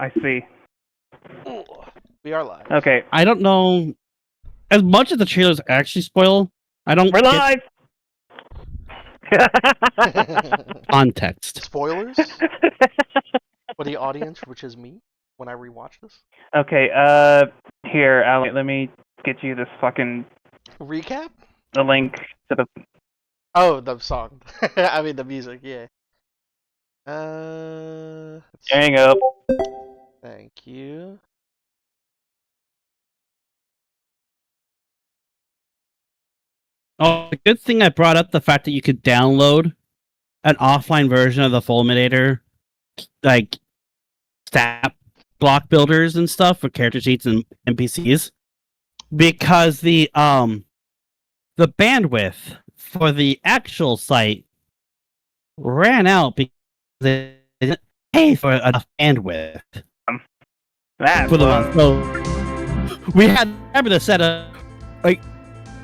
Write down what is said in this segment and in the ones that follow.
I see. Ooh, we are live. Okay, I don't know. As much as the trailers actually spoil, I don't we're get live. context. Spoilers for the audience, which is me, when I rewatch this. Okay, here, Alan, let me get you this fucking Recap? the link to the. Oh, the song. I mean the music. Yeah. There you go. Thank you. Oh, the good thing I brought up the fact that you could download an offline version of the Fulminator, like stat block builders and stuff for character sheets and NPCs, because the bandwidth for the actual site ran out because they didn't pay for enough bandwidth That's for the month. So we had to set up like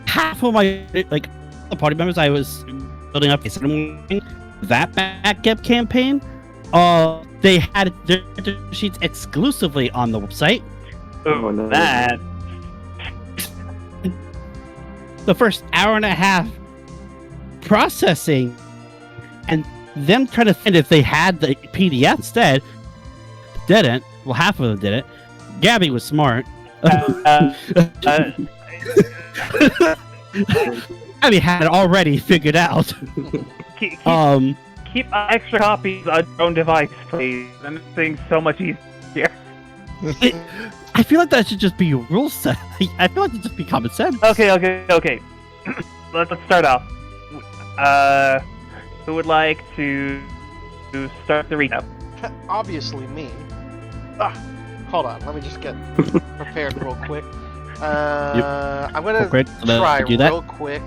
half of my the party members I was building up that backup campaign. They had their sheets exclusively on the website. Oh, no. That. The first hour and a half processing, and them trying to find if they had the PDF instead. Didn't. Well, half of them did it. Gabby was smart. Gabby had it already figured out. Keep extra copies on your own device, please. And things so much easier. I feel like that should just be a rule set. I feel like it should just be common sense. Okay. Let's start off. Who would like to start the recap? Obviously me. Hold on, let me just get prepared real quick. I'm gonna try real quick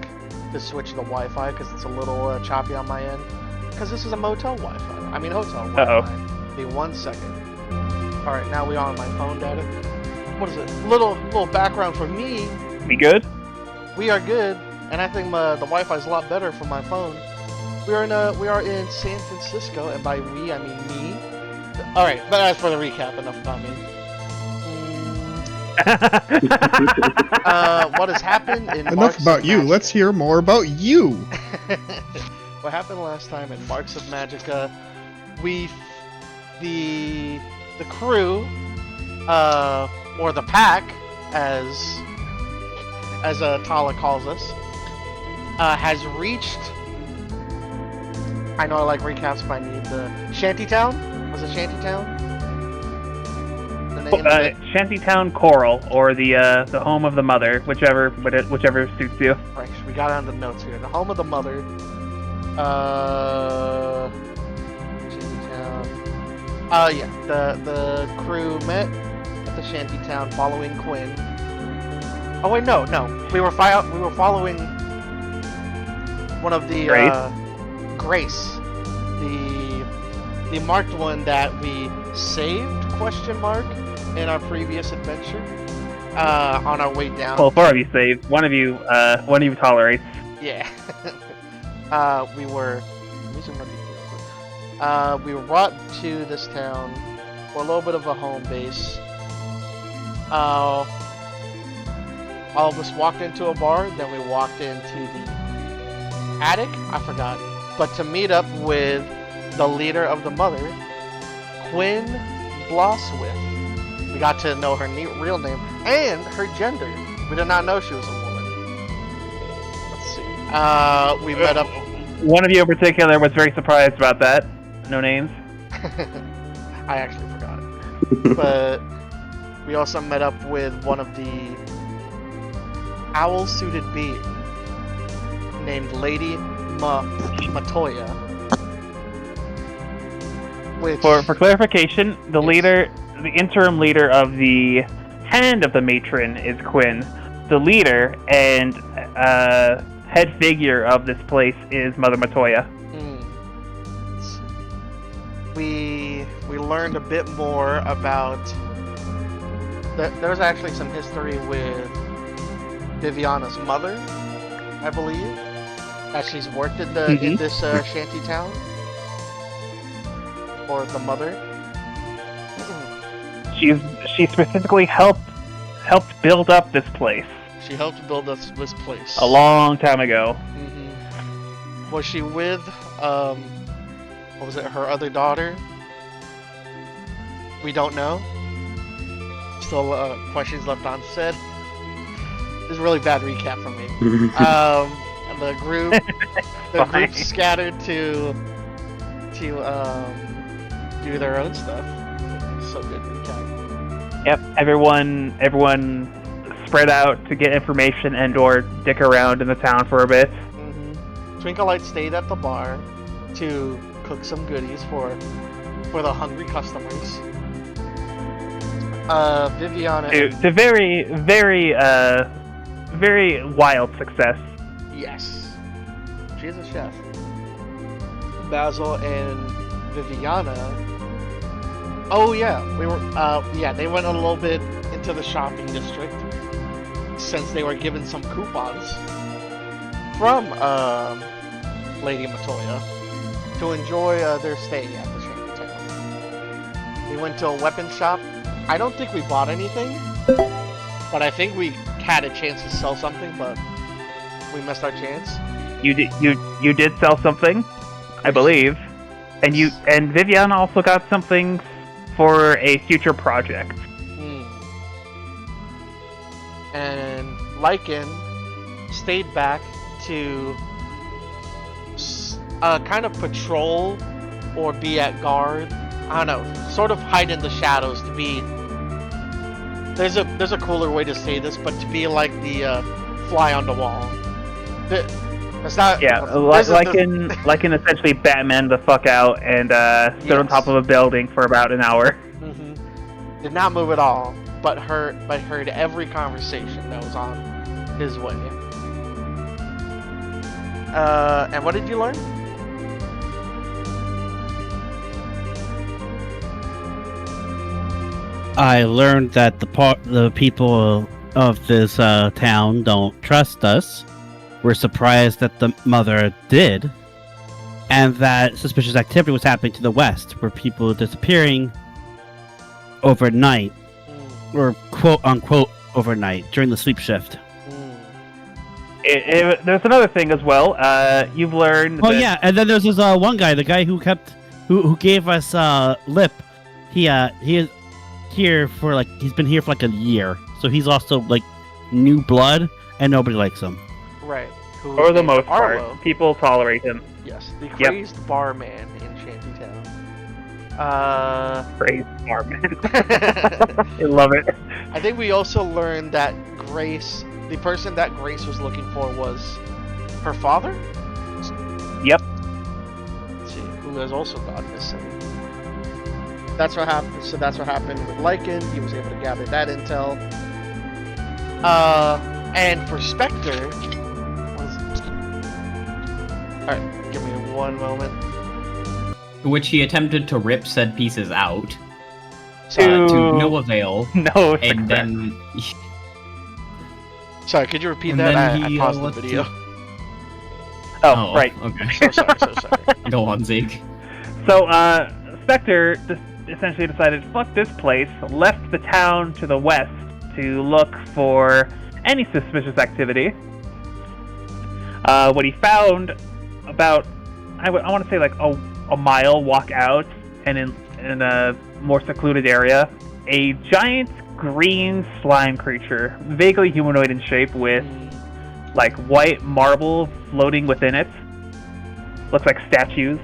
to switch the Wi-Fi because it's a little choppy on my end. Because this is a motel Wi-Fi. I mean hotel Wi-Fi. Be 1 second. All right, now we are on my phone data. What is it? Little background for me. We good? We are good, and I think the Wi-Fi is a lot better for my phone. We are in San Francisco, and by we I mean me. All right, but as for the recap, enough about me. What has happened in Enough about you. Let's hear more about you. What happened last time in Marks of Magicka? The crew, or the pack, as Tala calls us, has reached. I know I like recaps, but I need the Shantytown. Was it Shantytown? Shantytown Coral, or the home of the mother, whichever suits you. Right, we got it on the notes here. The home of the mother. Shantytown. Yeah. The crew met at the Shantytown following Quinn. Oh wait, no. We were following one of the Grace, the marked one that we saved ? In our previous adventure, on our way down. Well, 4 of you saved. One of you tolerates. Yeah. We were brought to this town for a little bit of a home base. All of us walked into a bar, then we walked into the attic. I forgot, but to meet up with the leader of the mother, Quinn Blosswith. We got to know her real name and her gender. We did not know she was a woman. Let's see. We met up. One of you in particular was very surprised about that. No names. I actually forgot it. But we also met up with one of the owl-suited beings named Lady Matoya. Which... For clarification, the interim leader of the hand of the matron is Quinn. The leader and head figure of this place is Mother Matoya. We learned a bit more about. There's actually some history with Viviana's mother, I believe, that she's worked in this shanty town, or the mother. she specifically helped build up this place She helped build us this place. a long time ago. Was she with, what was it, her other daughter? We don't know. Still questions left unsaid. This is a really bad recap from me. The group scattered to do their own stuff. So good recap. Yep, everyone spread out to get information and or dick around in the town for a bit. Twinkle stayed at the bar to cook some goodies for the hungry customers. Viviana. To very, very, very wild success. Yes. She's a chef. Basil and Viviana. Oh yeah, they went a little bit into the shopping district since they were given some coupons from Lady Matoya to enjoy their stay at the shantytown. We went to a weapon shop. I don't think we bought anything, but I think we had a chance to sell something, but we missed our chance. You did sell something, I believe, and Viviana also got something for a future project. And Lycan stayed back to kind of patrol or be at guard. I don't know, sort of hide in the shadows to be. There's a cooler way to say this, but to be like the fly on the wall. It's not. Yeah, Lycan essentially Batman the fuck out and stood on top of a building for about an hour. Did not move at all, but heard every conversation that was on his way. And what did you learn? I learned that the people of this town don't trust us. We're surprised that the mother did, and that suspicious activity was happening to the west, where people were disappearing overnight, or quote unquote overnight during the sleep shift. There's another thing as well. You've learned. Oh yeah, and then there's this one guy, the guy who gave us lip. He is here for he's been here for a year, so he's also new blood, and nobody likes him. Right. For the most part, people tolerate him. Yes, the crazed barman in Shantytown. Crazed barman. I love it. I think we also learned that Grace, the person that Grace was looking for, was her father. Yep. Let's see, who has also gone missing. That's what happened. So that's what happened with Lycan. He was able to gather that intel. And for Spectre. Alright, give me one moment. Which he attempted to rip said pieces out. To no avail. No success. And then... Sorry, could you repeat And that? then I he, paused the let's video. Oh, right. Okay. So sorry. Go on, Zeke. So, Spectre essentially decided, fuck this place, left the town to the west to look for any suspicious activity. What he found about, I want to say a mile walk out, and in a more secluded area, a giant green slime creature, vaguely humanoid in shape, with white marble floating within it. Looks like statues.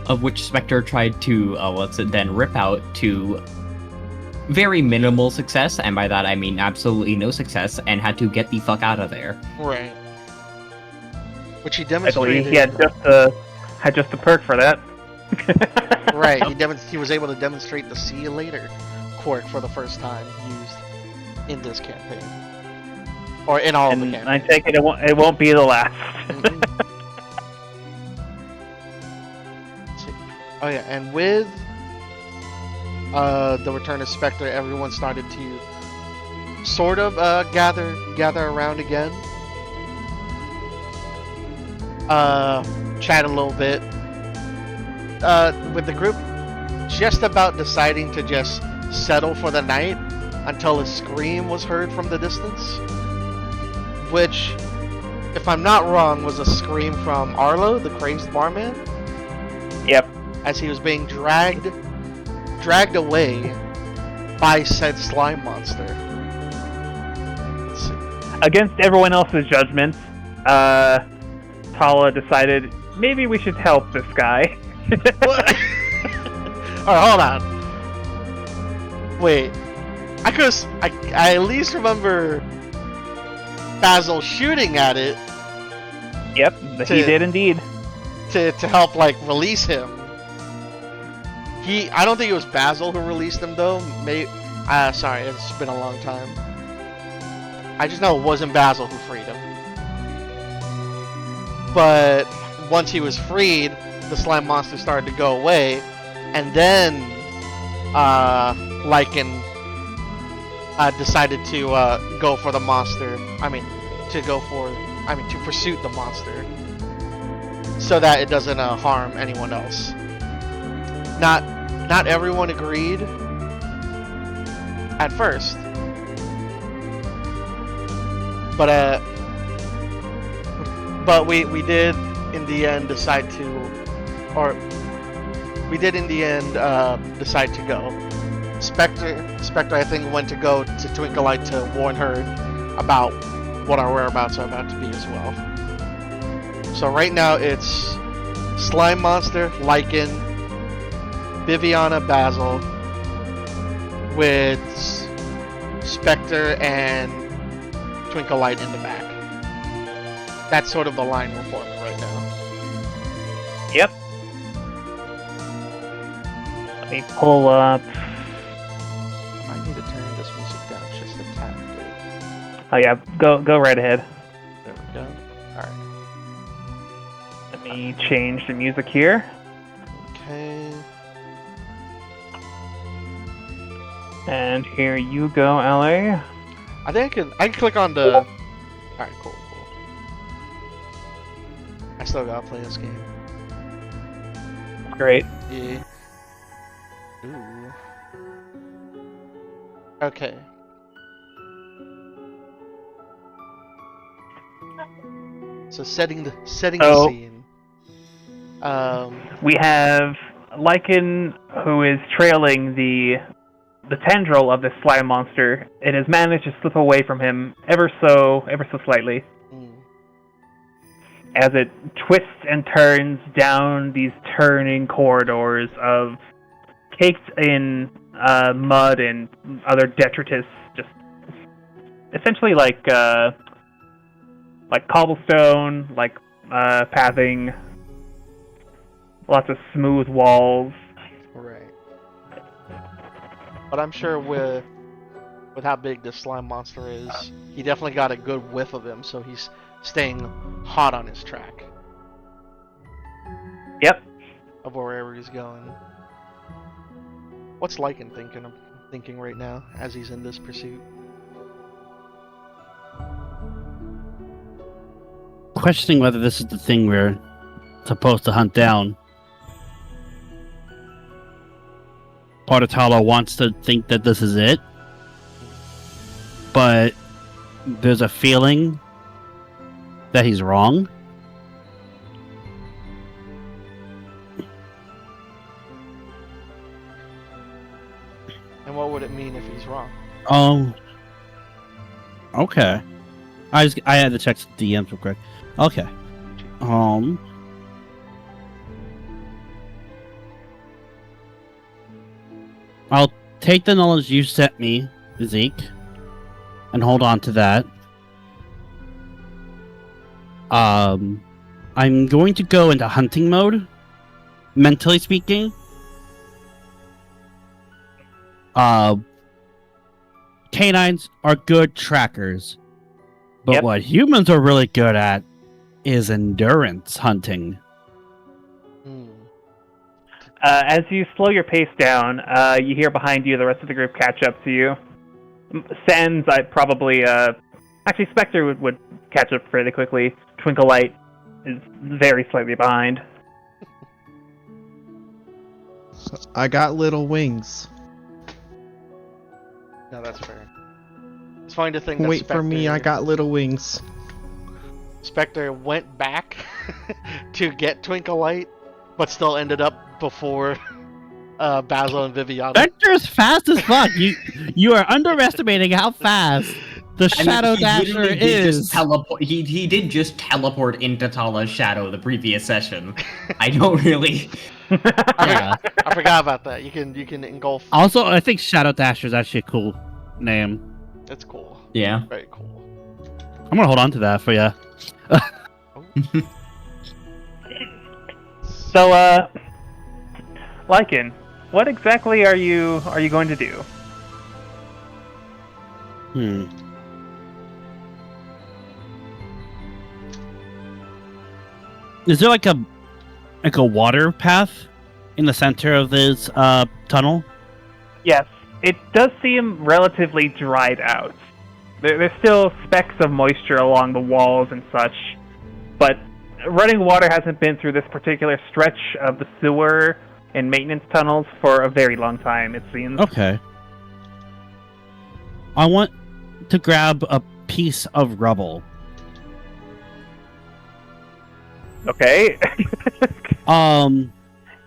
Of which Spectre tried to, then rip out to very minimal success, and by that I mean absolutely no success, and had to get the fuck out of there. Right. Which he I demonstrated. believe he had just a perk for that. Right, he was able to demonstrate the see you later quirk for the first time used in this campaign. Or in all of the campaigns. I take it won't be the last. Oh yeah, and with the return of Spectre, everyone started to sort of gather around again. Chat a little bit with the group. just about deciding to just settle for the night until a scream was heard from the distance. Which, if I'm not wrong, was a scream from Arlo, the crazed barman. Yep. As he was being dragged away by said slime monster. Let's see. Against everyone else's judgments, Tala decided maybe we should help this guy. What? Alright, hold on. Wait. I at least remember Basil shooting at it. Yep, he did indeed. To help, like, release him. I don't think it was Basil who released him, though. Sorry, it's been a long time. I just know it wasn't Basil who freed him. But once he was freed, the slime monster started to go away, and then Lycan decided to go for the monster. To pursue the monster, so that it doesn't harm anyone else. Not everyone agreed at first, but we did in the end decide to go. Spectre I think went to go to Twinkleite to warn her about what our whereabouts are about to be as well. So right now it's Slime Monster, Lycan, Viviana, Basil, with Spectre and Twinkleite in the back. That's sort of the line we're forming right now. Yep. Let me pull up. I need to turn this music down just a tad bit. Oh yeah, go right ahead. There we go. Alright. Let me change the music here. Okay. And here you go, LA. I think I can click on the... Alright, cool. I still gotta play this game. Great. Yeah. Ooh. Okay. So setting the scene. We have Lycan, who is trailing the tendril of this slime monster. It has managed to slip away from him ever so slightly, as it twists and turns down these turning corridors of caked in mud and other detritus, just essentially like cobblestone, like pathing, lots of smooth walls. Right. But I'm sure with how big this slime monster is, he definitely got a good whiff of him, so he's staying hot on his track. Yep. Of wherever he's going. What's Lycan thinking right now as he's in this pursuit? Questioning whether this is the thing we're supposed to hunt down. Part of Tala wants to think that this is it, but there's a feeling that he's wrong. And what would it mean if he's wrong? Oh. Okay. I had to check the DMs real quick. Okay. I'll take the knowledge you sent me, Zeke, and hold on to that. I'm going to go into hunting mode, mentally speaking. Canines are good trackers, but what humans are really good at is endurance hunting. As you slow your pace down, you hear behind you the rest of the group catch up to you. Sans, I'd probably... actually, Spectre would catch up fairly quickly. Twinkleite is very slightly behind. I got little wings. No, that's fair. It's funny to think that Wait for me, I got little wings. Spectre went back to get Twinkle Light, but still ended up before Basil and Viviana. Vector's fast as fuck. You are underestimating how fast the Shadow he Dasher literally did is. just teleport. He did just teleport into Tala's shadow the previous session. I don't really. Yeah. I forgot about that. You can engulf. Also, I think Shadow Dasher is actually a cool name. It's cool. Yeah. Very cool. I'm gonna hold on to that for you. So, Lycan, what exactly are you going to do? Is there like a water path in the center of this tunnel? Yes, it does seem relatively dried out. There's still specks of moisture along the walls and such, but running water hasn't been through this particular stretch of the sewer and maintenance tunnels for a very long time, it seems. Okay. I want to grab a piece of rubble. Okay.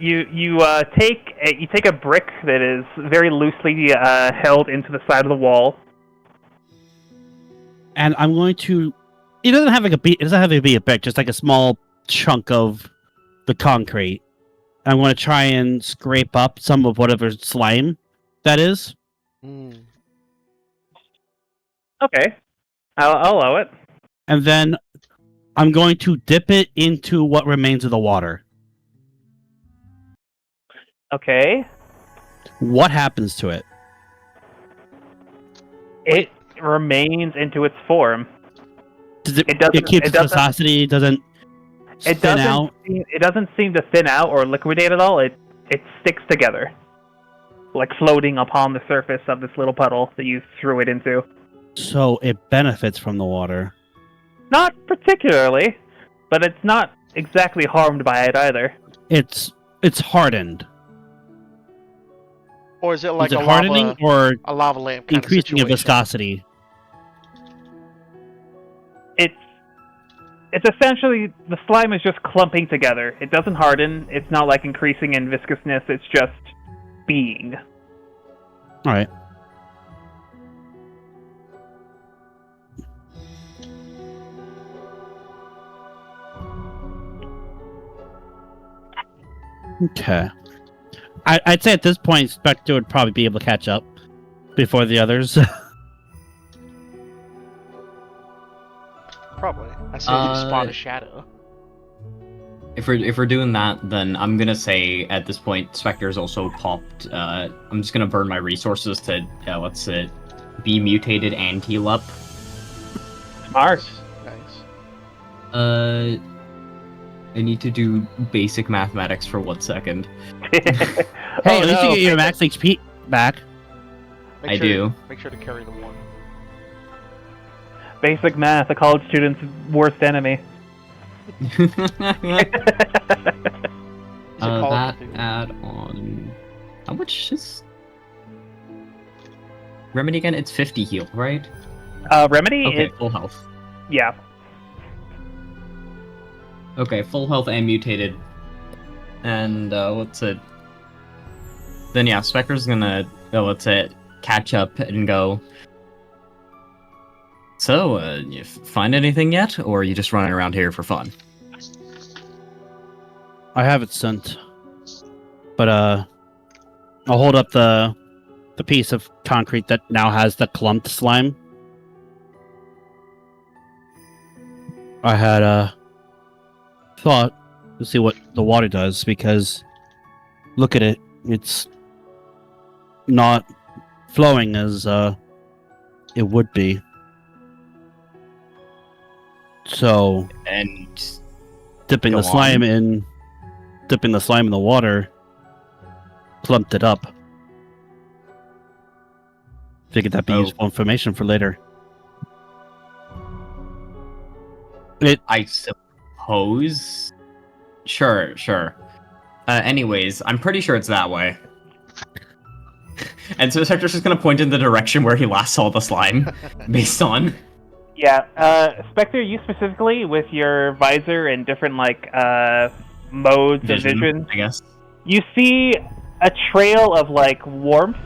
You You take a brick that is very loosely held into the side of the wall. And I'm going to. It doesn't have it doesn't have to be a brick, just like a small chunk of the concrete. I'm going to try and scrape up some of whatever slime that is. Mm. Okay, I'll allow it. And then I'm going to dip it into what remains of the water. Okay. What happens to it? It remains into its form. Does it? It doesn't- It keeps it its doesn't- viscosity. Doesn't It thin out. doesn't seem to thin out or liquidate at all. It sticks together, like floating upon the surface of this little puddle that you threw it into. So it benefits from the water. Not particularly, but it's not exactly harmed by it either. It's hardened. Or is it like Is it a hardening or a lava lamp kind increasing of of viscosity? It's essentially the slime is just clumping together. It doesn't harden. It's not like increasing in viscousness. It's just being. All right. Okay. I'd say at this point, Spectre would probably be able to catch up before the others. Probably. I say you spawn a shadow. If we're doing that, then I'm gonna say at this point, Spectre's also popped. I'm just gonna burn my resources to let's be mutated and heal up. Smart. Nice. I need to do basic mathematics for 1 second. Hey, at least you get your max HP back. Make I sure, do. Make sure to carry the one. Basic math, a college student's worst enemy. He's a college That dude. add-on. How much is Remedy again? It's 50 heal, right? Remedy Okay, is, full health. yeah. Okay, full health and mutated. And what's it? Then yeah, Spectre's gonna catch up and go. So, you find anything yet, or are you just running around here for fun? I have it sent, but I'll hold up the piece of concrete that now has the clumped slime. I had thought to see what the water does, because look at it, it's not flowing as it would be. So And dipping Go the slime on. in the water clumped it up. Figured that'd be Oh. useful information for later. I suppose. Sure. Anyways, I'm pretty sure it's that way. And so Spectre's just gonna point in the direction where he last saw the slime, based on. Yeah, Spectre, you specifically, with your visor and different, like, modes of vision, I guess. you see a trail of, like, warmth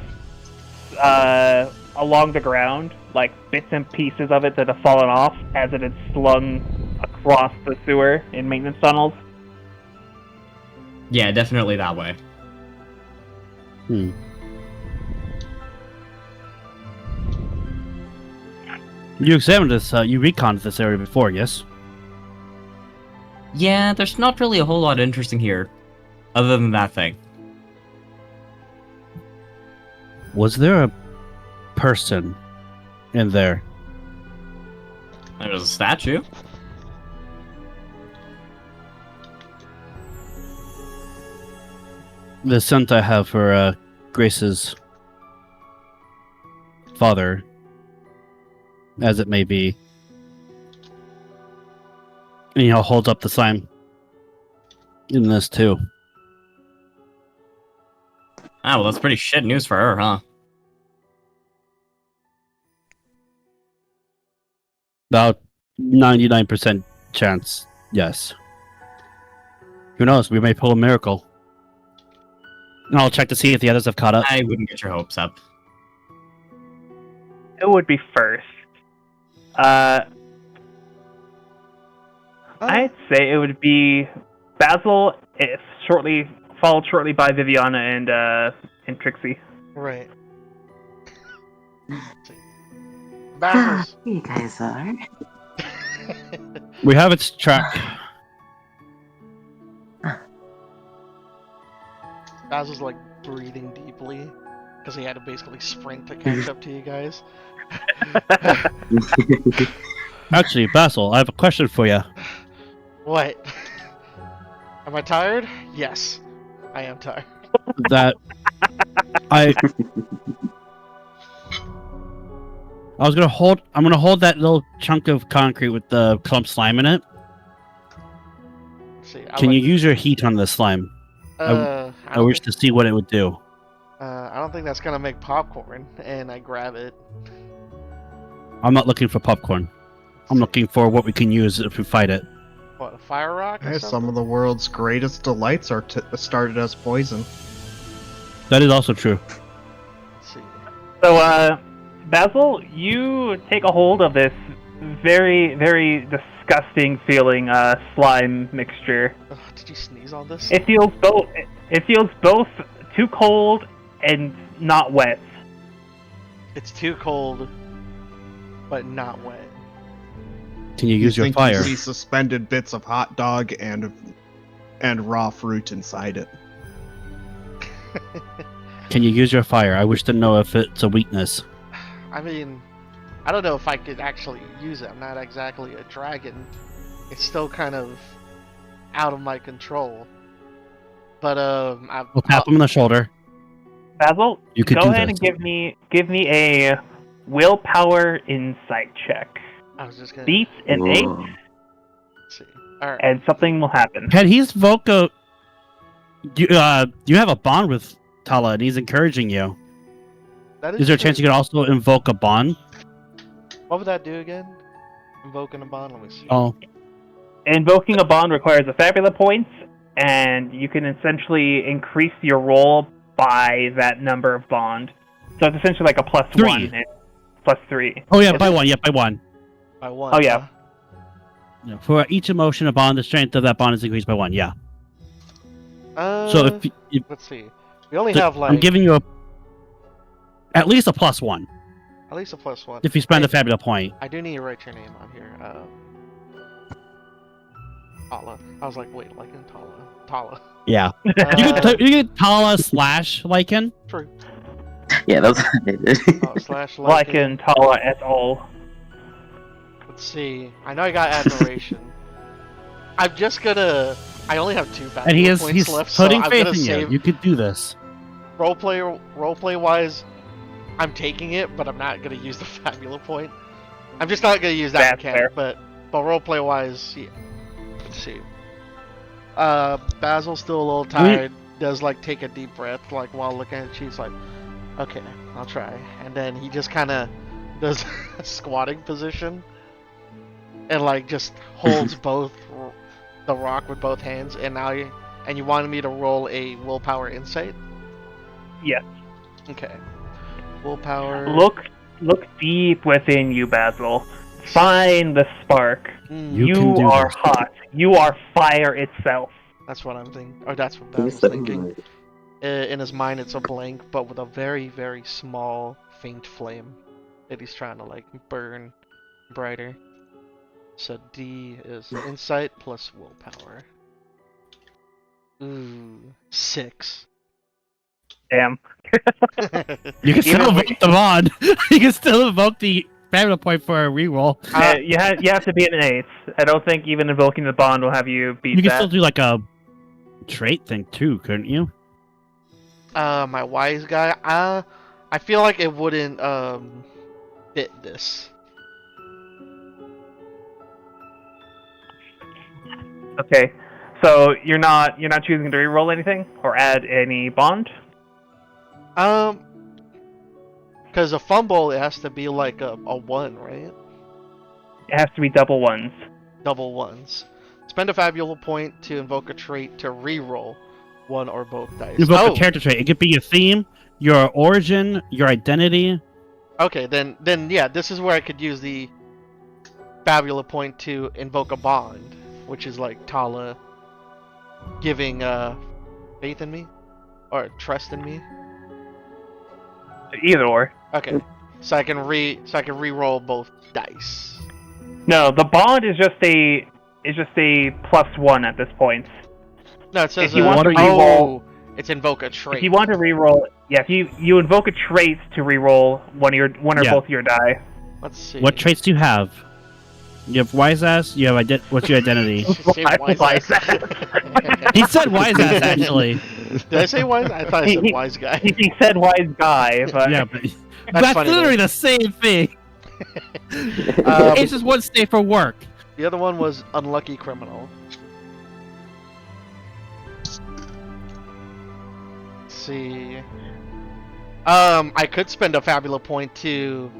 along the ground, like bits and pieces of it that have fallen off as it had slung across the sewer in maintenance tunnels. Yeah, definitely that way. You examined this, you reconned this area before, yes? Yeah, there's not really a whole lot interesting here, other than that thing. Was there a person in there? There's a statue. The scent I have for Grace's father, as it may be. And, you know, holds up the slime in this too. Ah, well, that's pretty shit news for her, huh? About 99% chance, yes. Who knows? We may pull a miracle. And I'll check to see if the others have caught up. I wouldn't get your hopes up. It would be first. I'd say it would be Basil, followed shortly by Viviana and Trixie. Right. Basil's. You guys are. We have its track. Basil's like breathing deeply because he had to basically sprint to catch up to you guys. Actually, Basil, I have a question for you. What? Am I tired? Yes, I am tired. That I'm gonna hold that little chunk of concrete with the clump slime in it. Let's see, Can you use your heat on the slime? I wish to see what it would do. I don't think that's gonna make popcorn, and I grab it. I'm not looking for popcorn. I'm looking for what we can use if we fight it. What, a fire rock or Hey, something? some of the world's greatest delights are started as poison. That is also true. Let's see. So, Basil, you take a hold of this very, very disgusting feeling slime mixture. Ugh, did you sneeze on this? It feels both too cold and not wet. It's too cold, but not wet. Can you use your think fire? You see suspended bits of hot dog and raw fruit inside it. Can you use your fire? I wish to know if it's a weakness. I mean, I don't know if I could actually use it. I'm not exactly a dragon. It's still kind of out of my control. But We'll tap him on the shoulder. Basil, You could go do ahead this. and give me a willpower insight check. I was just gonna Beat an 8, Whoa. see. All right. and something will happen. Can he's Voca? You have a bond with Tala, and he's encouraging you. That Is there a true. chance you could also invoke a bond? What would that do again? Invoking a bond. Let me see. Oh, Invoking a bond requires a Fabula points, and you can essentially increase your roll by that number of bond. So it's essentially like a plus 3. 1 and plus 3. oh yeah, by one. Yeah, by one. By one. Oh, yeah. Yeah, for each emotion of bond, the strength of that bond is increased by 1. Yeah. Huh? So if Let's see. We only so have like I'm giving you at least a plus 1 at least a plus 1. if you spend Hey, a Fabula point. I do need to write your name on here. Tala. I was like, wait, like in Tala. Tala. Yeah. Uh, You get Tala / Lycan. True. Yeah, that's what I did. Slash Like Lycan. in Tala et al. Let's see. I know I got admiration. I'm just gonna. I only have 2 And Fabula he's points left, so putting I'm faith gonna in you. save. You could do this. Roleplay wise, I'm taking it, but I'm not gonna use the Fabula point. I'm just not gonna use that That's mechanic, fair. but roleplay wise, yeah. Let's see. Basil's still a little tired. Does like take a deep breath, like while looking at it. She's like, "Okay, I'll try." And then he just kind of does a squatting position, and like just holds both the rock with both hands. And now you wanted me to roll a willpower insight. Yes. Okay. Willpower. Look deep within you, Basil. Find the spark. You You can do are this. hot. You are fire itself. That's what I'm thinking. Or that's what You Basil's said- thinking. In his mind, it's a blank, but with a very, very small, faint flame that he's trying to like burn brighter. So D is insight plus willpower. Ooh, 6. Damn. You can still Even invoke the bond. You can still invoke the Fabula point for a reroll. You have to be an 8. I don't think even invoking the bond will have you beat You can that. still do like a trait thing too, couldn't you? My wise guy. I feel like it wouldn't fit this. Okay. So you're not choosing to reroll anything or add any bond? Because a fumble, it has to be like a 1, right? It has to be double ones. Double ones. Spend a Fabula point to invoke a trait to reroll one or both dice. You invoke a character trait. It could be your theme, your origin, your identity. Okay, then yeah, this is where I could use the Fabula point to invoke a bond, which is like Tala giving faith in me or trust in me. Either or. Okay, so I can re-roll both dice. No, the bond is just a +1 at this point. No, it says If you want to oh, it's invoke a trait. If you want to reroll, yeah, if you invoke a trait to reroll one or both of your die. Let's see. What traits do you have? You have wise ass. You have what's your identity? Say wise ass. He said wise ass actually. Did I say wise? I thought I said wise guy. He said wise guy, but Yeah, but that's funny, literally though. the same thing. Um, It's just one state for work. The other one was unlucky criminal. Let's see. I could spend a Fabula point to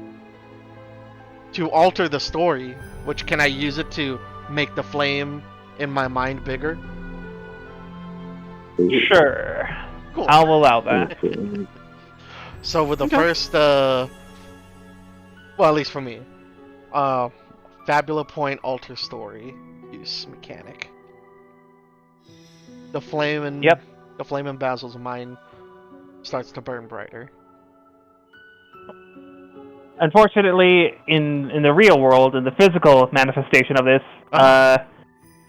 alter the story. Which can I use it to make the flame in my mind bigger? sure, Cool. I'll allow that. So with the first, well, at least for me, Fabula point alter story use mechanic. The flame in the flame in Basil's mind starts to burn brighter. Unfortunately, in the real world, in the physical manifestation of this,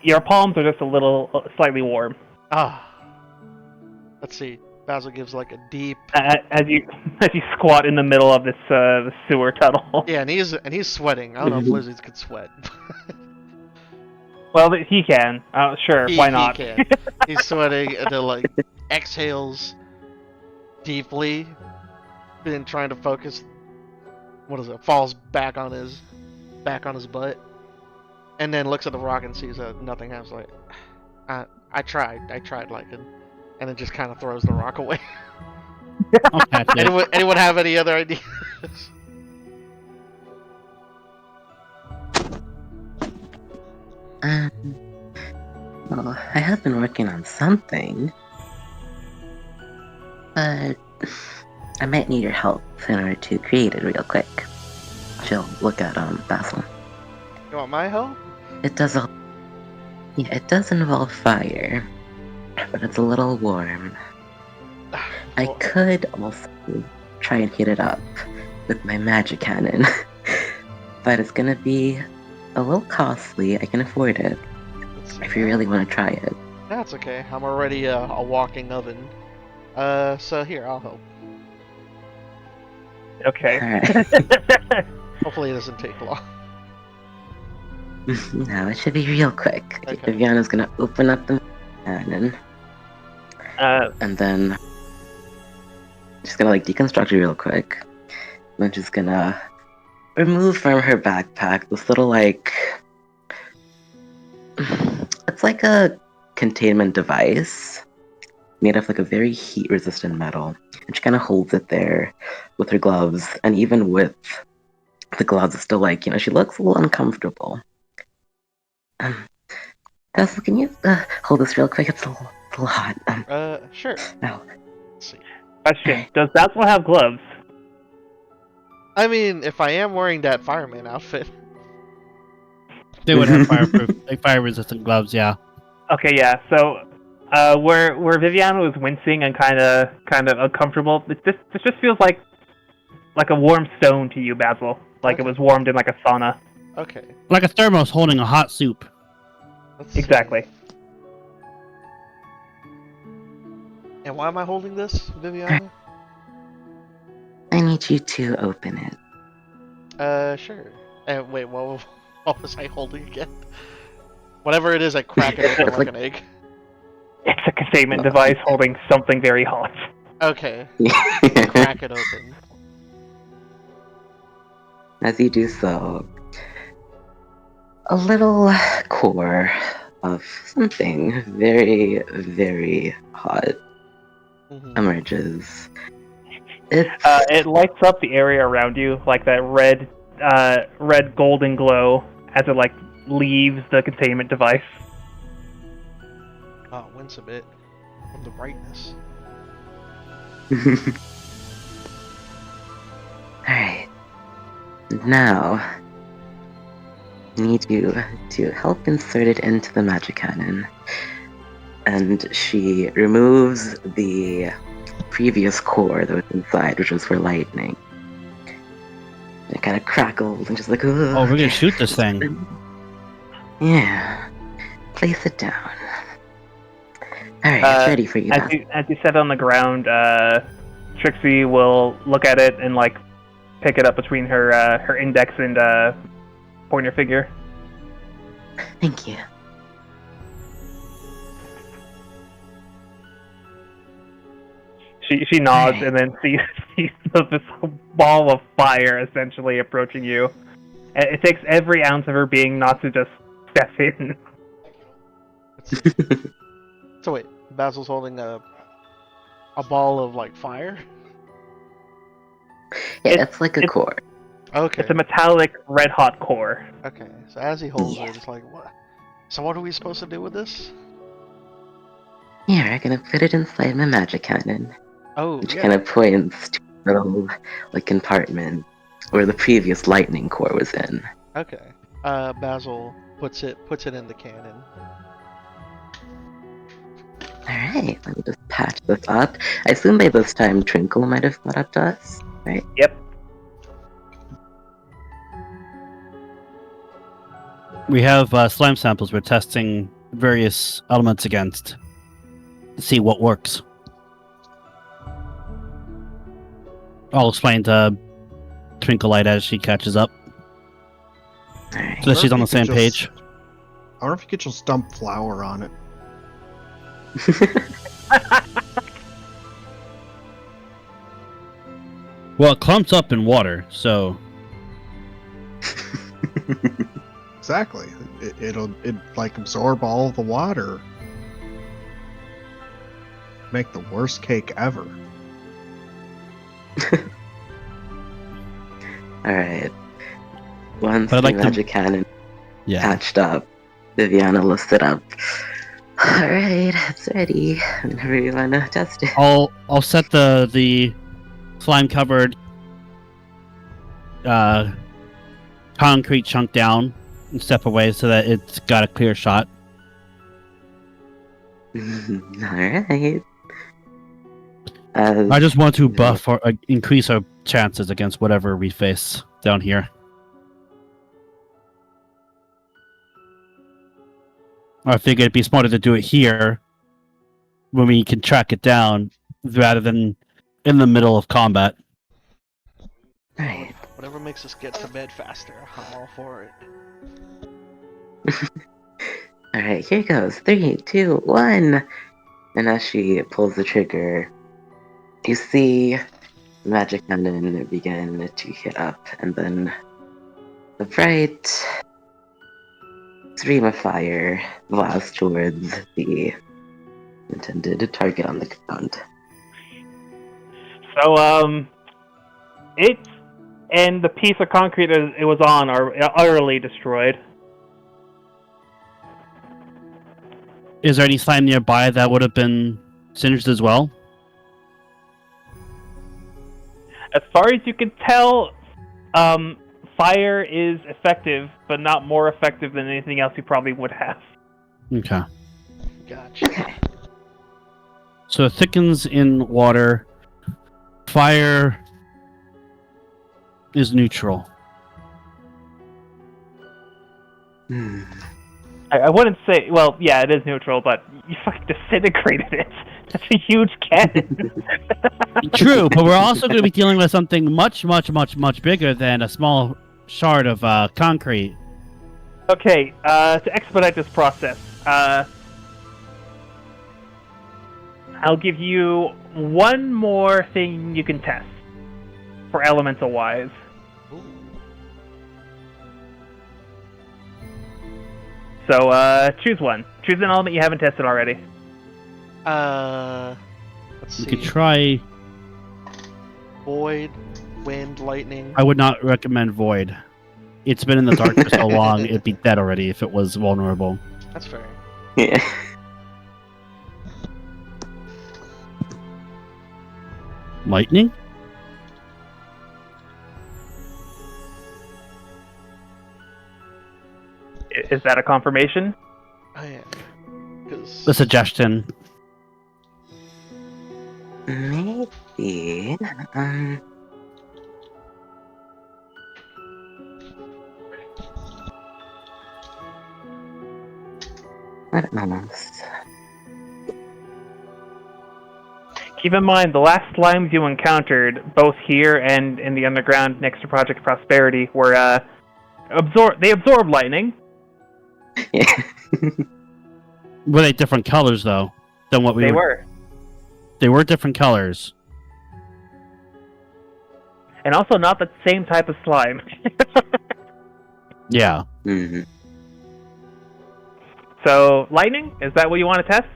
your palms are just a little slightly warm. Let's see. Basil gives like a deep. As you squat in the middle of this sewer tunnel. Yeah, and he's sweating. I don't know if lizards could sweat. Well, he can. Sure, why not? He can. He's sweating and then like exhales deeply, then trying to focus. What is it? Falls back on his butt, and then looks at the rock and sees that nothing happens. Like, I tried, like, and then just kind of throws the rock away. I'll patch it. Anyone have any other ideas? Well, I have been working on something, but I might need your help in order to create it real quick. She'll look at Basil. You want my help? It does involve fire, but it's a little warm. I Well, could also try and heat it up with my magic cannon, but it's gonna be a little costly. I can afford it let's see. if you really want to try it. That's okay. I'm already a walking oven. So here, I'll help. Okay. Alright. Hopefully it doesn't take long. No, it should be real quick. Okay. Viviana's gonna open up the cannon, and then she's gonna like deconstruct it real quick. Then she's gonna remove from her backpack this little like it's like a containment device made of like a very heat-resistant metal, and she kind of holds it there with her gloves, and even with the gloves, it's still like, she looks a little uncomfortable. Basil, can you hold this real quick? It's a little hot. Sure. No. Let's see. Question: does Basil have gloves? I mean, if I am wearing that fireman outfit. They would have fire-resistant gloves, yeah. Okay, yeah. So, where Viviana was wincing and kind of uncomfortable, this just feels like a warm stone to you, Basil. Like it was warmed in like a sauna. Okay. Like a thermos holding a hot soup. Let's see. Exactly. And why am I holding this, Viviana? I need you to open it. Sure. And wait, what was I holding again? Whatever it is, I crack it open like an egg. It's a containment device holding something very hot. Okay. Crack it open. As you do so, a little core of something very, very hot emerges. It lights up the area around you like that red golden glow as it like leaves the containment device. Oh, it wince a bit from the brightness. Alright. Now, I need you to help insert it into the magic cannon. And she removes the previous core that was inside, which was for lightning. And it kind of crackled and just like, Oh, we're gonna shoot this thing. Yeah. Place it down. Alright, it's ready for you now. As you set it on the ground, Trixie will look at it and like pick it up between her index and pointer finger. Thank you. She nods and then sees this ball of fire essentially approaching you. And it takes every ounce of her being not to just step in. So wait, Basil's holding a ball of like fire? Yeah, it's like a core. Okay. It's a metallic red hot core. Okay. So as he holds it, it's like, what? So what are we supposed to do with this? Here, I'm gonna put it inside my magic cannon. Oh, Which yeah. kind of points to a little like compartment where the previous lightning core was in. Okay. Basil puts it in the cannon. Alright, let me just patch this up. I assume by this time Trinkle might have caught up to us, right? Yep. We have slime samples we're testing various elements against to see what works. I'll explain to Twinkleite as she catches up. Alright. So that she's on the same page. I wonder if you could just dump flour on it. Well, it clumps up in water, so Exactly. It'll like absorb all the water. Make the worst cake ever. Alright. Once But I'd the like to- magic cannon yeah. patched up, Viviana lifts it up. Alright, it's ready. Whenever you wanna test it. I'll set the slime covered concrete chunk down and step away so that it's got a clear shot. Alright. I just want to buff or increase our chances against whatever we face down here. I figured it'd be smarter to do it here when we can track it down rather than in the middle of combat. Right. Whatever makes us get to bed faster, I'm all for it. Alright, here goes. 3, 2, 1. And as she pulls the trigger, you see the magic cannon begin to heat up, and then the bright stream of fire blasts towards the intended target on the ground. So, it and the piece of concrete it was on are utterly destroyed. Is there any slime nearby that would have been singed as well? As far as you can tell, fire is effective, but not more effective than anything else you probably would have. Okay. Gotcha. So it thickens in water. Fire is neutral. Hmm. I wouldn't say. Well, yeah, it is neutral, but you fucking disintegrated it. That's a huge cannon. True, but we're also going to be dealing with something much, much, much, much bigger than a small shard of concrete. Okay, to expedite this process, I'll give you one more thing you can test for elemental wise. Ooh. So, choose one. Choose an element you haven't tested already. Let's You see. could try. Void, wind, lightning. I would not recommend Void. It's been in the dark for so long, it'd be dead already if it was vulnerable. That's fair. Yeah. Lightning? Is that a confirmation? I am. Because The suggestion. Maybe. I don't know. Keep in mind, the last slimes you encountered, both here and in the underground next to Project Prosperity, were they absorb lightning. Yeah. Were they different colors, though, than what we They were. They were different colors. And also not the same type of slime. Yeah. Mm-hmm. So, lightning? Is that what you want to test?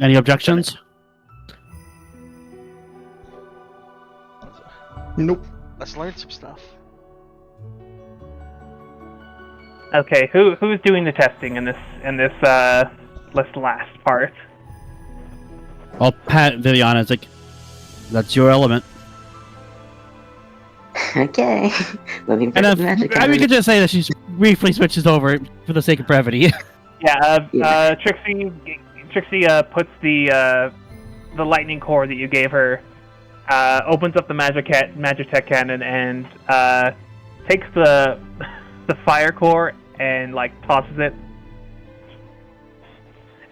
Any objections? Nope. let's learn some stuff. Okay, who's doing the testing in this last part? I'll pat Viviana. It's like, that's your element. Okay. Let me And put the magic we on. could just say that she briefly switches over for the sake of brevity. Yeah, Trixie puts the lightning core that you gave her, opens up the Magitech cannon, and takes the fire core and tosses it,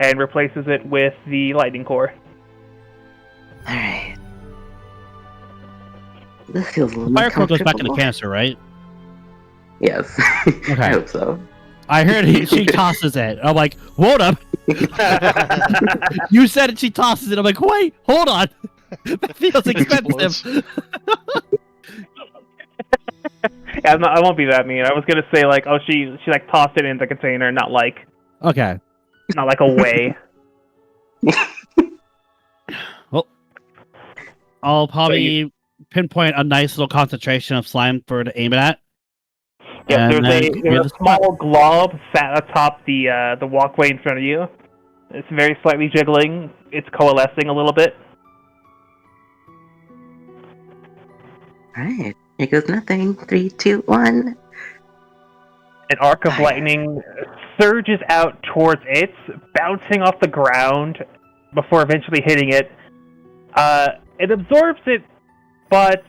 and replaces it with the lightning core. Alright. This feels a little Fire more core goes back in the comfortable. canister, right? Yes. Okay. I hope so. I heard she tosses it. I'm like, hold up. You said it, she tosses it. I'm like, wait, hold on. That feels expensive. Yeah, I won't be that mean. I was gonna say she tossed it in the container, not Okay. away. Well, I'll probably pinpoint a nice little concentration of slime for her to aim it at. Yeah, And there's then a small glob sat atop the walkway in front of you. It's very slightly jiggling. It's coalescing a little bit. Alright. Here goes nothing. 3, 2, 1. An arc of lightning surges out towards it, bouncing off the ground before eventually hitting it. It absorbs it, but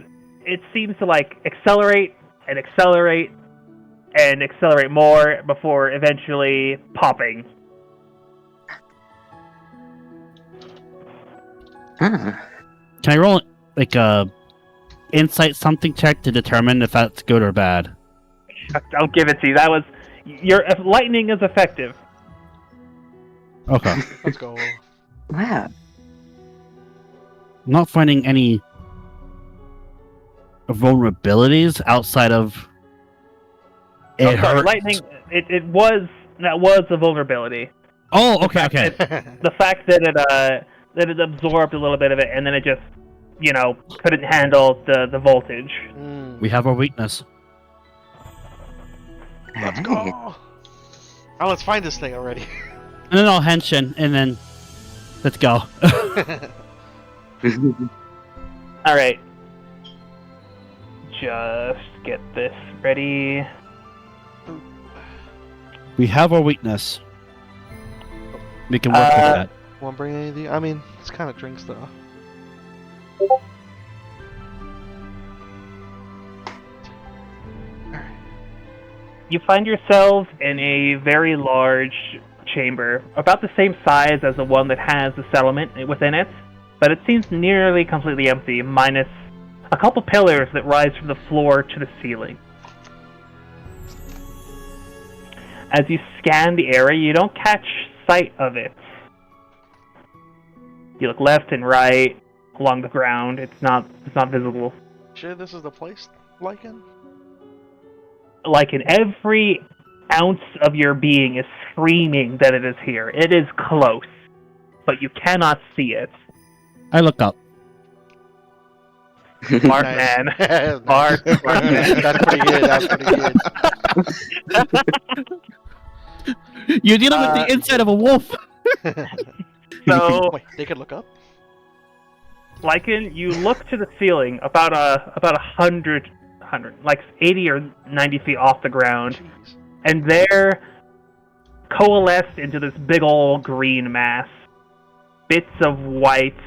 it seems to accelerate and accelerate and accelerate more before eventually popping. Huh. Can I roll a insight something check to determine if that's good or bad? I'll give it to you. That was your lightning is effective. Okay. Let's go. Wow. I'm not finding any vulnerabilities outside of it I'm sorry, hurts? lightning. That was a vulnerability. Oh, okay, okay. The fact that it absorbed a little bit of it, and then it just, couldn't handle the voltage. We have our weakness. Let's go. Oh, let's find this thing already. And then I'll henshin, and then let's go. All right. Just get this ready. We have our weakness. We can work with that. Won't bring anything. I mean, it's kind of drinks though. You find yourselves in a very large chamber, about the same size as the one that has the settlement within it, but it seems nearly completely empty, minus a couple pillars that rise from the floor to the ceiling. As you scan the area, you don't catch sight of it. You look left and right along the ground. It's not visible. Sure, this is the place, Lycan? Like in every ounce of your being is screaming that it is here. It is close, but you cannot see it. I look up. Mark Nice. man. Nice. Mark man. That's pretty good. That's pretty good. You're dealing with the inside of a wolf. So, Wait, they could look up? Lycan, you look to the ceiling about 100, like 80 or 90 feet off the ground, Jeez. and there, coalesced into this big old green mass. Bits of white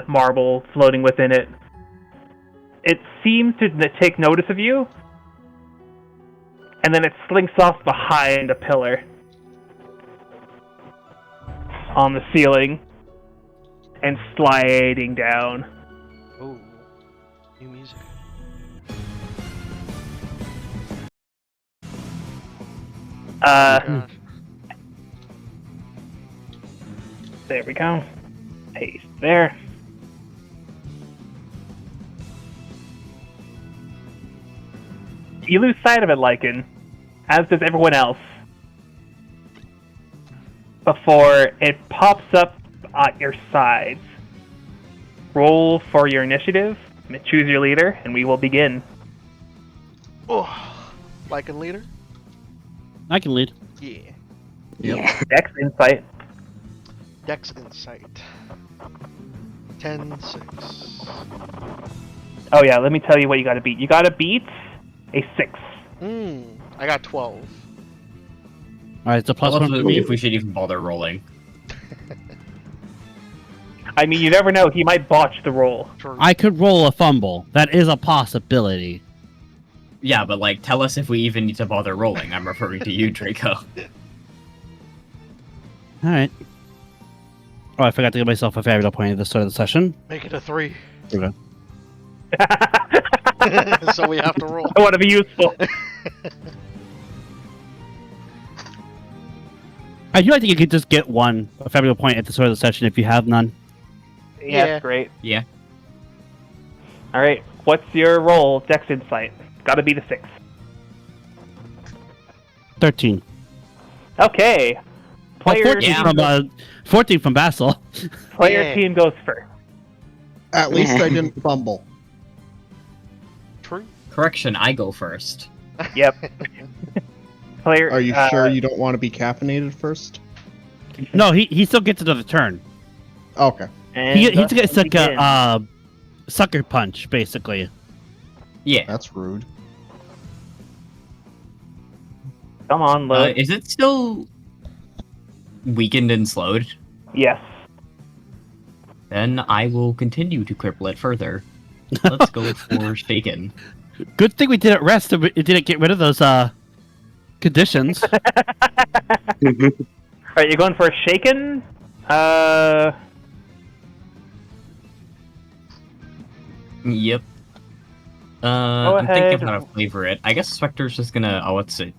marble floating within it. It seems to take notice of you, and then it slinks off behind a pillar on the ceiling and sliding down. Ooh, new music. Gosh. There we go. Paste there. You lose sight of it, Lycan, as does everyone else, before it pops up at your sides. Roll for your initiative, choose your leader, and we will begin. Oh, Lycan leader? I can lead. Yeah. Yeah. Dex Insight. Dex Insight. 10-6. Oh yeah, let me tell you what you gotta beat. You gotta beat a 6. I got 12. Alright, it's a plus one for me. If we should even bother rolling. I mean, you never know, he might botch the roll. True. I could roll a fumble. That is a possibility. Yeah, but like, tell us if we even need to bother rolling. I'm referring to you, Draco. Alright. Oh, I forgot to give myself a Fabula point at the start of the session. Make it a 3. Okay. So we have to roll. I want to be useful. I do think you could just get a Fabula point at the start of the session if you have none. Yeah, Yeah. that's great. Yeah. Alright, what's your roll? Dex Insight. Gotta be the 6. 13. Okay. Well, Player, 14 team, from 14 from Basil. player Yeah. team goes first. At least I didn't fumble. True. Correction, I go first. Yep. Player. Are you sure you don't want to be caffeinated first? No, he still gets another turn. Okay. And He thus gets we like begin. a sucker punch, basically. Yeah. That's rude. Come on, load. Is it still weakened and slowed? Yes. Then I will continue to cripple it further. Let's go for Shaken. Good thing we didn't rest. And it didn't get rid of those conditions. Alright, you're going for a shaken? Yep. I'm ahead. thinking how to flavor it. I guess Spectre's just gonna. Oh, what's it?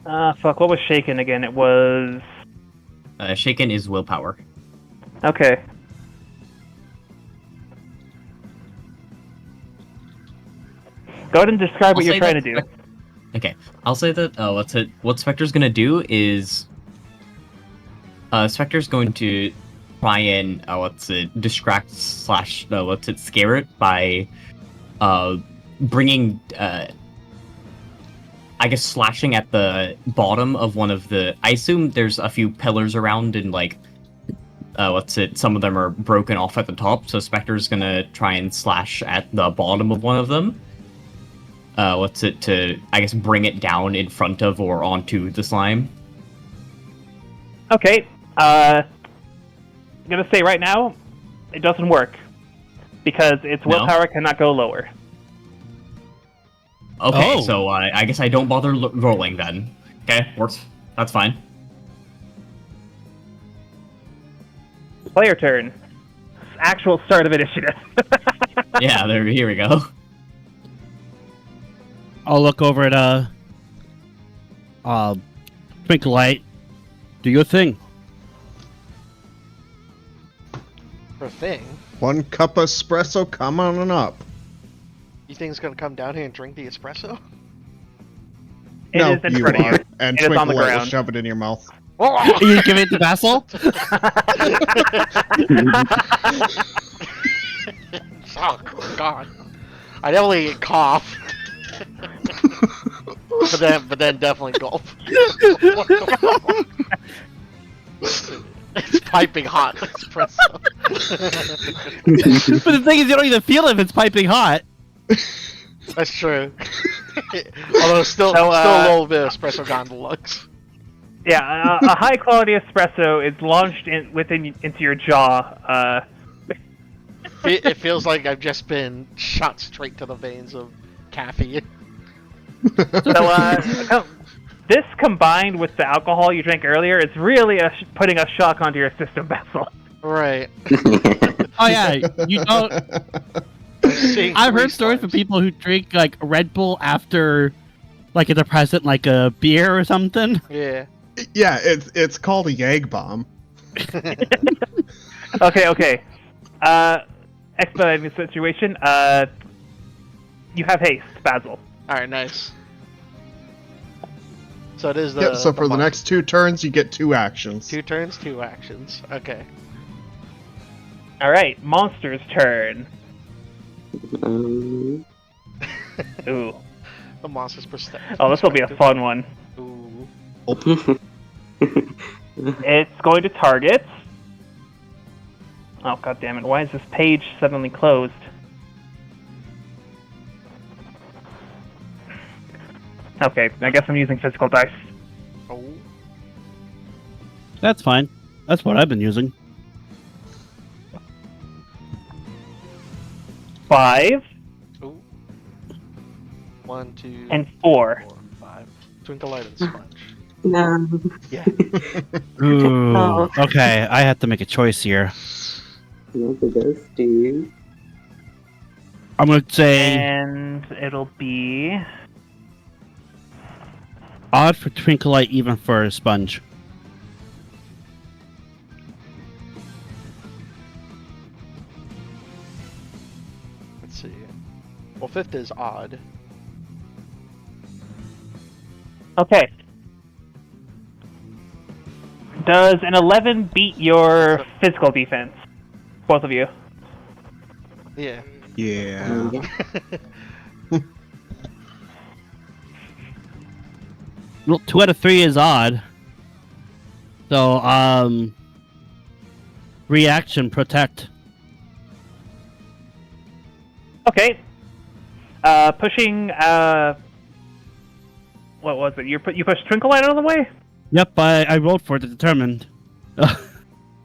Fuck, what was shaken again? It was... Shaken is willpower. Okay. Go ahead and describe what I'll you're say trying to that do. Okay, I'll say that what Spectre's gonna do is Spectre's going to try and distract / scare it by bringing I guess slashing at the bottom of one of the. I assume there's a few pillars around and like some of them are broken off at the top, so Spectre's gonna try and slash at the bottom of one of them. To I guess bring it down in front of or onto the slime. Okay. I'm gonna say right now, it doesn't work because its willpower cannot go lower. Okay, so I guess I don't bother rolling then. Okay, works. That's fine. Player turn. Actual start of initiative. Yeah, here we go. I'll look over at Twinkle Light. Do your thing. For a thing, 1 cup of espresso, come on up. you think it's gonna come down here and drink the espresso? It No, is in you front of are. you. And It is on the Twinkle Light will ground. shove it in your mouth. You give it to Vassal? Oh God! I definitely cough, but then definitely gulp. What the fuck? It's piping hot espresso. But the thing is, you don't even feel if it's piping hot. That's true. Although still a little bit of espresso gone to lungs. Yeah, a high quality espresso is launched into your jaw. It feels like I've just been shot straight to the veins of caffeine. So, this combined with the alcohol you drank earlier is really putting a shock onto your system, Basil. Right. Oh yeah, you know, I've heard stories from people who drink like Red Bull after like a depressant, like a beer or something. Yeah. Yeah, it's called a Yag Bomb. Okay. Expediting the situation. You have haste, Basil. Alright, nice. So it is the. Yep, so for the monk. next 2 turns, you get 2 actions. 2 turns, 2 actions. Okay. All right, monster's turn. Um, Ooh. The monster's perspective. Oh, this will be a fun one. Ooh. It's going to target. Oh, god damn it. Why is this page suddenly closed? Okay, I guess I'm using physical dice. Oh. That's fine. That's what I've been using. 5 Ooh. 1, 2, and 4. 4, 5. Twinkle light and sponge. no. Yeah. Ooh. Oh. Okay, I have to make a choice here. Look at those dudes. I'm gonna say And it'll be... odd for Twinkle Light, even for a sponge. Let's see. Well, 5th is odd. Okay. Does an 11 beat your physical defense? Both of you. Yeah. Yeah. Well, 2 out of 3 is odd. So, reaction, protect. Okay. Pushing, what was it? You pushed Twinkle Light out of the way? Yep, I rolled for it, determined.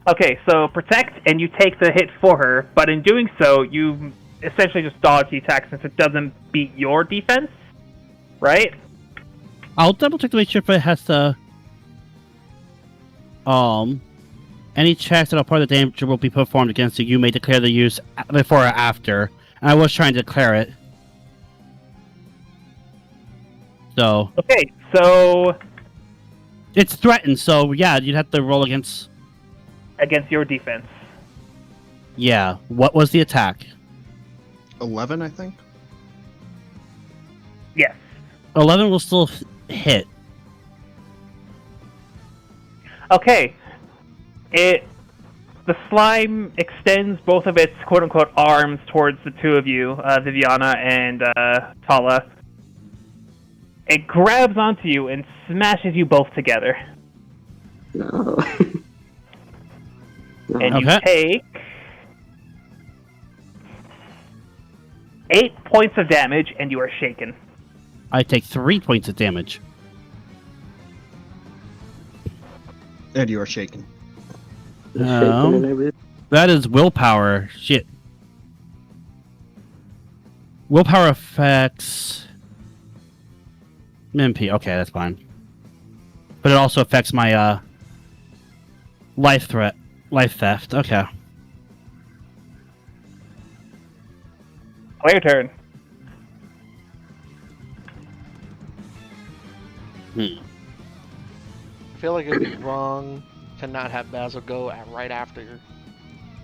Okay, so protect, and you take the hit for her, but in doing so, you essentially just dodge the attack since it doesn't beat your defense, right? I'll double check to make sure if it has to. Any checks that are part of the danger will be performed against you. You may declare the use before or after. And I was trying to declare it. So Okay, so it's threatened. So yeah, you'd have to roll against. against your defense. Yeah. What was the attack? 11, I think. Yes. 11 will still hit. Okay. The slime extends both of its quote-unquote arms towards the two of you, Viviana and Tala. It grabs onto you and smashes you both together. No. And you Okay. take 8 points of damage, and you are shaken. I take 3 points of damage. And you are shaken. Shaking and everything. That is willpower. Shit. Willpower affects MP. Okay, that's fine. But it also affects my life theft. Okay. Your turn. I feel like it'd be wrong to not have Basil go right after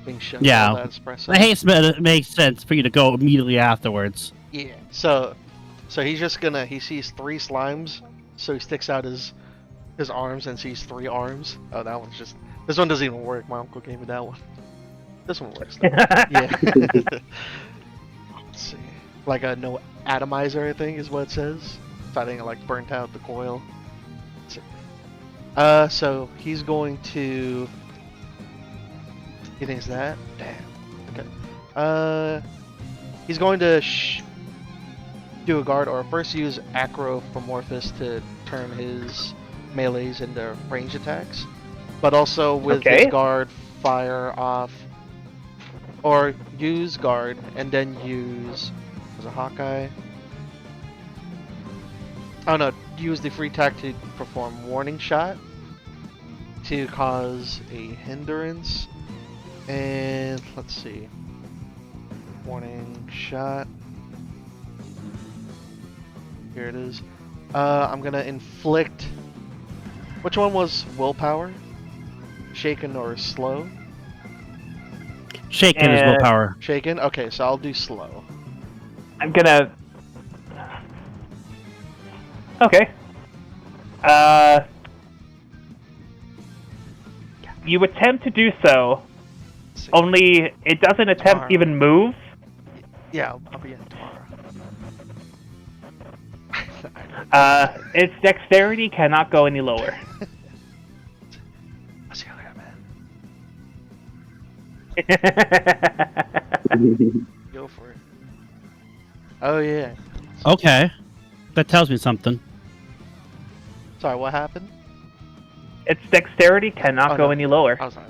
being shown Yeah. all that espresso. The haste meta makes sense for you to go immediately afterwards. Yeah. So he's just gonna. He sees 3 slimes, so he sticks out his arms and sees 3 arms. Oh, that one's just. This one doesn't even work. My uncle gave me that one. This one works. Though. Yeah. Let's see. Like a no atomizer, I think, is what it says. So I think it like burnt out the coil. Let's see. So he's going to. He thinks that. Damn. Okay. He's going to do a guard, or first use Acromorphous to turn his melees into range attacks, but also with his guard fire off, or use guard and then use. Was it Hawkeye? Oh no! Use the free attack to perform warning shot to cause a hindrance, and let's see. Warning shot. Here it is. I'm gonna inflict. Which one was willpower? Shaken or slow? Shaken is willpower. Shaken? Okay, so I'll do slow. I'm gonna... Okay. You attempt to do so, only it doesn't attempt to even move. Yeah, I'll be in tomorrow. Its dexterity cannot go any lower. I'll see you later, man. Go for it. Oh, yeah. Okay. That tells me something. Sorry, what happened? Its dexterity cannot go any lower. Oh, sorry.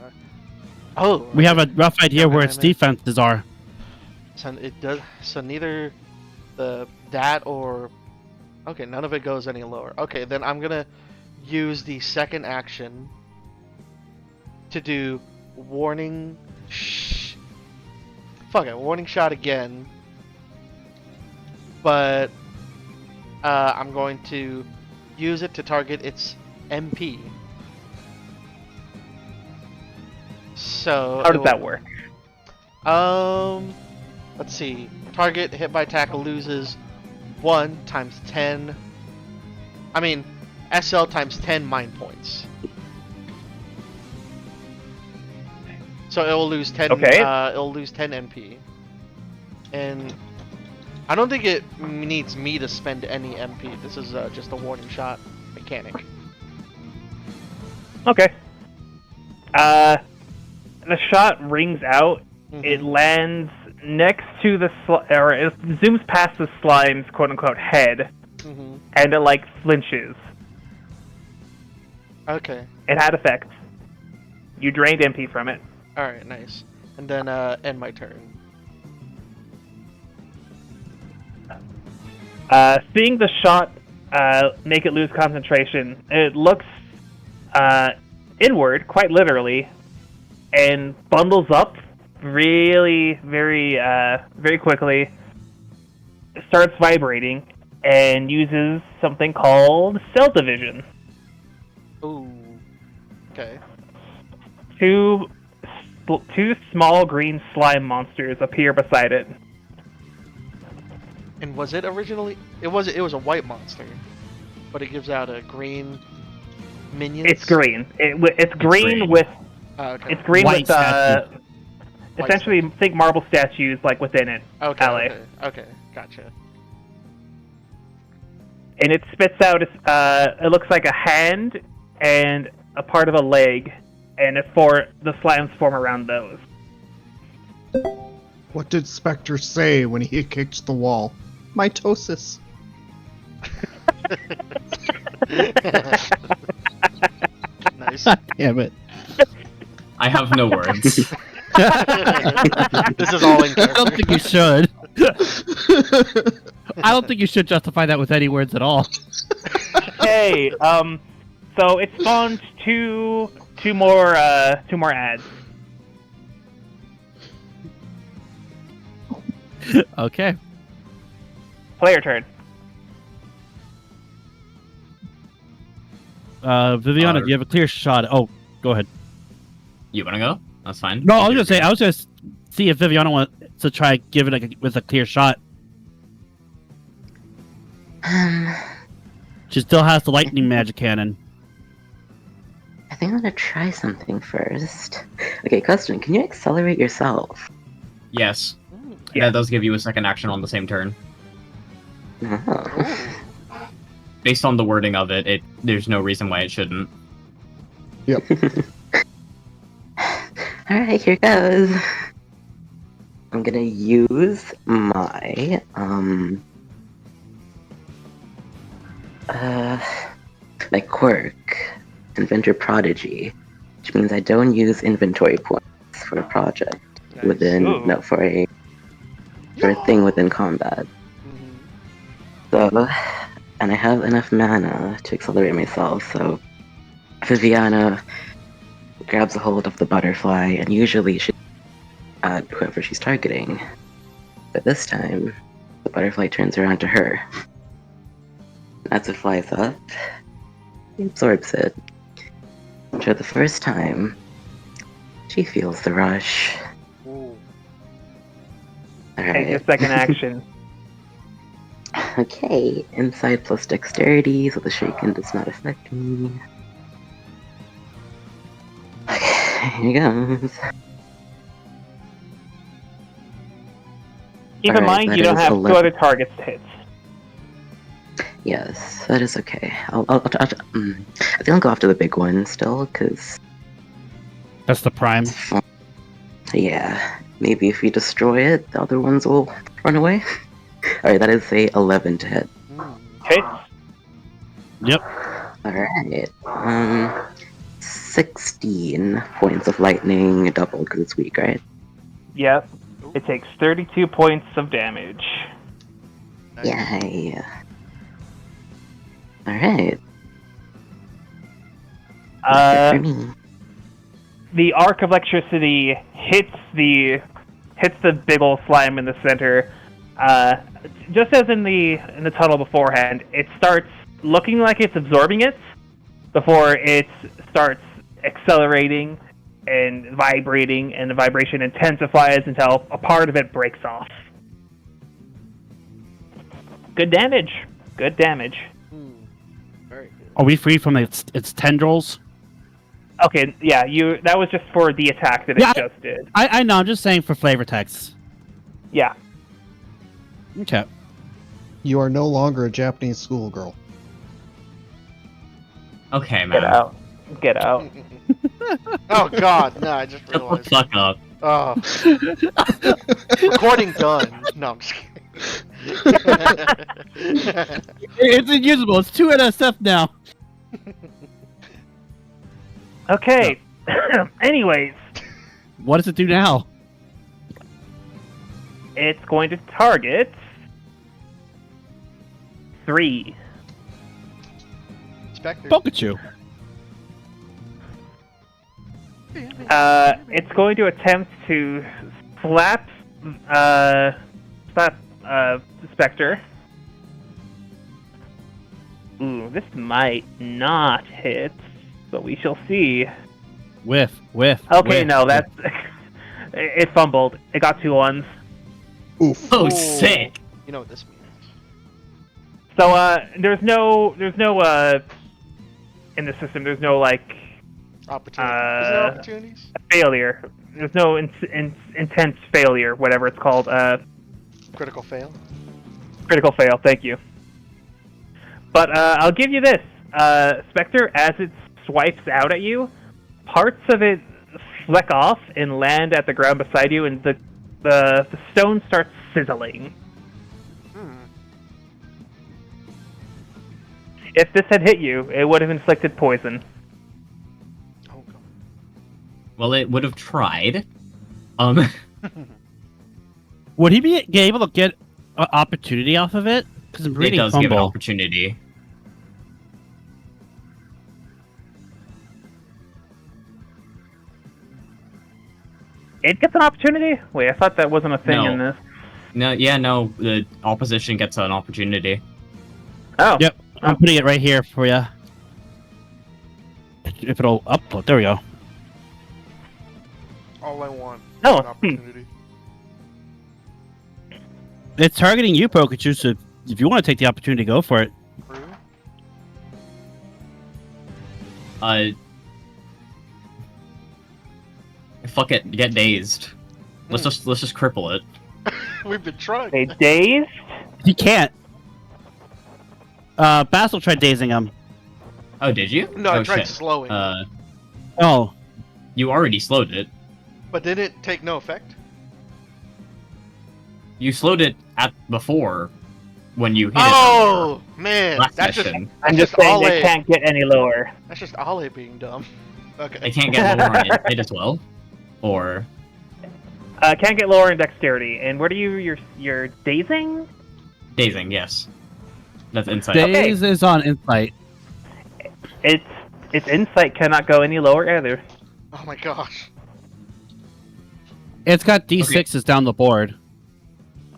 Oh, We have a rough idea where its defenses are. So it does. So neither that or okay, none of it goes any lower. Okay, then I'm gonna use the second action to do warning. Fuck it, warning shot again. But I'm going to use it to target its MP. So How does that work? Let's see. Target hit by attack loses 1 times 10. I mean, SL times 10 mind points. So it will lose 10. Okay. It'll lose 10 MP. And I don't think it needs me to spend any MP. This is just a warning shot mechanic. Okay. The shot rings out. Mm-hmm. It lands next to the or it zooms past the slime's quote-unquote head, Mm-hmm. and it like flinches. Okay. It had effect. You drained MP from it. Alright, nice. And then end my turn. Seeing the shot make it lose concentration, it looks inward, quite literally, and bundles up really, very quickly. It starts vibrating and uses something called cell division. Ooh. Okay. Two small green slime monsters appear beside it. And was it originally? It was a white monster, but it gives out a green minions. It's green. It's green green. with Oh, okay. it's green White with statue. essentially think marble statues like within it. Okay, LA. okay, gotcha. And it spits out. It looks like a hand and a part of a leg, and the slimes form around those. What did Spectre say when he kicked the wall? Mitosis. Nice. Damn it. I have no words. This is all in I don't character. think you should. I don't think you should justify that with any words at all. Okay. So it spawned two more ads. Okay. Player turn. Viviana, do you have a clear shot? Oh, go ahead. You wanna go? That's fine. No, I was gonna see if Viviana wants to try give it with a clear shot. She still has the lightning magic cannon. I think I'm gonna try something first. Okay, question, can you accelerate yourself? Yes. Yeah. That does give you a second action on the same turn. Oh. Based on the wording of it, there's no reason why it shouldn't. Yep. Alright, here goes. I'm gonna use my my quirk, Inventor Prodigy, which means I don't use inventory points for a project Nice. for a thing within combat. Mhm. So, and I have enough mana to accelerate myself, so Viviana grabs a hold of the butterfly, and usually she at whoever she's targeting. But this time, the butterfly turns around to her. As it flies up, he absorbs it. And for the first time, she feels the rush. Ooh. Take your Alright. second action. Okay, inside plus dexterity, so the shaken does not affect me. Okay, here goes. Keep in Alright, mind that you don't is have 11. two other targets to hit. Yes, that is okay. I think I'll go after the big one still, because, That's the prime. yeah, maybe if we destroy it, the other ones will run away. Alright, that is a 11 to hit. Mm. Hits. Yep. Alright, 16 points of lightning, double because it's weak, right? Yep. It takes 32 points of damage. Nice. Yay. Alright. For me. The arc of electricity hits the big ol' slime in the center. Just as in the tunnel beforehand, it starts looking like it's absorbing it before it starts accelerating and vibrating, and the vibration intensifies until a part of it breaks off. Good damage. Good damage. Mm. Very good. Are we free from its tendrils? Okay, yeah, that was just for the attack that it Yeah, just did. I know. I'm just saying for flavor text. Yeah. Okay. You are no longer a Japanese schoolgirl. Okay, Get man. out. Get out. Oh god, no, I just Shut the realized. fuck up. Oh. Recording done. No, I'm just kidding. It's unusable. It's 2 NSF now. Okay. Anyways, What does it do now? it's going to target 3. Spectre. Pikachu. It's going to attempt to slap Spectre. Ooh, this might not hit, but we shall see. Whiff. Okay, whiff. no, that's it fumbled. It got 2 ones. Oof. Oh, Ooh. sick. You know what this means. So there's no in the system. There's no like Opportunity. Is there opportunities? failure. There's no intense failure, whatever it's called. Critical fail. Critical fail. Thank you. But I'll give you this, Spectre. As it swipes out at you, parts of it fleck off and land at the ground beside you, and the stone starts sizzling. If this had hit you, it would have inflicted poison. Oh god. Well, it would have tried. Would he be able to get an opportunity off of it? Because I'm It reading does give an fumble. opportunity. It gets an opportunity? Wait, I thought that wasn't a thing No. in this. No, the opposition gets an opportunity. Oh. Yep, I'm putting it right here for you. If it'll upload, there we go. All I want Oh, is an opportunity. It's targeting you, Pikachu, so if you want to take the opportunity, go for it. Fuck it, get dazed. Let's just cripple it. We've been trying. They dazed? He can't. Basil tried dazing him. Oh, did you? No, I Oh, tried shit. slowing, Oh, You already slowed it. but did it take no effect? You slowed it at before when you hit Oh man, it last that's just session. I'm just saying Ale. they can't get any lower. That's just Ale being dumb. Okay. They can't get lower on it as well, or Can't get lower in dexterity. And what are you're dazing? dazing. Yes, that's insight. Daze is on insight. Its insight cannot go any lower either. Oh my gosh. It's got D6s down the board.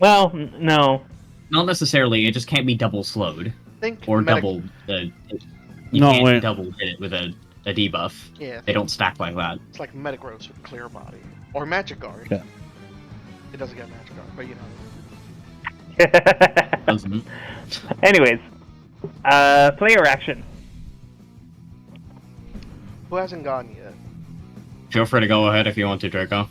Well, no. Not necessarily. It just can't be double slowed Think or medic- double. You No, can't wait. double hit it with a debuff. Yeah, They don't stack like that. it's like Metagross with Clear Body. Or Magic Guard. Yeah. It doesn't get Magic Guard, but you know. Doesn't. Anyways, player action. Who hasn't gone yet? Feel free to go ahead if you want to, Draco.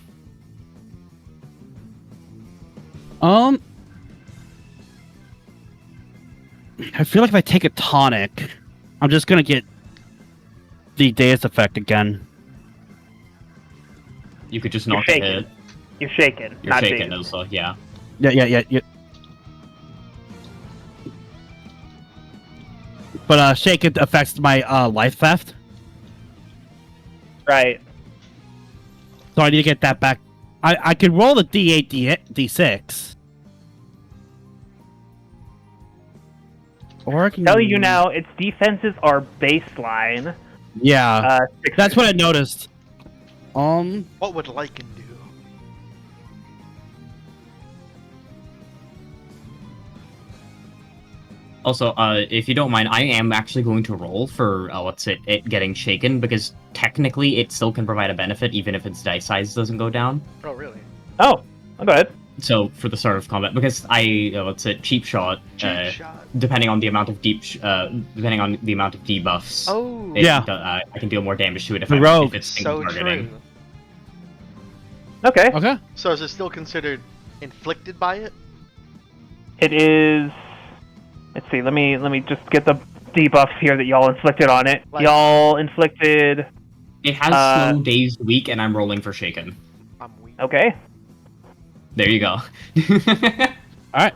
I feel like if I take a tonic, I'm just gonna get the dazed effect again. You could just You're knock it shaking. hit. You're shaken. You're not shaking, dazed. also. Yeah. Yeah. But shaken affects my life theft, Right. so I need to get that back. I could roll the D8, D6. Or I can Tell you now, its defenses are baseline. Yeah, 6. that's what I noticed. What would Lycan do? Also, if you don't mind, I am actually going to roll for it getting shaken, because technically it still can provide a benefit even if its dice size doesn't go down. Oh, really? Oh, go ahead. So for the start of combat, because cheap shot, Cheap shot. depending on the amount of depending on the amount of debuffs, Oh, Yeah. I can deal more damage to it if, The if rogue. it's single so targeting. true. Okay. Okay. So is it still considered inflicted by it? It is. Let's see. Let me just get the debuffs here that y'all inflicted on it. Like- Y'all inflicted. It has slow, dazed, weak, and I'm rolling for shaken. I'm weak. Okay. There you go. All right.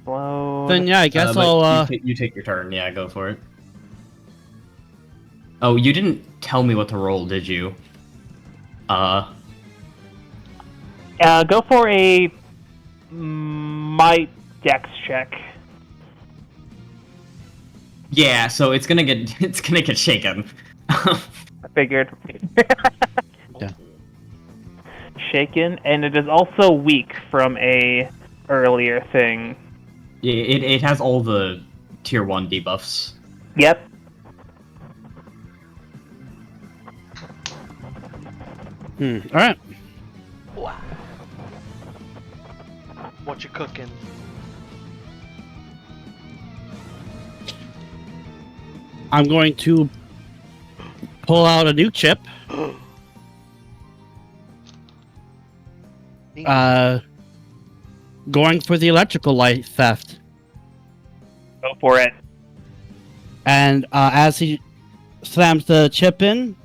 Slow. Then yeah, I guess But I'll. you take your turn. Yeah, go for it. Oh, you didn't tell me what to roll, did you? Go for a might dex check. Yeah, so it's gonna get shaken. I figured. Yeah. Shaken, and it is also weak from a earlier thing. It has all the tier 1 debuffs. Yep. All right. Wow. What you cooking? I'm going to pull out a new chip. Going for the electrical light theft. Go for it. And as he slams the chip in,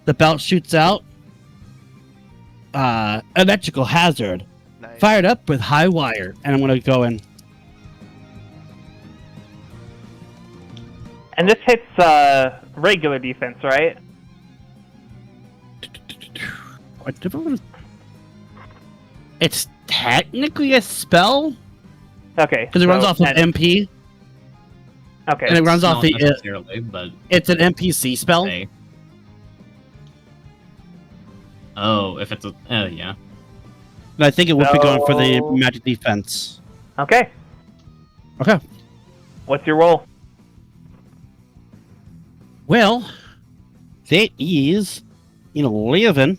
the belt shoots out. Electrical hazard. Nice. Fired up with high wire. And I'm going to go in. And this hits regular defense, right? It's technically a spell. Okay. Because it runs off of and- MP. Okay. And it runs off Not the... necessarily, but it's an NPC spell. hey. Oh, if it's a yeah. And I think it would be going for the So- magic defense. Okay. Okay. What's your roll? Well, that is 11.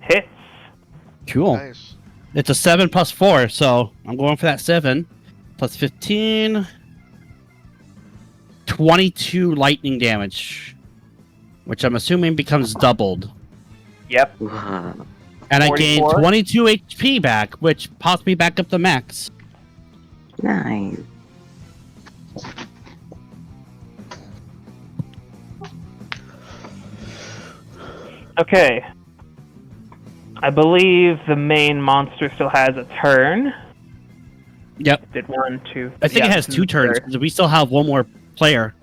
Hits. Cool. Nice. It's a 7 plus 4, so I'm going for that 7. Plus 15. 22 lightning damage. Which I'm assuming becomes doubled. Yep. Wow. And I gain 44? 22 HP back, which pops me back up to max. Nice. Okay. I believe the main monster still has a turn. Yep. Did 1, 2. I think yeah, it has this is 2 the turns, third. because we still have one more player.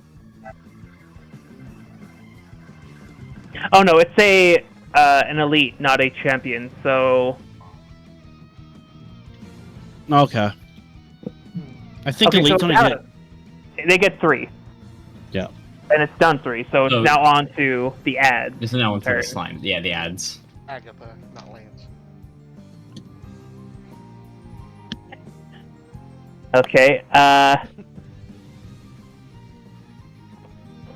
Oh no, it's an elite, not a champion. So Okay. I think okay, Elite's so only now get... they get 3. Yeah. And it's done 3, so it's So- now on to the ads. This is now into the Turn. slime. Yeah, the ads. Agatha, not Lance. Okay.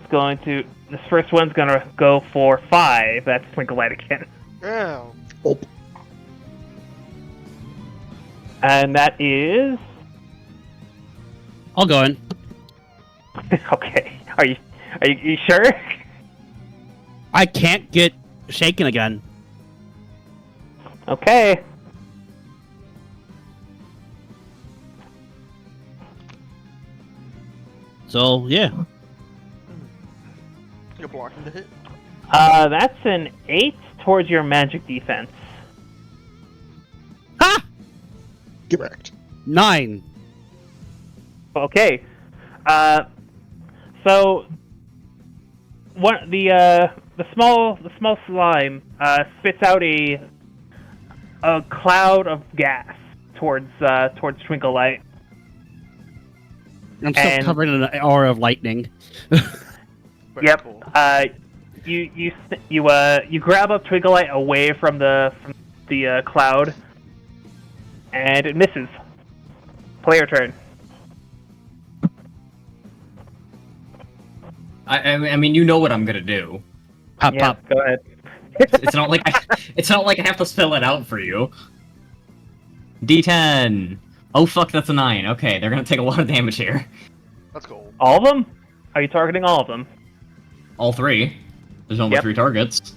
It's going to. This first one's gonna go for 5. That's Twinkle Light again. Yeah. And that is. I'll go in. Okay. Are you sure? I can't get shaken again. Okay. So, yeah. You're blocking the hit. That's an 8 towards your magic defense. Ha! Get wrecked. 9. Okay. So the small slime spits out a cloud of gas towards Twinkle Light. I'm still And- covered in an aura of lightning. Very Yep. cool. You grab up Twinkle Light away from the cloud, and it misses. Player turn. I mean, you know what I'm gonna do. Pop, Yeah, pop. go ahead. It's not like I have to spell it out for you. D10. Oh fuck, that's a 9. Okay, they're gonna take a lot of damage here. That's cool. All of them? Are you targeting all of them? All 3. There's only Yep. 3 targets.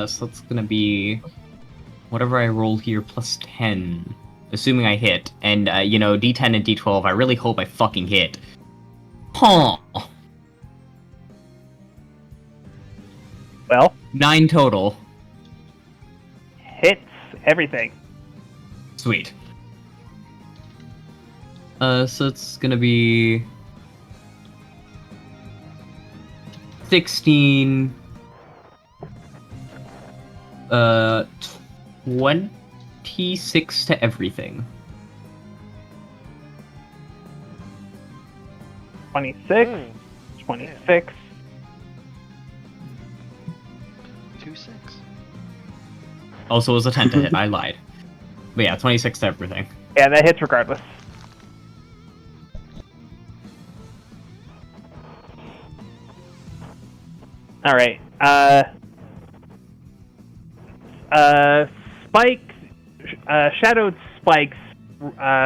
So that's gonna be whatever I roll here plus 10, assuming I hit. And D10 and D12. I really hope I fucking hit. Huh. Well, 9 total. hits everything. Sweet. So it's gonna be 16. 26 to everything. 26, Mm. 26. 2-6. Also, it was a 10 to hit. I lied. But yeah, 26 to everything. Yeah, that hits regardless. Alright, shadowed spikes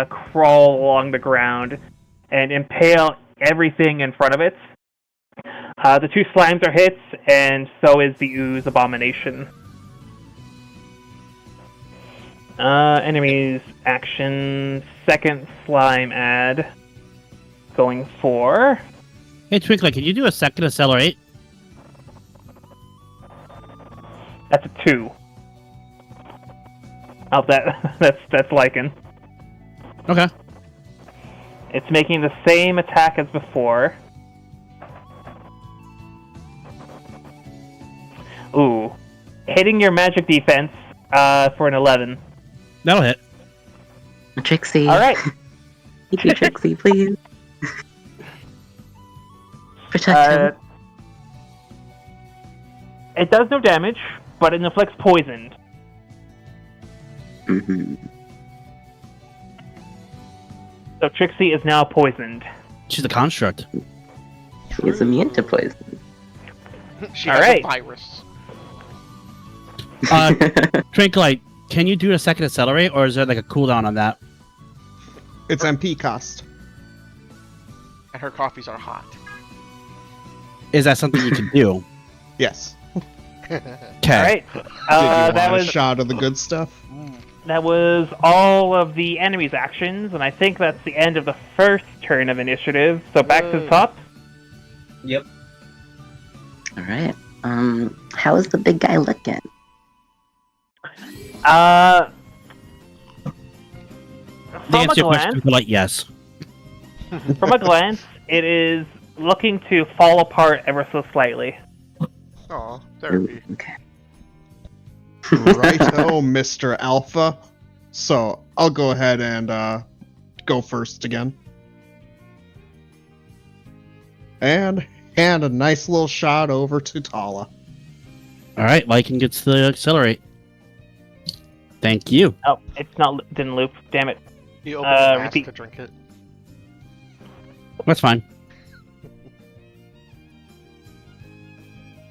crawl along the ground and impale everything in front of it. The 2 slimes are hits, and so is the ooze abomination. Enemies action, second slime add. Going for... Hey, Twinkler, can you do a second accelerate? That's a 2. Oh, that's Lycan. Okay. It's making the same attack as before. Ooh. Hitting your magic defense for an 11. That'll hit. Trixie. Alright. Thank you, Trixie, please. Protect him. It does no damage, but it inflicts poison. Mm-hmm. So Trixie is now poisoned. She's a construct. She is immune to poison. She has Alright. a virus. Twinklight, can you do a second accelerate, or is there like a cooldown on that? It's MP cost. And her coffees are hot. Is that something you can do? Yes. Okay. Alright. Did you That want was a shot of the good stuff? that was all of the enemy's actions, and I think that's the end of the first turn of initiative. So back to the top. Yep. Alright. How is the big guy looking? To From a answer your question, glance, Twinklight, yes. from a glance, it is looking to fall apart ever so slightly. Aw, therapy. Okay. Righto, Mr. Alpha. So, I'll go ahead and go first again. And hand a nice little shot over to Tala. Alright, Lycan gets the accelerate. Thank you. Oh, it's not didn't loop. Damn it. You open the mask repeat. to drink it. That's fine.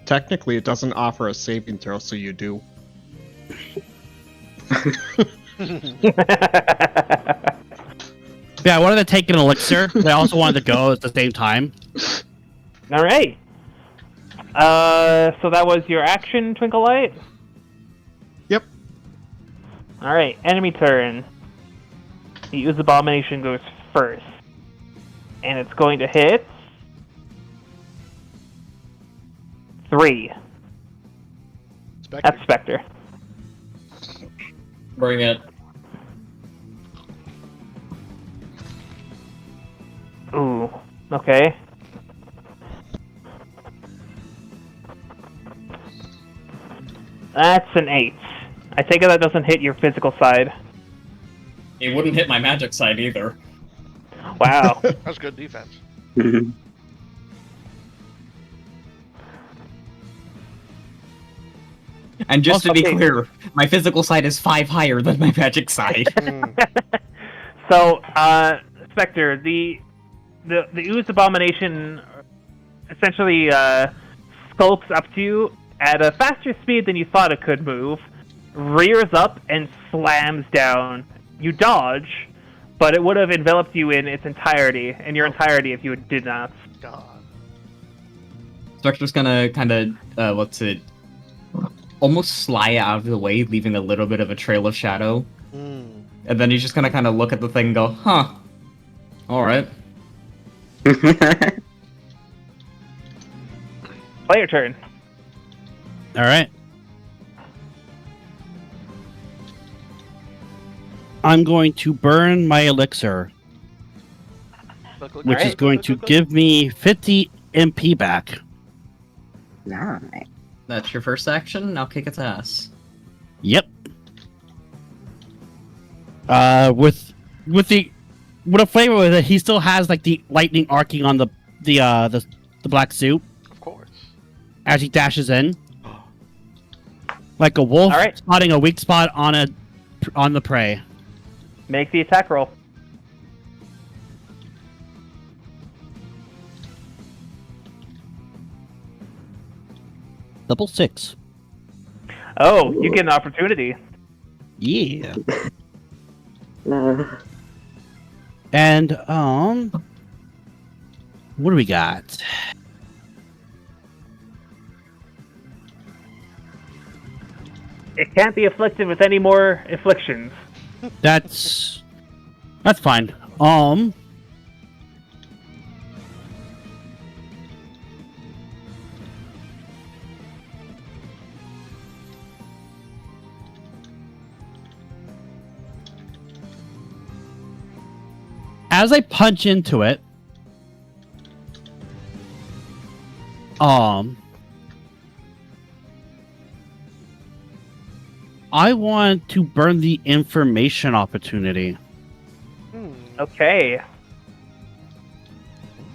Technically, it doesn't offer a saving throw, so you do. Yeah, I wanted to take an elixir, but I also wanted to go at the same time. All right. So that was your action, Twinkle Light? Yep. All right, enemy turn. The Ooze Abomination goes first. And it's going to hit... 3. Spectre. That's Spectre. Bring it. Ooh, okay. That's an 8. I take it that doesn't hit your physical side. It wouldn't hit my magic side either. Wow. That's good defense. And just to be Okay. clear, my physical side is 5 higher than my magic side. So, Spectre, the Ooze Abomination essentially skulks up to you at a faster speed than you thought it could move, rears up, and slams down. You dodge, but it would have enveloped you in its entirety, if you did not. God. Spectre's gonna kind of, almost slide out of the way, leaving a little bit of a trail of shadow. Mm. And then he's just gonna kind of look at the thing and go, huh. Alright. Play your turn. Alright. I'm going to burn my elixir, Look, which is Alright. going to give me 50 MP back. Nice. That's your first action, now kick its ass. Yep. With a flavor with it, he still has like the lightning arcing on the black suit Of course. as he dashes in, like a wolf All right. spotting a weak spot on the prey. Make the attack roll. Double 6. Oh, you get an opportunity. Yeah. Uh, And what do we got? It can't be afflicted with any more afflictions. That's fine. As I punch into it, I want to burn the information opportunity. Okay.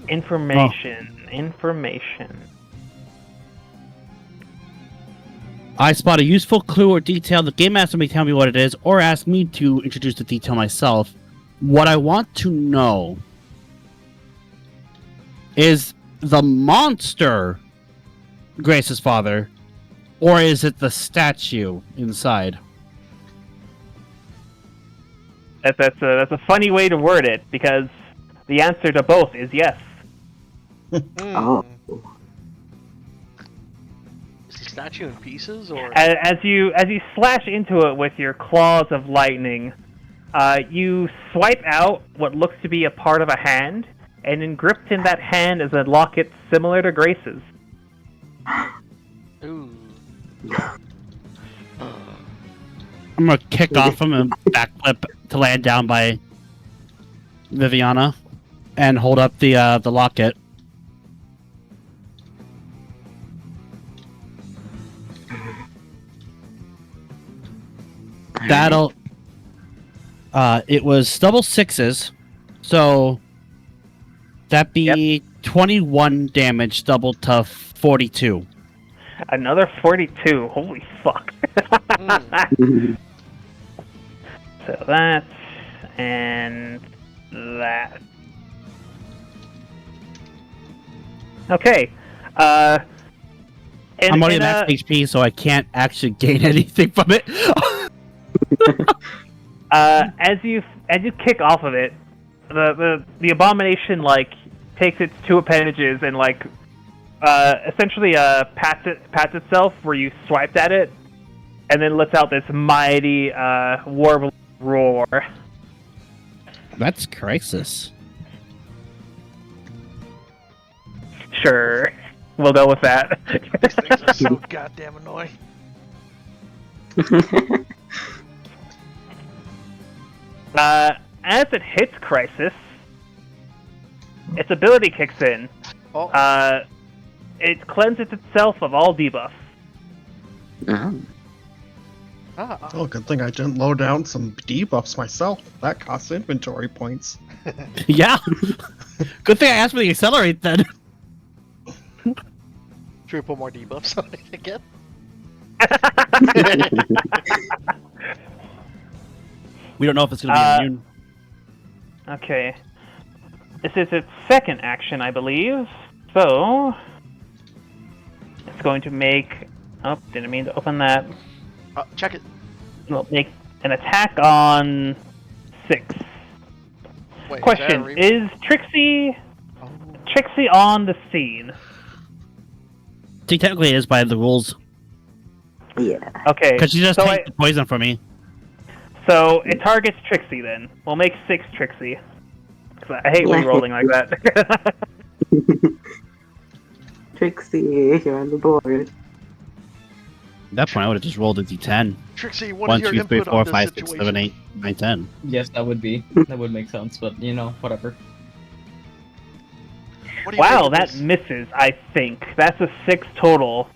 Information. I spot a useful clue or detail. The game master may tell me what it is, or ask me to introduce the detail myself. What I want to know is the monster Grace's father, or is it the statue inside? That's a funny way to word it, because the answer to both is yes. oh. Is the statue in pieces, or? As you slash into it with your claws of lightning, you swipe out what looks to be a part of a hand, and engripped in that hand is a locket similar to Grace's. Ooh. I'm gonna kick off him and backflip to land down by Viviana, and hold up the locket. That'll. It was double sixes, so that'd be 21 damage, doubled to 42. Another 42. Holy fuck. So that's and that. Okay. I'm already max HP, so I can't actually gain anything from it. As you kick off of it, the abomination takes its two appendages and essentially pats itself where you swiped at it, and then lets out this mighty warbling roar. That's Crisis. Sure, we'll go with that. These things are so goddamn annoying. As it hits Crisis, its ability kicks in. Oh. It cleanses itself of all debuffs. Oh, good thing I didn't load down some debuffs myself. That costs inventory points. Yeah. Good thing I asked for the accelerate then. Should we put more debuffs on it again? We don't know if it's going to be immune. Okay. This is its second action, I believe. So it's going to make. Oh, didn't mean to open that. Check it. It'll make an attack on 6. Wait, Question: Is Trixie on the scene? She technically is by the rules. Yeah. Okay. Because she just takes the poison from me. So it targets Trixie then. We'll make 6 Trixie. 'Cause I hate re-rolling like that. Trixie, you're on the board. At that point, I would have just rolled a d10. Trixie, what 1, is your 2, 3, input 4, on this 5, 6, situation? 7, 8, 9, 10. Yes, that would make sense, but whatever. What do you Wow, think of that this? misses, I think. That's a 6 total.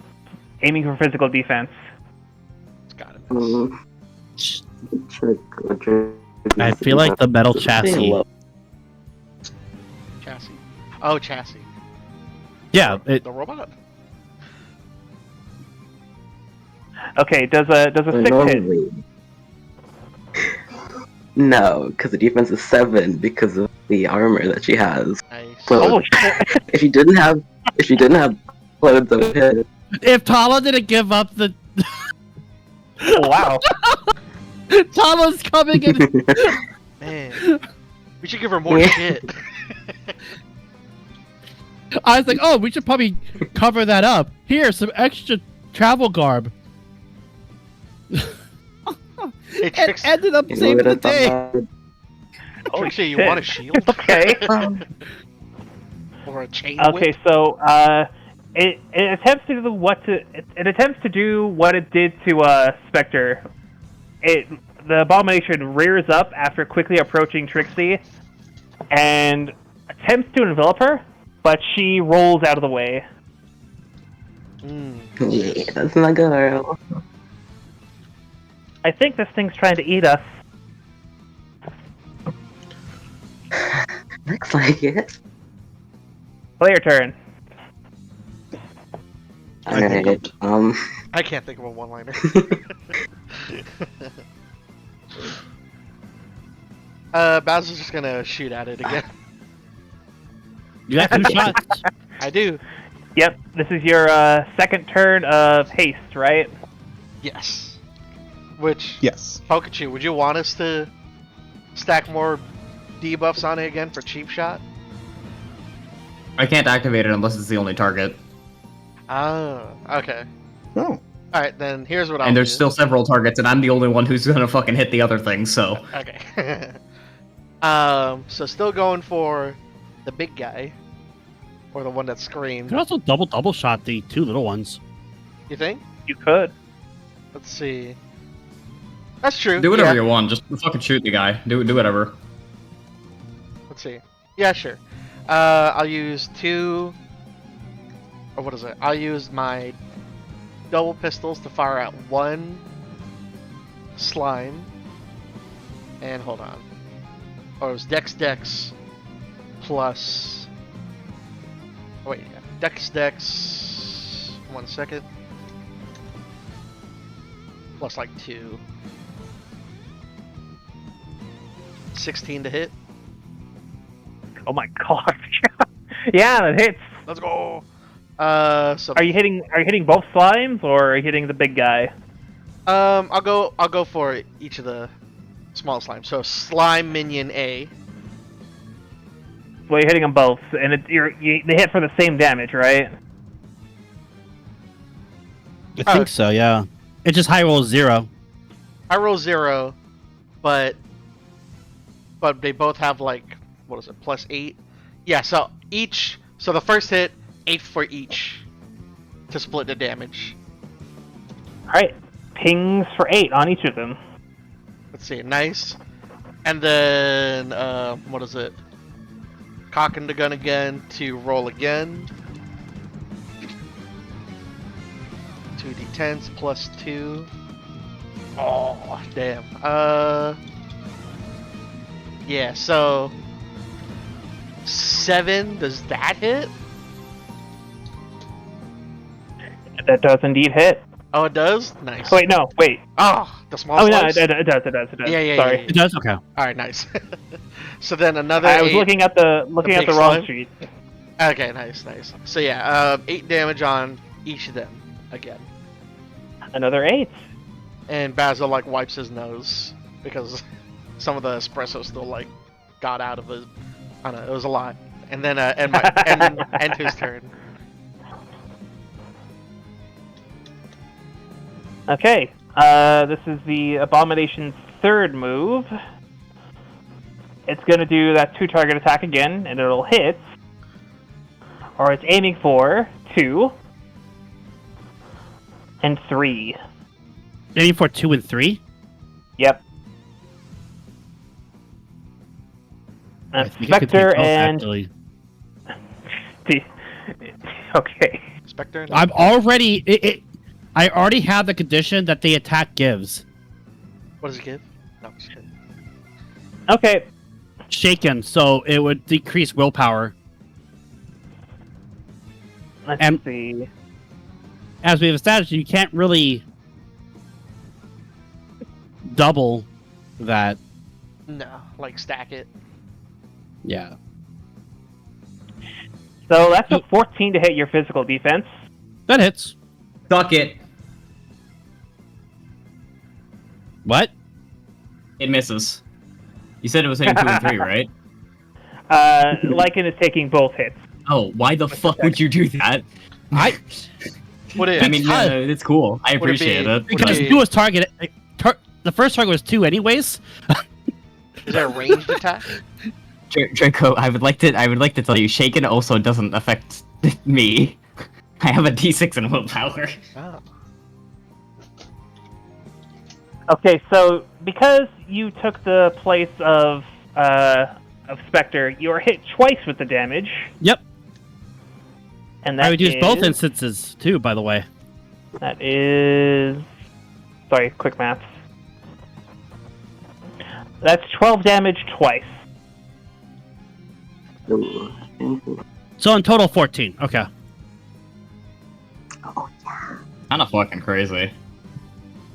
Aiming for physical defense. It's gotta miss. I feel like the metal chassis. Chassis. Oh, chassis. Yeah, it, The robot? Okay, does a 6 hit? Normally. No, because the defense is 7 because of the armor that she has. Nice. So Oh shit! if she didn't have clothes of hit, if Tala didn't give up the... Oh, wow. Tama's coming in. Man, we should give her more shit. I was like, oh, we should probably cover that up. Here, some extra travel garb. Hey, It Trix, ended up saving the day. Trixie, you shit. want a shield? Okay. Or a chain Okay, whip? so it attempts to do it attempts to do what it did to Spectre. The abomination rears up after quickly approaching Trixie, and attempts to envelop her, but she rolls out of the way. Yeah, that's my girl. I think this thing's trying to eat us. Looks like it. Play your turn. Alright, I can't think of a one-liner. Basil's just gonna shoot at it again. You got 2 shots. I do. Yep, this is your second turn of haste, right? Yes. Which, Yes. Pikachu, would you want us to stack more debuffs on it again for cheap shot? I can't activate it unless it's the only target. Oh, okay. Oh. Alright, then here's what I'll And there's do. still several targets, and I'm the only one who's gonna fucking hit the other thing, so. Okay. So still going for the big guy. Or the one that You screamed. could also double shot the 2 little ones. You think? You could. Let's see. That's true. Do whatever yeah. you want, just fucking shoot the guy. Do whatever. Let's see. Yeah, sure. I'll use 2... Or what is it? I'll use my double pistols to fire at 1 slime. And hold on. Oh, it was Dex plus... Oh, wait, yeah. Dex... 1 second. Plus like 2. 16 to hit. Oh my god. Yeah, that hits. Let's go. So Are you hitting both slimes or are you hitting the big guy? I'll go for each of the small slimes. So slime minion A. Well, you're hitting them both, and they hit for the same damage, right? I think so, yeah. It just high rolls 0. I roll 0, but they both have like, what is it, plus 8? Yeah, so each, so the first hit, 8 for each to split the damage. Alright. Pings for 8 on each of them. Let's see, nice. And then, what is it? Cocking the gun again to roll again. 2d10s plus 2. Oh, damn. Yeah, so 7, does that hit? That does indeed hit. Oh, it does? Nice. Wait, no, wait. Oh, the small Oh, no, slice? it does. Yeah. Sorry. It does? Okay. Alright, nice. So then another I was 8. looking at the big wrong slime? sheet. Okay, nice. So yeah, 8 damage on each of them again. Another 8. And Basil like wipes his nose because some of the espresso still like got out of his. I don't know, it was a lot. And then and his turn. Okay. This is the Abomination's third move. It's going to do that 2-target attack again, and it'll hit. Or it's aiming for 2 and 3. Aiming for 2 and 3? Yep. I And think it could be Spectre both, and... actually. Okay. Spectre. And I'm already... I already have the condition that the attack gives. what does it give? No, just kidding. Okay. Shaken, so it would decrease willpower. Let's And- see. As we've established, you can't really double that. No, like stack it. Yeah. So that's a 14 to hit your physical defense. That hits. Suck it. What? It misses. You said it was hitting 2 and 3, right? Lycan is taking both hits. Oh, why the fuck would you do that? Would it? I mean, yeah, it's cool. I Would it appreciate be- it. Because Okay. 2 was target. The first target was 2 anyways. Is there a ranged attack? Draco, I would like to tell you, Shaken also doesn't affect me. I have a D6 in willpower. Oh. Okay, so because you took the place of Spectre, you are hit twice with the damage, Yep. and that I would use both is- instances too, by the way. That is... Sorry, quick maths. That's 12 damage twice. Ooh. So in total 14. Okay. Kind of fucking crazy.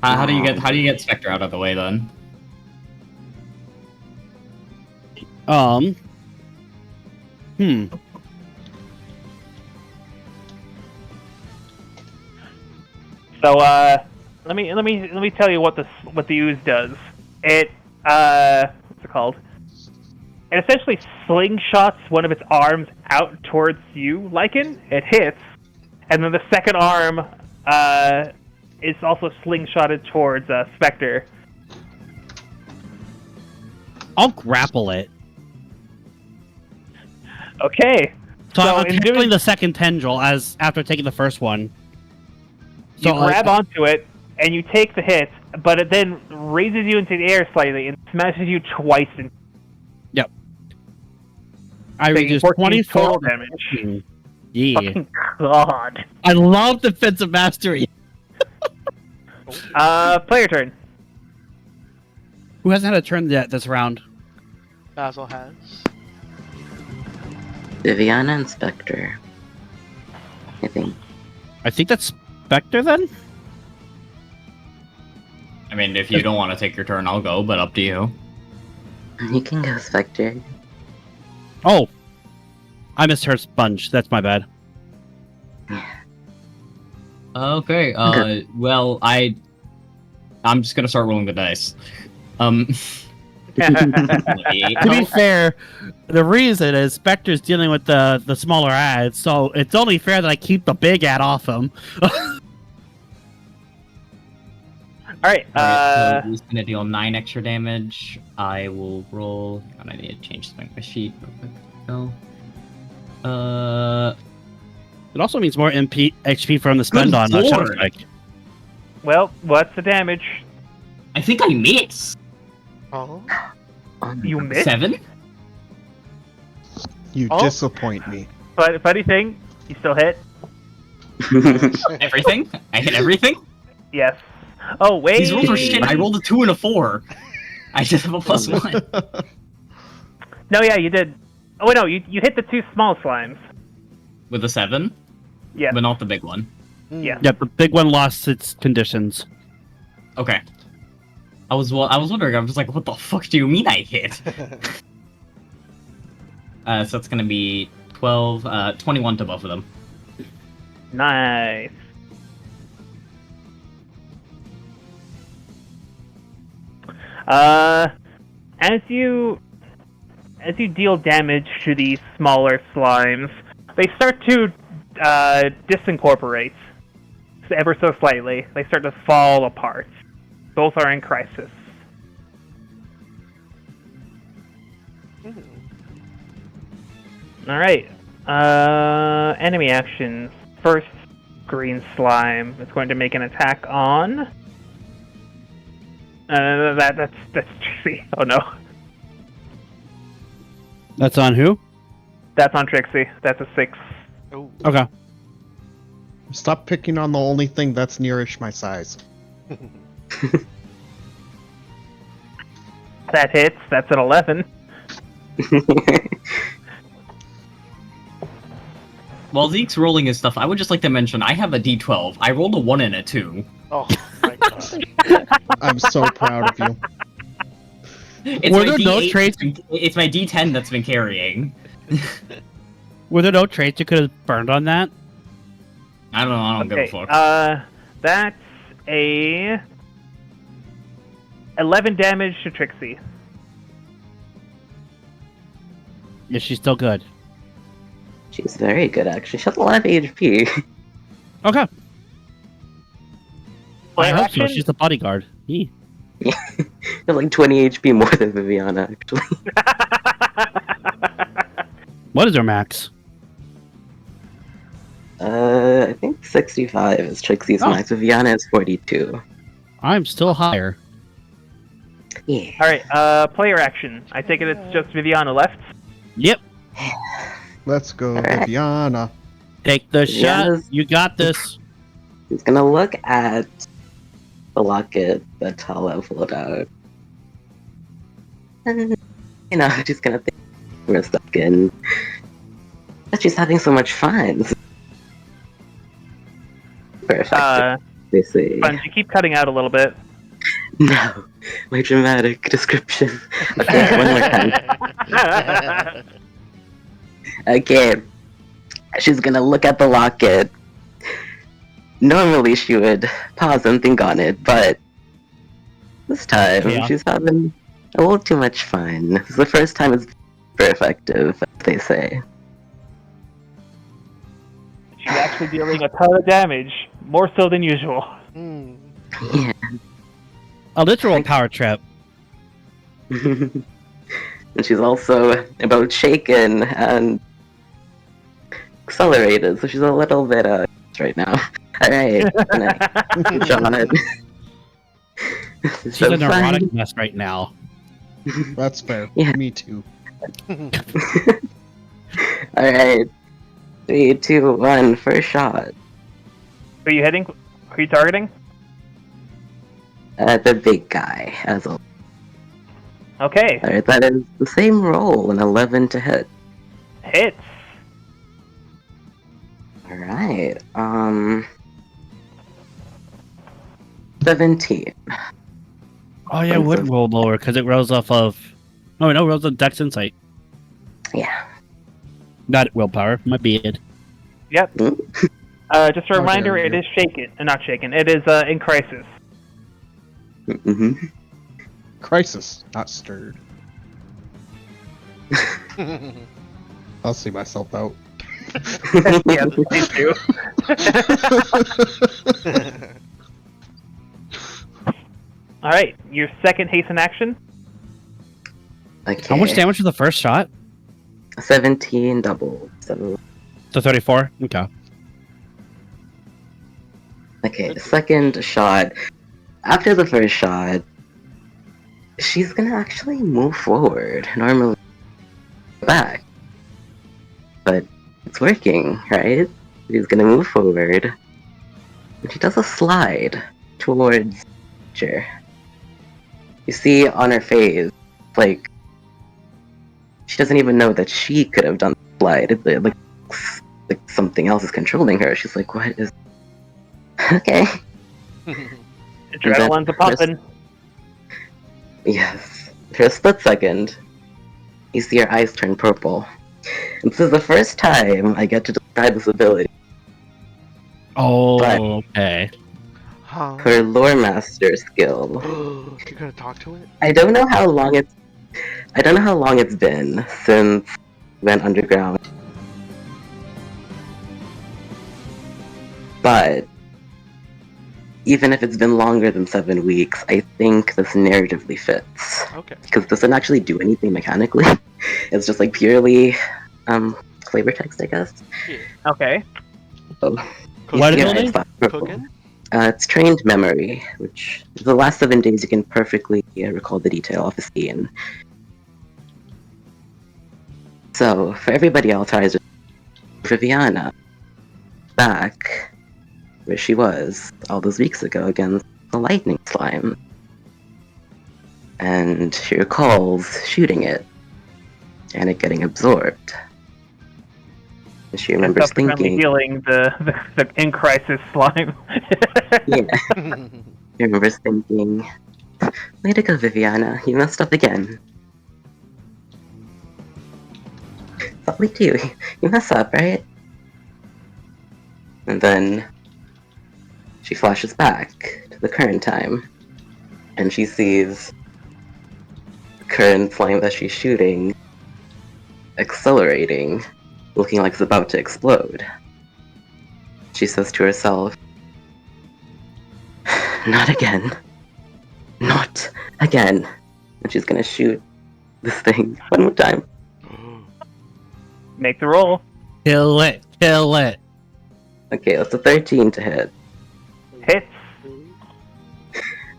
How do you get Spectre out of the way then? So let me tell you what the ooze does. It what's it called? It essentially slingshots one of its arms out towards you, Lycan. It hits, and then the second arm is also slingshotted towards Spectre. I'll grapple it. Okay. So, I'm in tackling doing- the second tendril as after taking the first one. You So, grab onto it, and you take the hit, but it then raises you into the air slightly and smashes you twice. Yep. I Taking reduced 14 24 total damage. Yeah. Fucking god. I love defensive mastery. Player turn. Who hasn't had a turn yet this round? Basil has. Viviana and Spectre. I think. I think that's Spectre then? I mean, if you don't want to take your turn, I'll go, but up to you. You can go, Spectre. Oh. I misheard Sponge. That's my bad. Okay, Okay. well, I'm just gonna start rolling the dice. To be fair, the reason is Spectre's dealing with the smaller ads, so it's only fair that I keep the big ad off him. Alright, so he's gonna deal 9 extra damage. I will roll. God, I need to change my sheet real quick. No. It also means more HP from the spend Good on Shadow lord. Strike. well, what's the damage? I think I miss. Oh. You missed? 7? You Oh. disappoint me. But funny thing, you still hit? Everything? I hit everything? Yes. Oh, wait. These rolls are shit. I rolled a 2 and a 4. I just have a +1. No, yeah, you did. Oh, wait, no, you hit the 2 small slimes. With a 7, Yeah. but not the big one. Yeah. Yep, the big one lost its conditions. Okay. I was wondering. I was like, what the fuck do you mean I hit? So that's gonna be 12, 21 to both of them. Nice. As you deal damage to these smaller slimes, they start to disincorporate ever so slightly. They start to fall apart. Both are in crisis. Alright. Enemy actions. First, green slime is going to make an attack on... that's Trixie. Oh no. That's on who? That's on Trixie. That's a 6. Oh. Okay. Stop picking on the only thing that's nearish my size. That hits. That's an 11. While Zeke's rolling his stuff, I would just like to mention I have a D12. I rolled a 1 and a 2. Oh my god. I'm so proud of you. It's Were my there no D8 traits- It's my D10 that's been carrying. Were there no traits you could have burned on that? I don't know. I don't Okay. give a fuck. That's a 11 damage to Trixie. Is she still good? She's very good, actually. She has a lot of HP. Okay. I Player hope so. action? She's the bodyguard. She has like 20 HP more than Viviana, actually. What is her max? I think 65 is Trixie's Oh. max. Viviana is 42. I'm still higher. Yeah. Alright, player action. I take it it's just Viviana left. Yep. Let's go, Alright. Viviana. Take the shot. Yes. You got this. He's gonna look at the locket that Tala pulled out. And, she's gonna think for a second that she's having so much fun. Perfect. They say. Sponge, you keep cutting out a little bit. No, my dramatic description. Okay, one more time. Okay, she's gonna look at the locket. Normally she would pause and think on it, but this time Yeah. she's having a little too much fun. This is the first time it's super effective, as they say. She's actually dealing a ton of damage, more so than usual. Hmm. Yeah. A literal power trip. And she's also about shaken and accelerated, so she's a little bit right now. Alright, John. She's a neurotic mess right now. That's fair. Yeah. Me too. Alright. 3, 2, 1, first shot. Are you hitting? Are you targeting? The big guy, as a. Okay, Alright, that is the same roll, an 11 to hit. hits. Alright, 17. Oh yeah, it would roll lower because it rolls off of. Oh no, it rolls on Dex Insight. Yeah. Not willpower. My beard. Yep. Hmm? Just a reminder, it is shaken. Not shaken. It is in crisis. Mm-hmm. Crisis, not stirred. I'll see myself out. Yeah, me too. All right, your second hasten action. Okay. How much damage was the first shot? 17 double. So, To 34. Okay. okay, the second shot. After the first shot, she's gonna actually move forward. Normally, back. But it's working, right? She's gonna move forward. And she does a slide towards her. You see on her face, like, she doesn't even know that she could have done the slide. It looks like something else is controlling her. She's like, what is... Okay. Adrenaline's a poppin'. Yes. For a split second, you see her eyes turn purple. And this is the first time I get to describe this ability. Oh, But- okay. Huh? Her lore master skill. You're gonna talk to it? I don't know how long it's been since we went underground. But even if it's been longer than 7 weeks, I think this narratively fits. Okay. Because it doesn't actually do anything mechanically. It's just like purely flavor text, I guess. Okay. Oh. What Yeah, ability? it's not purple. Cooking? It's trained memory, which the last 7 days you can perfectly recall the detail of the scene. So, for everybody else, Viviana, back where she was all those weeks ago against the lightning slime. And she recalls shooting it, and it getting absorbed. And she remembers Subsequently thinking... healing the in crisis slime. Yeah. She remembers thinking, way to go, Viviana, you messed up again. But we do, you mess up, right? And then she flashes back to the current time. and she sees the current flame that she's shooting accelerating, looking like it's about to explode. She says to herself, "Not again. Not again." And she's gonna shoot this thing one more time. Make the roll. Kill it. Kill it. Okay, that's a 13 to hit. Hits.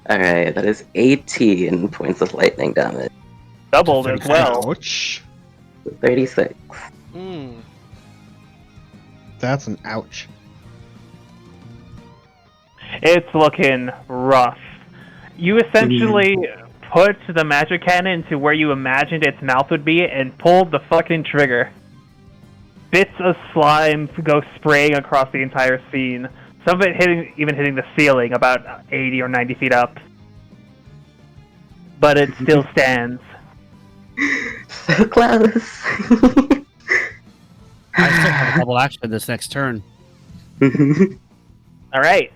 Alright, that is 18 points of lightning damage. Doubled as well. Ouch. 36. Mm. That's an ouch. It's looking rough. You essentially put the magic cannon to where you imagined its mouth would be and pulled the fucking trigger. Bits of slime go spraying across the entire scene. Some of it even hitting the ceiling about 80 or 90 feet up. But it still stands. So close. I still have a double action this next turn. Alright.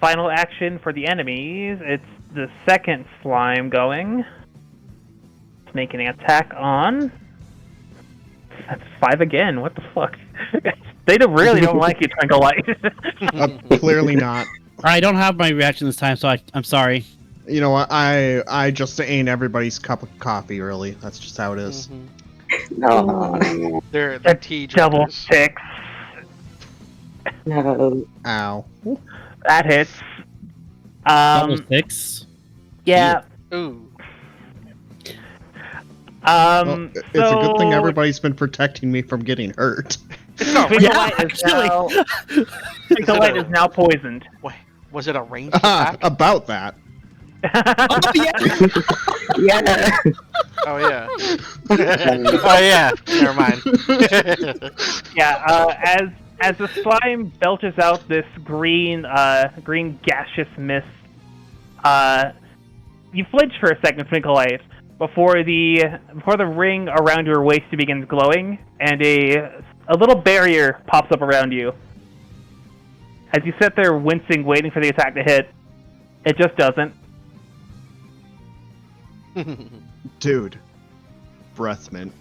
Final action for the enemies. It's the second slime going. It's making an attack on. That's 5 again. What the fuck? They really don't like you, Twinkle Light. Clearly not. I don't have my reaction this time, so I'm sorry. You know what? I just ain't everybody's cup of coffee, really. That's just how it is. No. They're That's tea double drinkers. 6. No. Ow. That hits. Double 6. Yeah. Ooh. Well, it's a good thing so- everybody's been protecting me from getting hurt. It's not Twinkle Yeah, Light is actually. now. Twinkle Light is now poisoned. Wait, was it a ranged attack? About that. Oh, yeah. Yeah. Oh yeah. Oh yeah. Never mind. Yeah. As the slime belches out this green gaseous mist, you flinch for a second, Twinkle Light, before the ring around your waist begins glowing, and a little barrier pops up around you. As you sit there wincing, waiting for the attack to hit, it just doesn't. Dude. Breath mint.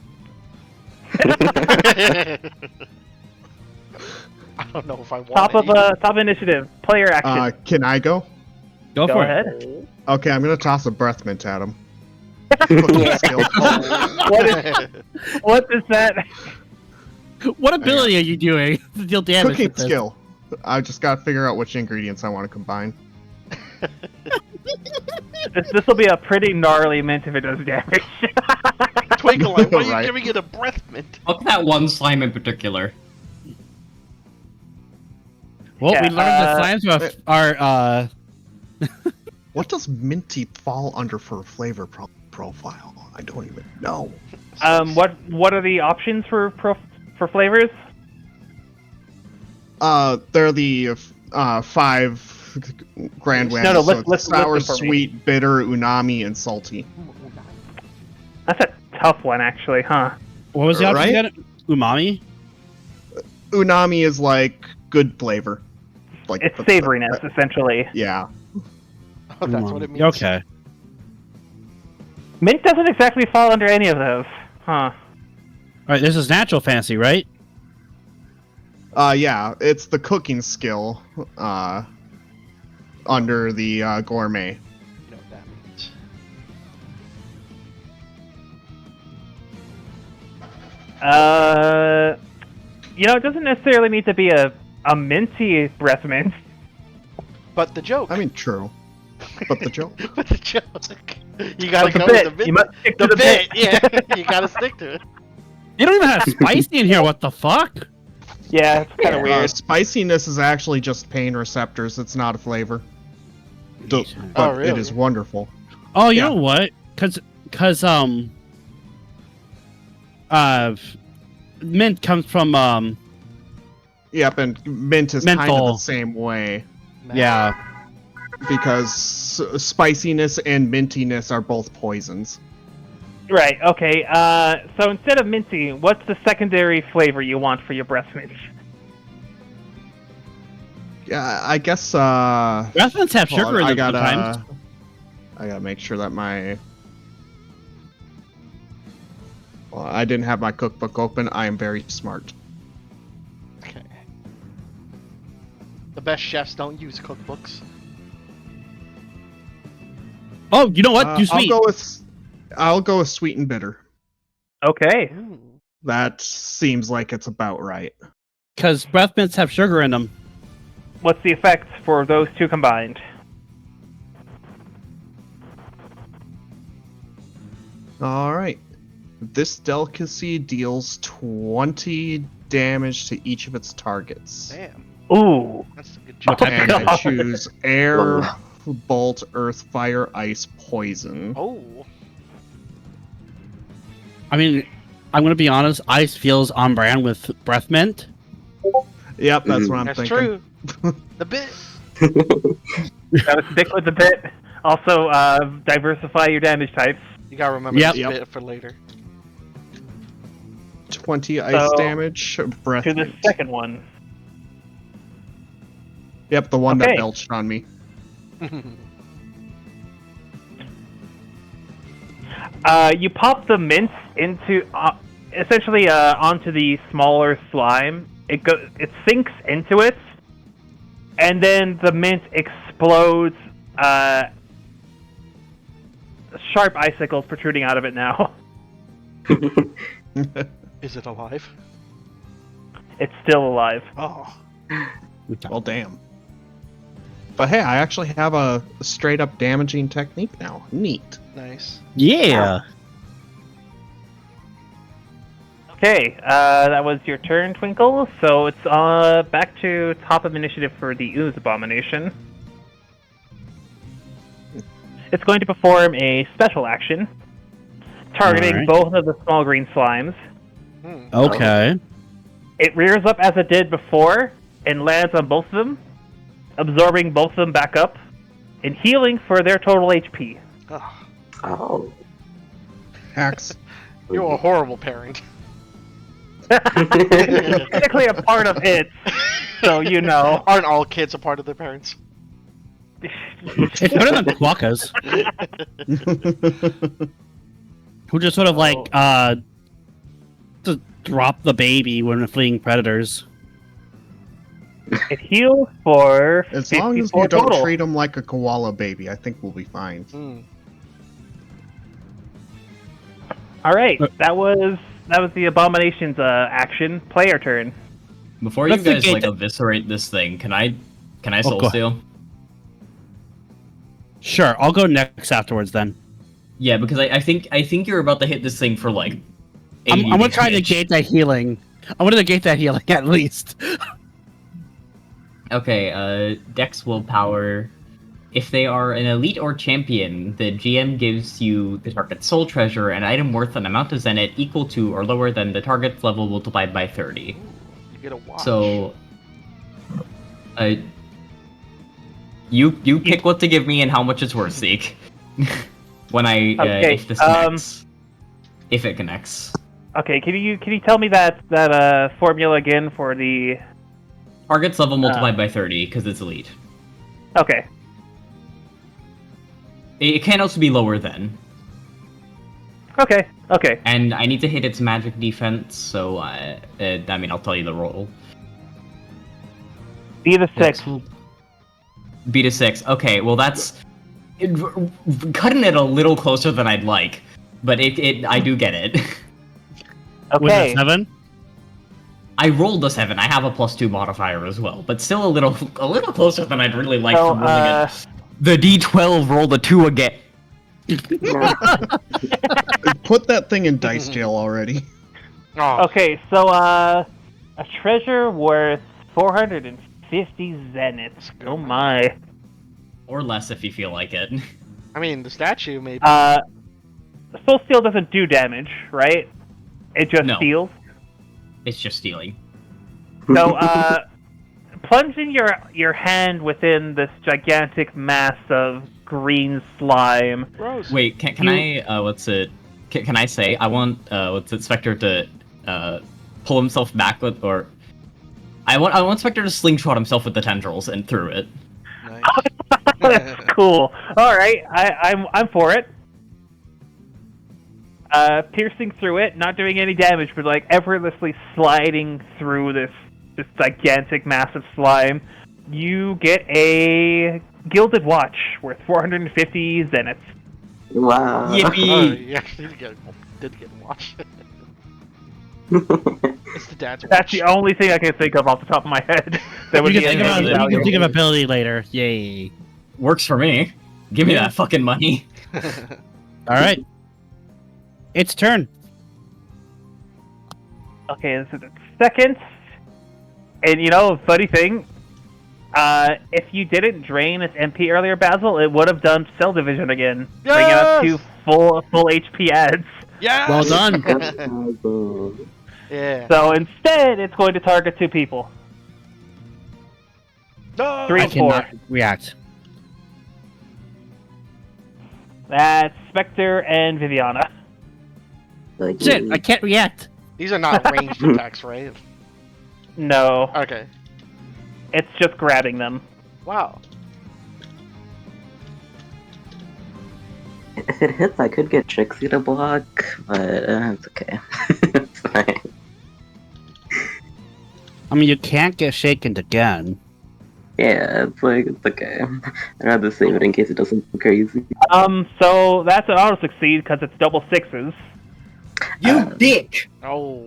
I don't know if I want Top initiative, player action. Can I go? Go Go for ahead. Okay, I'm gonna toss a breath mint at him. Yeah. What is that? it. What ability are you doing to deal damage? Cooking with this? skill. I just gotta figure out which ingredients I want to combine. This will be a pretty gnarly mint if it does damage. Twinkle Light, why are you Right. giving it a breath mint? Look at that one slime in particular. Well, Yeah, we learned the slimes are What does minty fall under for a flavor profile? I don't even know. What are the options for flavors? They're the 5 grand No, ones. no, So let's- it's let's- sour, listen for me. sweet, bitter, umami, and salty. That's a tough one, actually, huh? what was the option Right? again? Umami? Unami is like good flavor. Like It's savoriness, essentially. Yeah. Oh, that's what it means. Okay. Mint doesn't exactly fall under any of those, huh? Alright, this is natural fantasy, right? Yeah, it's the cooking skill under the gourmet. You know what that means. It doesn't necessarily need to be a minty breath mint. But the joke. I mean, true. But the joke. But the joke. You gotta But go the with bit. the bit. You must stick to The the bit. Yeah. You gotta stick to it. You don't even have spicy in here, what the fuck? Yeah, it's kind of weird. Spiciness is actually just pain receptors. It's not a flavor. But Oh, really? it is wonderful. Oh, you Yeah. know what? Cause mint comes from Yep, and mint is kind of Menthol. the same way. yeah. Because spiciness and mintiness are both poisons. Right, okay. So instead of minty, what's the secondary flavor you want for your breath mint? Yeah, I guess. Breath mints have hold sugar on, in them sometimes. I gotta make sure that my... Well, I didn't have my cookbook open. I am very smart. Okay. The best chefs don't use cookbooks. Oh, you know what? Do sweet. I'll go with sweet and bitter. Okay. Ooh. That seems like it's about right. Because breath mints have sugar in them. What's the effect for those two combined? Alright. This delicacy deals 20 damage to each of its targets. Damn. Ooh. That's a good What job. type And I God. choose air, bolt, earth, fire, ice, poison. Oh. I mean, I'm gonna be honest. Ice feels on brand with breath mint. Yep, that's what I'm That's thinking. true. The bit. Gotta stick with the bit. Also, diversify your damage types. You gotta remember Yep. this Yep. bit for later. 20 ice So, damage, breath. To the mint. second one. Yep, the one Okay. that belched on me. You pop the mints into essentially onto the smaller slime. It sinks into it, and then the mint explodes. Sharp icicles protruding out of it now. Is it alive? It's still alive. Oh. Well, damn. But hey, I actually have a straight up damaging technique now. Neat. Nice. Yeah. Okay, that was your turn, Twinkle. So it's back to top of initiative for the Ooze Abomination. It's going to perform a special action, targeting Alright. both of the small green slimes. Hmm. Okay. It rears up as it did before and lands on both of them, absorbing both of them back up and healing for their total HP. Oh. Oh. Hacks. You're a horrible parent. Technically a part of it, so you know. Aren't all kids a part of their parents? It's better than Quokkas, who just sort of like just drop the baby when fleeing predators. It heals for As long as 54 you don't total. treat him like a koala baby, I think we'll be fine. Hmm. All right, that was the Abomination's action. Player turn. Before you Let's guys negate like eviscerate this thing, can I soul go steal? Sure, I'll go next afterwards then. Yeah, because I think you're about to hit this thing for like. I'm 80 gonna try to damage. negate that healing. I'm gonna negate that healing at least. Okay, Dex willpower. If they are an elite or champion, the GM gives you the target's soul treasure, an item worth an amount of Zenith equal to or lower than the target's level multiplied by 30. You get a watch. So, you pick what to give me and how much it's worth, Zeke. When I Okay, if this connects, if it connects. Okay, can you tell me that formula again for the? Target's level multiplied by 30 because it's elite. Okay. It can also be lower than. Okay. And I need to hit its magic defense, so I mean I'll tell you the roll. Be the 6. Beat a 6. Okay, well that's cutting it a little closer than I'd like, but I do get it. With Okay. a 7? I rolled a 7. I have a +2 modifier as well, but still a little closer than I'd really like So, from rolling it. The D12 rolled a 2 again. Put that thing in dice jail already. Oh. Okay, so a treasure worth 450 zeniths. Oh my. Or less if you feel like it. I mean, the statue maybe. Soul Steel doesn't do damage, right? It just No. steals. It's just stealing. So, plunging your hand within this gigantic mass of green slime. Rose. Wait, can I what's it? Can I say I want Spectre to pull himself back with, or I want Spectre to slingshot himself with the tendrils and through it. Nice. That's cool. All right, I'm for it. Piercing through it, not doing any damage, but like effortlessly sliding through this gigantic, massive slime. You get a gilded watch worth 450 zeniths. Wow. Oh, Yippee! you actually did get a watch. It's the dad's watch. That's the only thing I can think of off the top of my head that would You be can, any think of, you value. can think of ability later. Yay. Works for me. Give me that fucking money. All right. It's turn. Okay, this is the second. And you know, funny thing, if you didn't drain its MP earlier, Basil, it would have done Cell Division again, bringing up to full HP adds. Yes! Well done. Yeah. So instead, it's going to target 2 people. No! 3 I and 4. cannot react. That's Spectre and Viviana. Shit, I can't react. These are not ranged attacks, right? No, Okay. it's just grabbing them. Wow. If it hits, I could get Trixie to block, but it's okay. It's fine. I mean, you can't get shaken again. Yeah, it's okay. I'd rather save it in case it does something crazy. So that's an auto succeed because it's double 6s. You dick! Oh.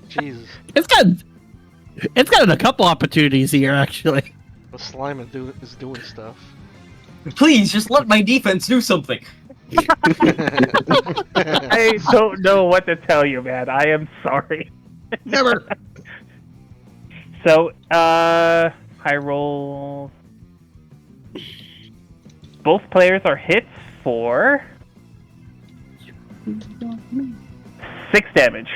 Jesus. It's gotten a couple opportunities here, actually. The slime is doing stuff. Please, just let my defense do something. I don't know what to tell you, man. I am sorry. Never. So, high roll. Both players are hit for 6 damage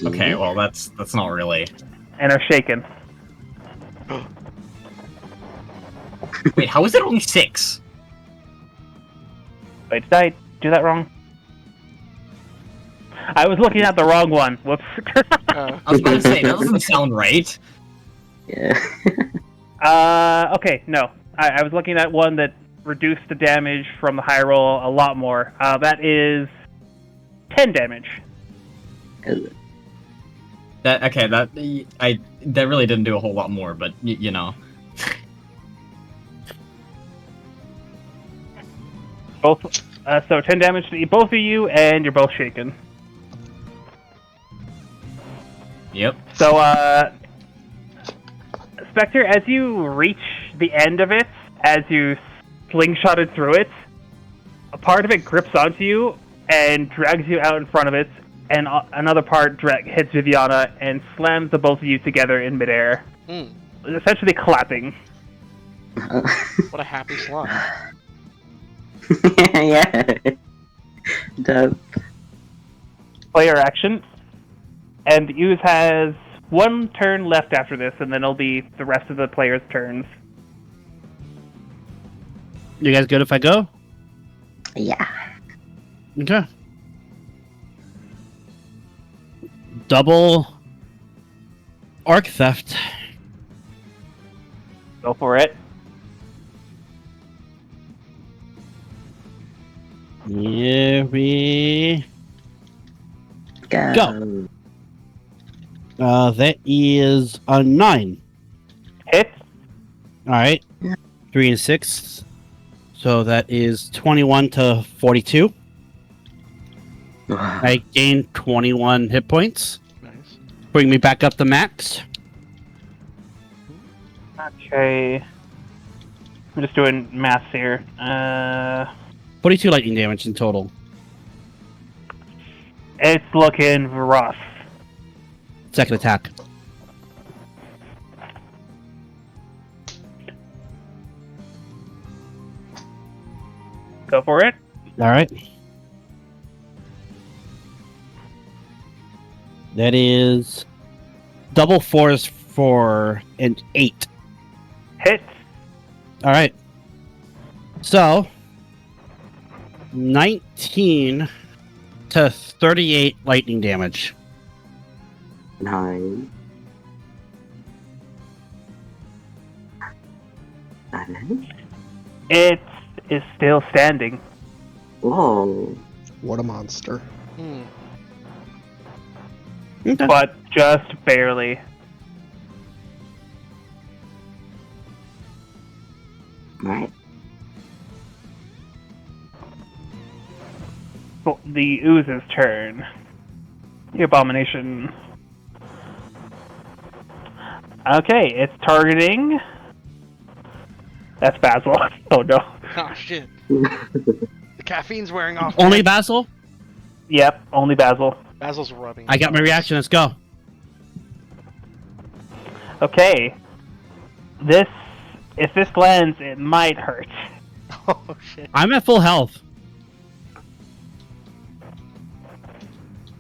Okay, well that's not really. and are shaken. Wait, how is it only 6? Wait, did I do that wrong? I was looking at the wrong one. Whoops. I was about to say that doesn't sound right. Yeah. Okay, no. I was looking at one that reduced the damage from the high roll a lot more. That is 10 damage. That really didn't do a whole lot more, but you know. Both. So 10 damage to both of you, and you're both shaken. Yep. So, Spectre, as you reach the end of it, as you slingshotted through it, a part of it grips onto you and drags you out in front of it, and another part hits Viviana and slams the both of you together in midair, essentially clapping. What a happy slime. Yeah. Dope. Player action. And the Ooze has 1 turn left after this, and then it'll be the rest of the players' turns. You guys good if I go? Yeah. Okay. Double Arc Theft. Go for it. Here we Go. That is a 9. Hit. Alright. 3 and 6. So that is 21 to 42. I gained 21 hit points. Nice. Bring me back up to max. Okay. I'm just doing maths here. 42 lightning damage in total. It's looking rough. Second attack. Go for it. Alright. That is double 4s for an 8. Hit. Alright. So 19 to 38 lightning damage. 9. Silent? It is still standing. Whoa. What a monster. Hmm. Okay. But just barely. Right. The ooze's turn. The abomination. Okay, it's targeting. That's Basil. Oh no. Oh shit. The caffeine's wearing off. Only man. Basil? Yep, only Basil. Basil's rubbing. I got my reaction. Let's go. Okay. If this lands, it might hurt. Oh shit. I'm at full health.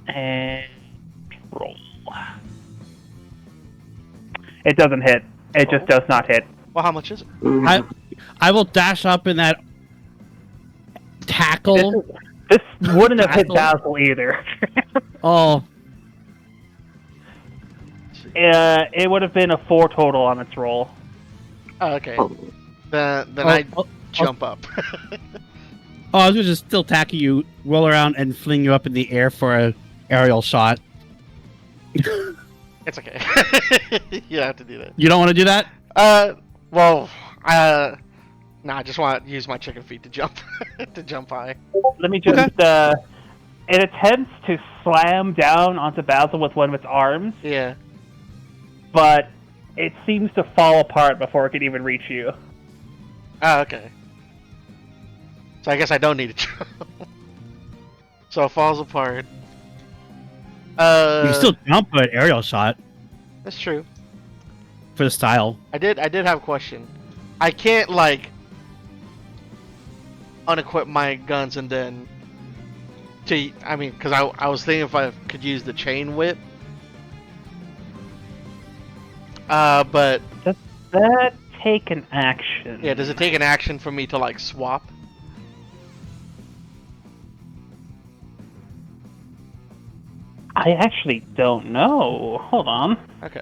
And roll. It doesn't hit. It just does not hit. Well, how much is it? I will dash up in that tackle. This wouldn't have hit Basil? Basil either. Oh, It would have been a 4 total on its roll. Oh, okay. Oh. Then oh, I oh, jump up. I was gonna just still tackle you, roll around, and fling you up in the air for a aerial shot. It's okay. You don't have to do that. You don't want to do that? Well, nah, I just want to use my chicken feet to jump, to jump high. Let me just, it attempts to slam down onto Basil with one of its arms, Yeah. but it seems to fall apart before it can even reach you. Oh, okay. So I guess I don't need to jump. So it falls apart. You can still jump an aerial shot That's true. for the style. I did have a question. I can't like unequip my guns and then because I was thinking if I could use the chain whip. But Does that take an action? yeah, does it take an action for me to like swap? I actually don't know. Hold on. Okay.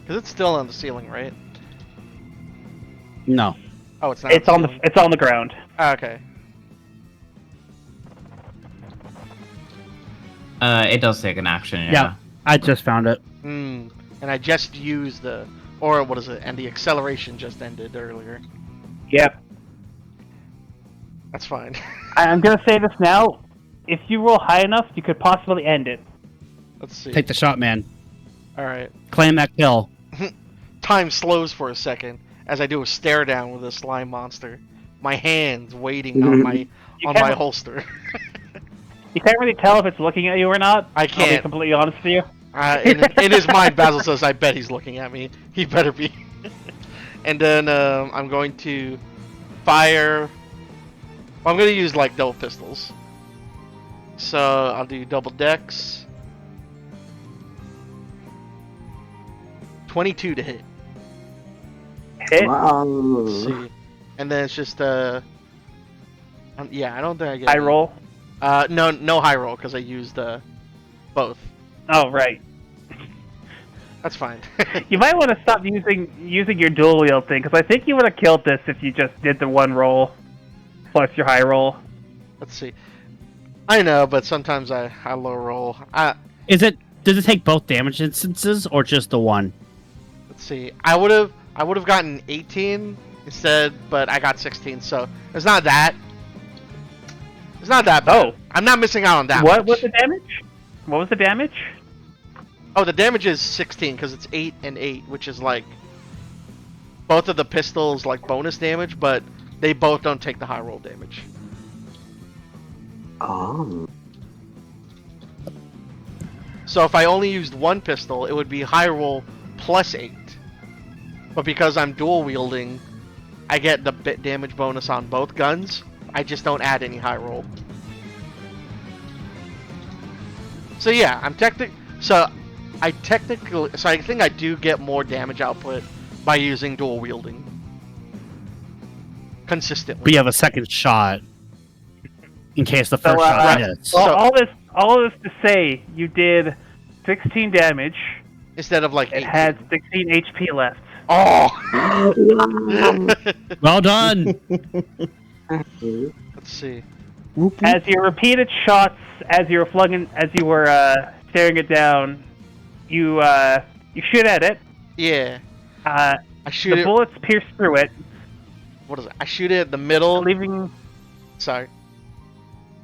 Because it's still on the ceiling, right? No. Oh, it's not. It's on ceiling. it's on the ground. Ah, okay. It does take an action. Yeah, I just found it. Hmm. And I just used or what is it? And the acceleration just ended earlier. Yep. That's fine. I'm gonna say this now. If you roll high enough, you could possibly end it. Let's see. Take the shot, man. All right. Claim that kill. Time slows for a second as I do a stare down with a slime monster. My hands waiting on my can't- holster. You can't really tell if it's looking at you or not. I I'll be can't. completely honest with you. In his mind, Basil says, "I bet he's looking at me. He better be." And then I'm going to fire. Well, I'm going to use like double pistols. So I'll do double dex. 22 to hit. Hit. Wow. Let's see. And then it's just yeah, I don't think I get High any. roll. No high roll because I used both. Oh right. That's fine. You might want to stop using your dual wield thing, because I think you would have killed this if you just did the one roll plus your high roll. Let's see. I know, but sometimes I low roll. Does it take both damage instances or just the one? Let's see. I would have gotten 18 instead, but I got 16, so it's not that. It's not that bad. Oh. I'm not missing out on that. What was the damage? What was the damage? Oh, the damage is 16 because it's 8 and 8, which is like both of the pistols like bonus damage, but they both don't take the high roll damage. Oh. So if I only used one pistol, it would be high roll plus 8. But because I'm dual wielding, I get the bit damage bonus on both guns. I just don't add any high roll. So yeah, I think I do get more damage output by using dual wielding consistently. But you have a second shot in case the first shot right. hits. Well, So- all this to say, you did 16 damage. Instead of like It 18. had 16 HP left. Oh! Well done. Let's see. Whoop, whoop. As your repeated shots, as you were staring it down, you shoot at it. Yeah. Uh, I shoot the it. bullets pierce through it, What is it? I shoot it at the middle. leaving. Sorry.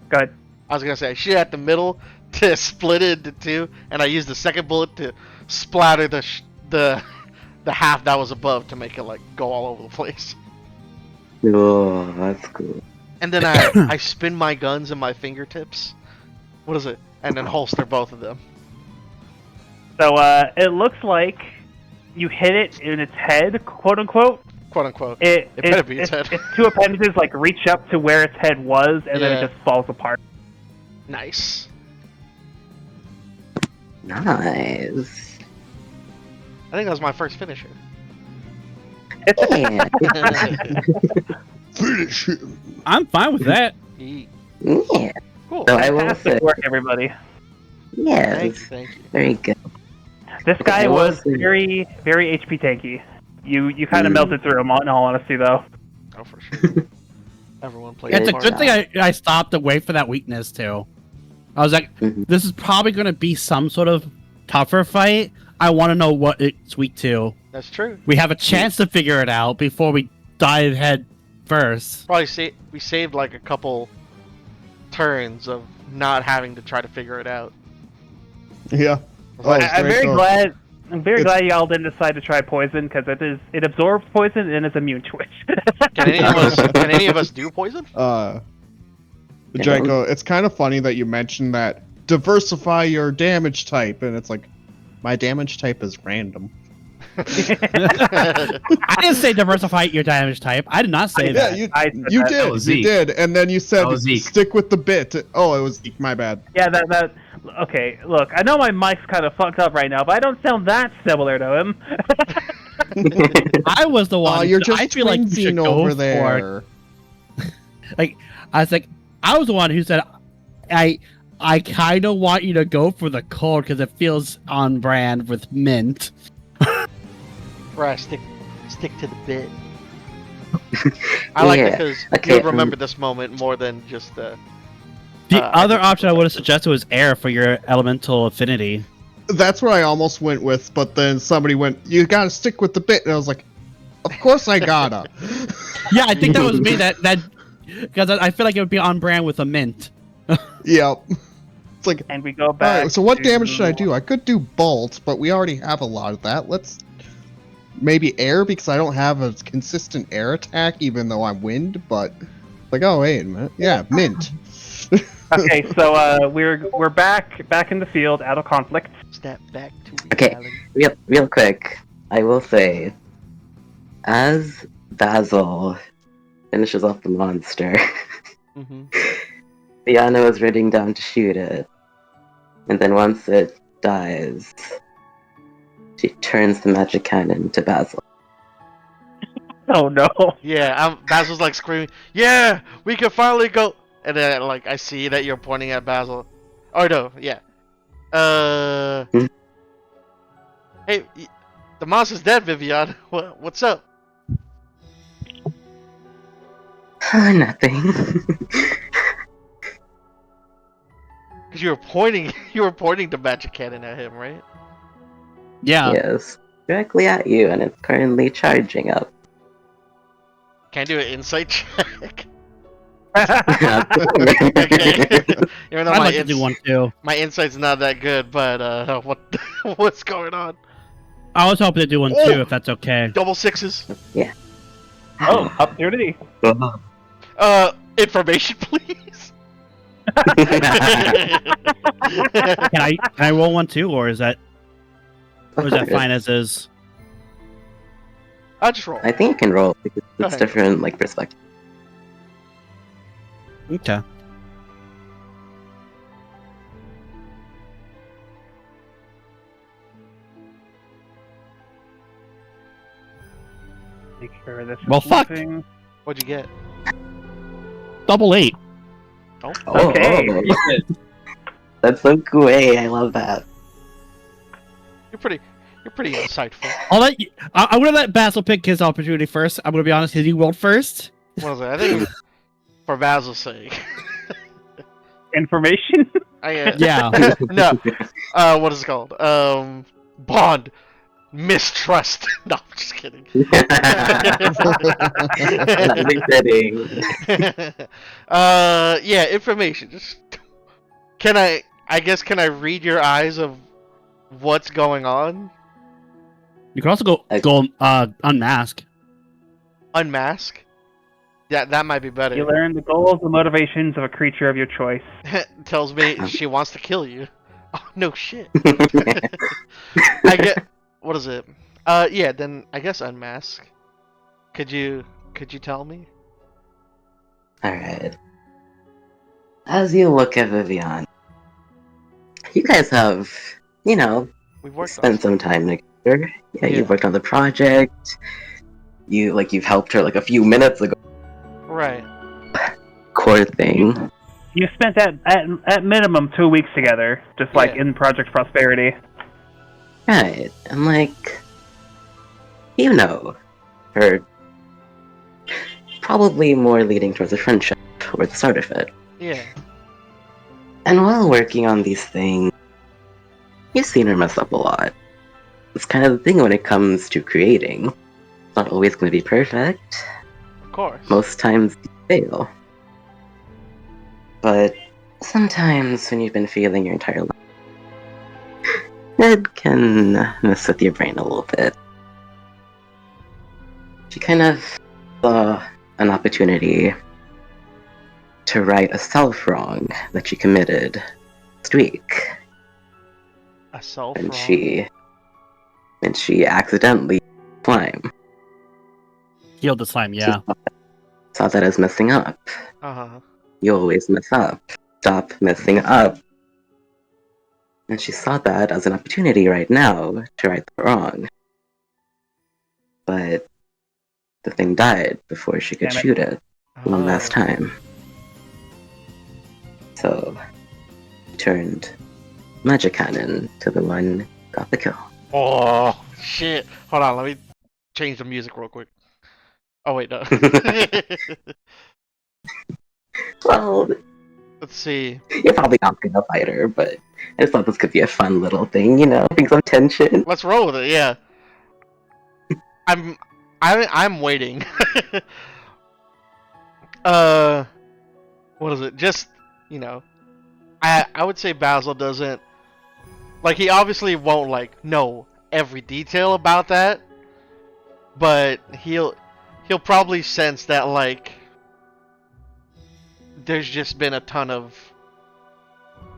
Go ahead. I was gonna say I shoot it at the middle to split it into two, and I use the second bullet to splatter the half that was above to make it like go all over the place. Oh, that's cool. And then I spin my guns in my fingertips. What is it? And then holster both of them. So it looks like you hit it in its head, quote unquote. Quote unquote. It better be its head. Its two appendages like reach up to where its head was, and then Yeah. it just falls apart. Nice. Nice. I think that was my first finisher. Yeah. Finish him. I'm fine with that. Yeet. Yeah. Cool. So I will Fantastic say, work, everybody. yes, Thank you. very good. This guy I will was say- very, very HP tanky. You kind of melted through him, in all honesty, though. Oh, for sure. Everyone plays It's a part. good thing I stopped to wait for that weakness too. I was like, Mhm. this is probably going to be some sort of tougher fight. I want to know what it's weak to. That's true. We have a chance to figure it out before we dive head first. Probably we saved like a couple turns of not having to try to figure it out. Yeah. Oh, I'm straight very up. glad. I'm very It's- glad y'all didn't decide to try poison because it absorbs poison and is immune to it. Can any of us do poison? Janko, it's kind of funny that you mentioned that diversify your damage type, and it's like, my damage type is random. I didn't say diversify your damage type. I did not say Yeah, that. you, I said you that. did, That was you Zeke. did, and then you said That was Zeke. stick with the bit. Oh, it was Zeke, my bad. Yeah, that. Okay, look, I know my mic's kind of fucked up right now, but I don't sound that similar to him. I was the one. Oh, you're I just feel like you should twinsing go over for it. there. Like I was like, I was the one who said, I kind of want you to go for the cold because it feels on brand with mint. Right, stick to the bit. I like it Yeah. because Okay, you'll remember this moment more than just the. The Uh, other option I would have suggested was air for your elemental affinity. That's what I almost went with, but then somebody went, you gotta stick with the bit, and I was like, of course I gotta. Yeah, I think that was me. That because I feel like it would be on brand with a mint. Yep. It's like, And we go back. alright, so what to- damage should I do? I could do bolt, but we already have a lot of that. Let's maybe air, because I don't have a consistent air attack, even though I'm wind, but like, oh wait a minute. Yeah, mint. Okay, so we're back in the field, out of conflict. Step back to Okay. reality. Real quick, I will say, as Basil finishes off the monster, Mm-hmm. Diana is running down to shoot it, and then once it dies, she turns the magic cannon to Basil. Oh no. Yeah, Basil's like screaming, "Yeah, we can finally go!" And then like I see that you're pointing at Basil. Oh no, yeah. Hey, the monster's dead, Vivian. What's up? Nothing. Because you were pointing the magic cannon at him, right? Yeah. Yes, directly at you, and it's currently charging up. Can I do an insight check? Okay. Even though I'd my, like to do one too. my insight's not that good, but what's going on? I was hoping to do one Oh! too, if that's okay. Double sixes. Oh, opportunity. Information, please. Can I roll one too, or is that fine as is? I'll just roll. I think you can roll because Go it's ahead. different, like perspective. Okay. Make sure this is Well, fuck. working. What'd you get? Double 8. Oh, Okay. that's so cool. Hey, I love that. You're pretty insightful. I'm gonna let Basil pick his opportunity first. I'm gonna be honest, he rolled first. What was it? I think for Basil's sake. Information? Yeah. No. What is it called? Bond. Mistrust. No, I'm just kidding. That'd be fitting. Yeah, information. Just can I read your eyes of what's going on? You can also go unmask. Unmask? Yeah, that might be better. You learn the goals and motivations of a creature of your choice. Tells me she wants to kill you. Oh, no shit. I get. What is it? Yeah. Then I guess unmask. Could you tell me? Alright. As you look at Vivian, you guys have, We've worked spent some time together. Yeah, you've worked on the project. You've helped her a few minutes ago. Right. Core thing. You spent at minimum 2 weeks together, just like in Project Prosperity. Right. And her probably more leading towards a friendship or the start of it. Yeah. And while working on these things, you've seen her mess up a lot. It's kind of the thing when it comes to creating. It's not always going to be perfect. Of course. Most times you fail. But sometimes when you've been failing your entire life, it can mess with your brain a little bit. She kind of saw an opportunity to right a self-wrong that she committed last week. A self-wrong? And she accidentally slime. Healed the slime, yeah. Saw that as messing up. Uh-huh. You always mess up. Stop messing up. And she saw that as an opportunity right now to right the wrong. But the thing died before she could shoot it one last time. So, turned Magic Cannon to the one who got the kill. Oh, shit. Hold on, let me change the music real quick. Oh, wait, no. Well, let's see. You're probably not gonna fight her, but I just thought this could be a fun little thing, bring some tension. Let's roll with it, yeah. I'm waiting. What is it? Just, I would say Basil doesn't, he obviously won't, know every detail about that, but he'll probably sense that, there's just been a ton of,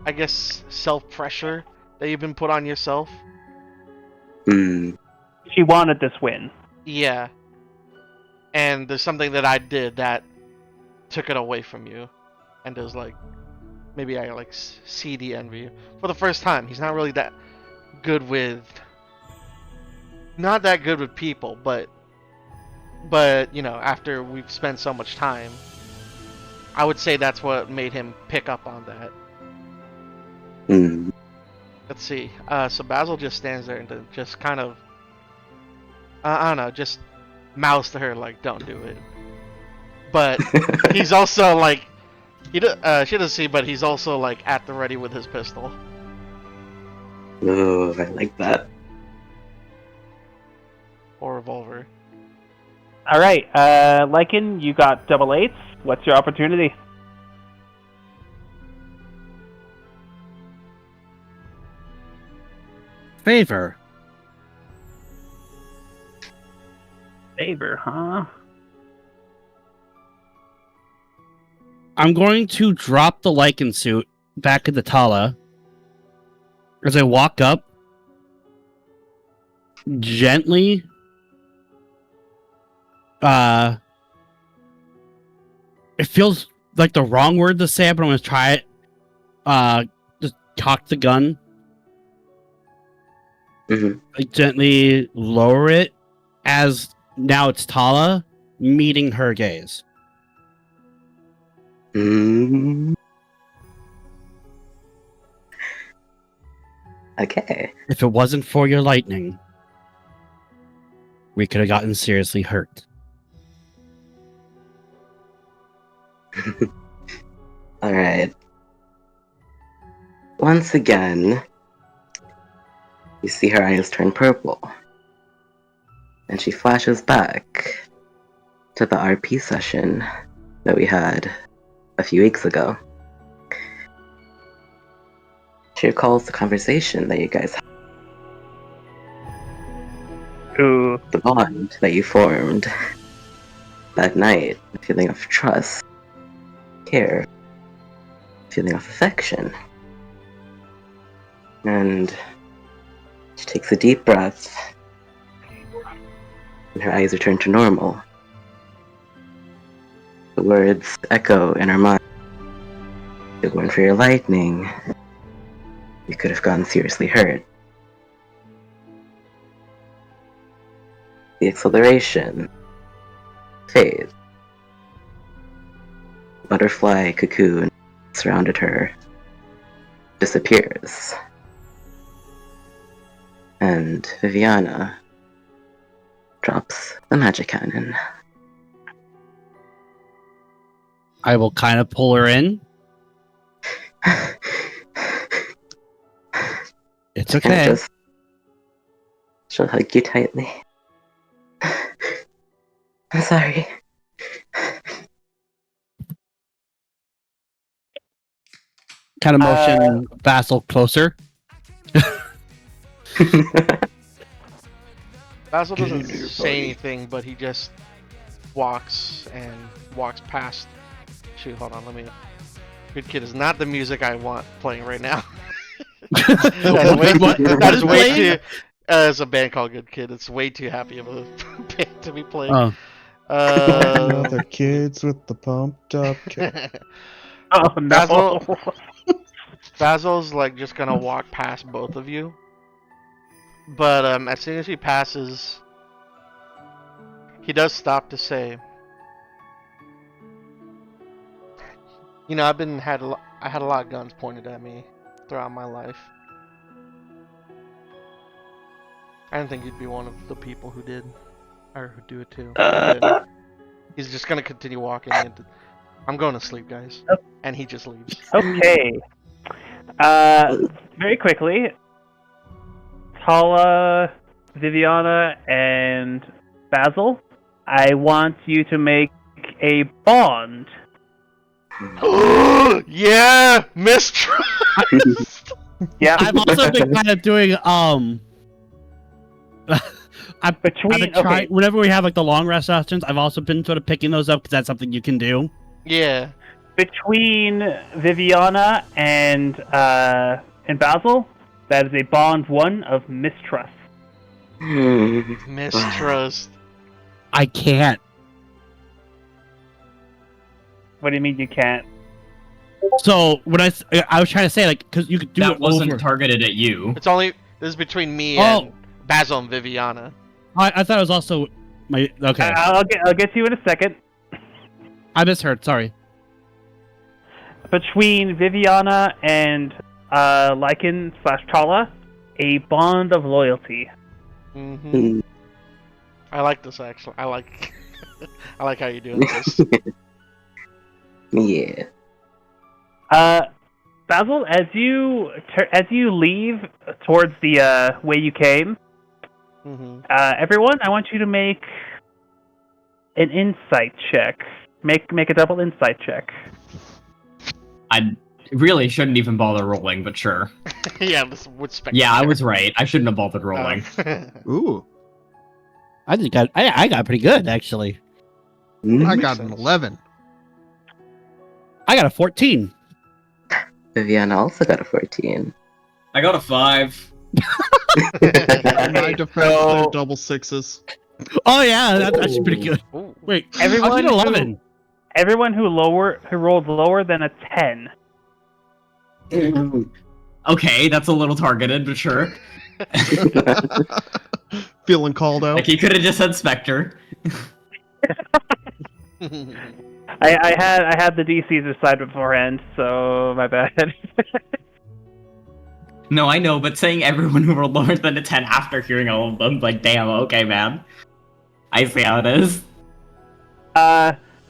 I guess, self-pressure that you've been put on yourself. She wanted this win. Yeah. And there's something that I did that took it away from you. And there's maybe I see the envy. For the first time, he's not really that good with, not that good with people, but after we've spent so much time, I would say that's what made him pick up on that. Let's see. So Basil just stands there and then just kind of, I don't know, just mouths to her don't do it. But he's also she doesn't see, but he's also at the ready with his pistol. Oh, I like that. Or revolver. All right, Lycan, you got double eights. What's your opportunity? Favor. Favor, huh? I'm going to drop the Lycan suit back at the Tala. As I walk up, gently, it feels like the wrong word to say, but I'm going to try it. Just cock the gun. Gently lower it as now it's Tala meeting her gaze. Okay. If it wasn't for your lightning, We could have gotten seriously hurt. Alright. Once again, you see her eyes turn purple. And she flashes back to the RP session that we had a few weeks ago. She recalls the conversation that you guys had, Ooh. the bond that you formed that night, the feeling of trust, care, feeling of affection. And she takes a deep breath, and her eyes return to normal. The words echo in her mind. If it weren't for your lightning, you could have gotten seriously hurt. The acceleration fades. The butterfly cocoon surrounded her disappears. And Viviana drops the magic cannon. I will kind of pull her in. It's And okay. she'll hug you tightly. I'm sorry. Kind of motion Vassal closer. Basil doesn't say anything, but he just walks past. Shoot, hold on, let me. Good Kid is not the music I want playing right now. That is way too. It's a band called Good Kid. It's way too happy of a band to be playing. Oh. Other kids with the pumped up. Oh no. Basil's like just gonna walk past both of you, but as soon as he passes, he does stop to say, "You know, I had a lot of guns pointed at me throughout my life. I didn't think you'd be one of the people who did, or who do it too." He's just gonna continue walking. I'm going to sleep, guys, and he just leaves. Okay. Very quickly, Tala, Viviana, and Basil, I want you to make a bond. Yeah, mistrust. Yeah. I've also been kind of doing I've been trying, whenever we have like the long rest sessions, I've also been sort of picking those up because that's something you can do. Yeah. Between Viviana and Basil, that is a bond 1 of mistrust. Mistrust. I can't. What do you mean you can't? So when I was trying to say like because you could do That it wasn't over. targeted at you. This is between me and Basil and Viviana. I thought it was also my okay. I'll get to you in a second. I misheard. Sorry. Between Viviana and Lycan/Tala, a bond of loyalty. Mm-hmm. I like this actually. I like how you're doing this. Yeah. Basil, as you leave towards the way you came, everyone, I want you to make an insight check. Make a double insight check. I really shouldn't even bother rolling, but sure. Yeah, this would spec. Yeah, I was right. I shouldn't have bothered rolling. Ooh. I think I got pretty good actually. I got an 11. I got a 14. Viviana also got a 14. I got a 5. In my defense, they're double sixes. Oh yeah, that's actually pretty good. Ooh. Wait, Everyone I did 11. Everyone who rolled lower than a 10. Okay, that's a little targeted, but sure. Feeling called out. Like, he could have just said Spectre. I had the DCs aside beforehand, so my bad. No, I know, but saying everyone who rolled lower than a 10 after hearing all of them, like, damn, okay, man. I see how it is.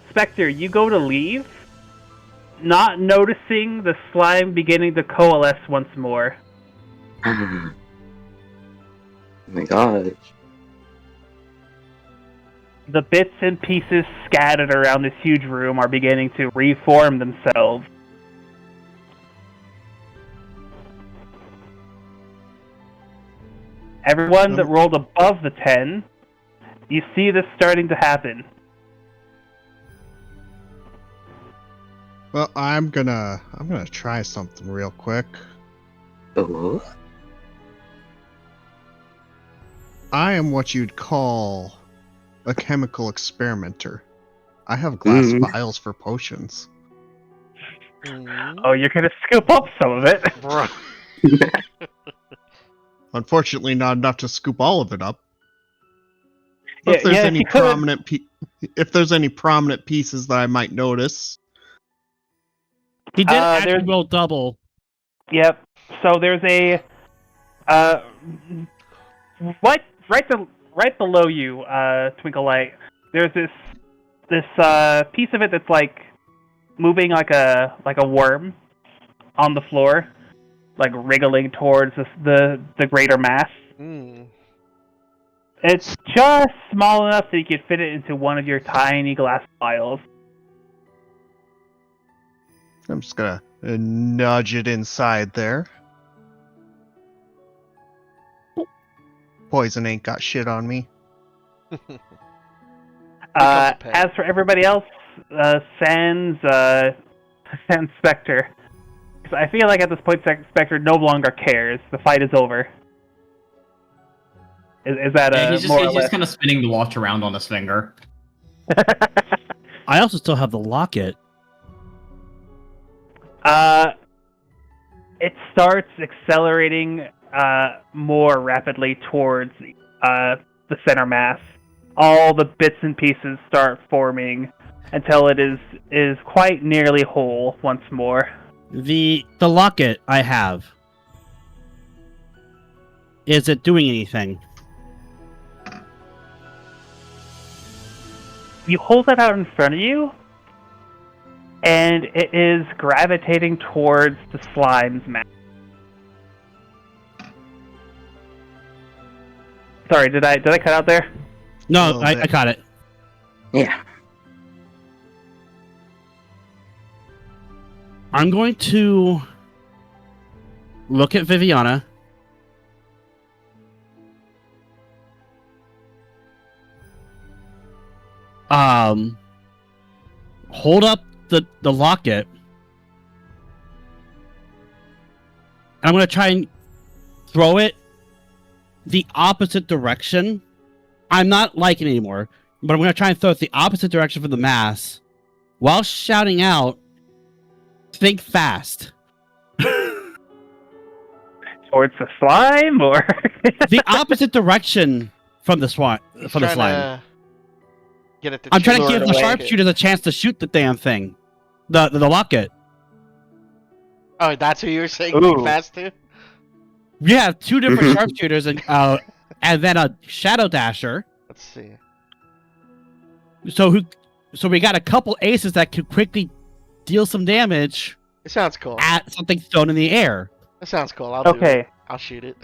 Spectre, you go to leave, not noticing the slime beginning to coalesce once more. Oh my god. The bits and pieces scattered around this huge room are beginning to reform themselves. Everyone that rolled above the 10, you see this starting to happen. Well, I'm gonna try something real quick. Oh? I am what you'd call a chemical experimenter. I have glass vials for potions. Oh, you're gonna scoop up some of it. Bro. Unfortunately, not enough to scoop all of it up. But Yeah, if there's yeah, any if you could've- if there's any prominent pieces that I might notice, He did actually there's- roll double. Yep. So there's a right below you, Twinkle Light. There's this piece of it that's like moving like a worm on the floor, like wriggling towards the greater mass. It's just small enough that you could fit it into one of your tiny glass vials. I'm just gonna nudge it inside there. Poison ain't got shit on me. As for everybody else, Sans Spectre. 'Cause I feel like at this point, Spectre no longer cares. The fight is over. Is that He's more or just less? kind of spinning the watch around on his finger. I also still have the locket. It starts accelerating more rapidly towards the center mass. All the bits and pieces start forming until it is quite nearly whole once more. The locket I have. Is it doing anything? You hold it out in front of you, and it is gravitating towards the slime's mass. Sorry, did I cut out there? No, I caught it. Yeah. I'm going to look at Viviana. Hold up the locket. And I'm going to try and throw it the opposite direction. I'm not liking it anymore, but I'm going to try and throw it the opposite direction from the mass while shouting out, think fast. Towards the slime, or The opposite direction from the slime. Get it to I'm trying to lure give it the away. sharpshooters a chance to shoot the damn thing. The locket. Oh, that's who you were saying Ooh. think fast to? We have two different sharpshooters and then a shadow dasher. Let's see. So we got a couple aces that could quickly deal some damage It sounds cool. at something thrown in the air. It sounds cool. I'll do okay. it. I'll shoot it.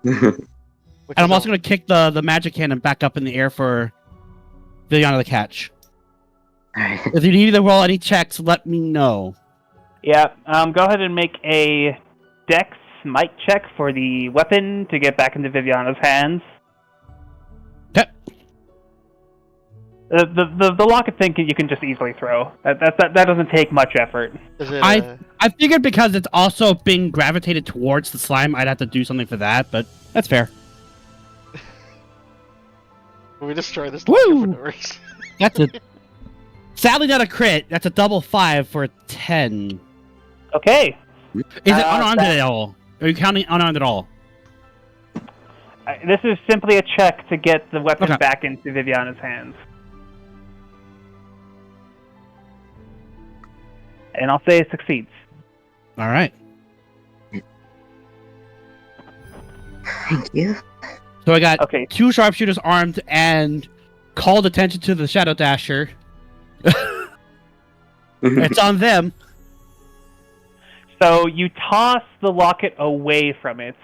And I'm also going to kick the magic cannon back up in the air for Viviana to catch. Alright. If you need to roll any checks, let me know. Yeah, go ahead and make a Dex Smite check for the weapon to get back into Viviana's hands. Okay. The locket thing you can just easily throw. That doesn't take much effort. Is it, I figured because it's also being gravitated towards the slime, I'd have to do something for that, but that's fair. we destroy this Woo! locket for no reason. That's a sadly not a crit. That's a double 5 for a 10. Okay. Is it unarmed that- at all? Are you counting unarmed at all? This is simply a check to get the weapon Okay. back into Viviana's hands. And I'll say it succeeds. All right. Thank you. So I got Okay. 2 sharpshooters armed and called attention to the Shadow Dasher. It's on them. So you toss the locket away from it,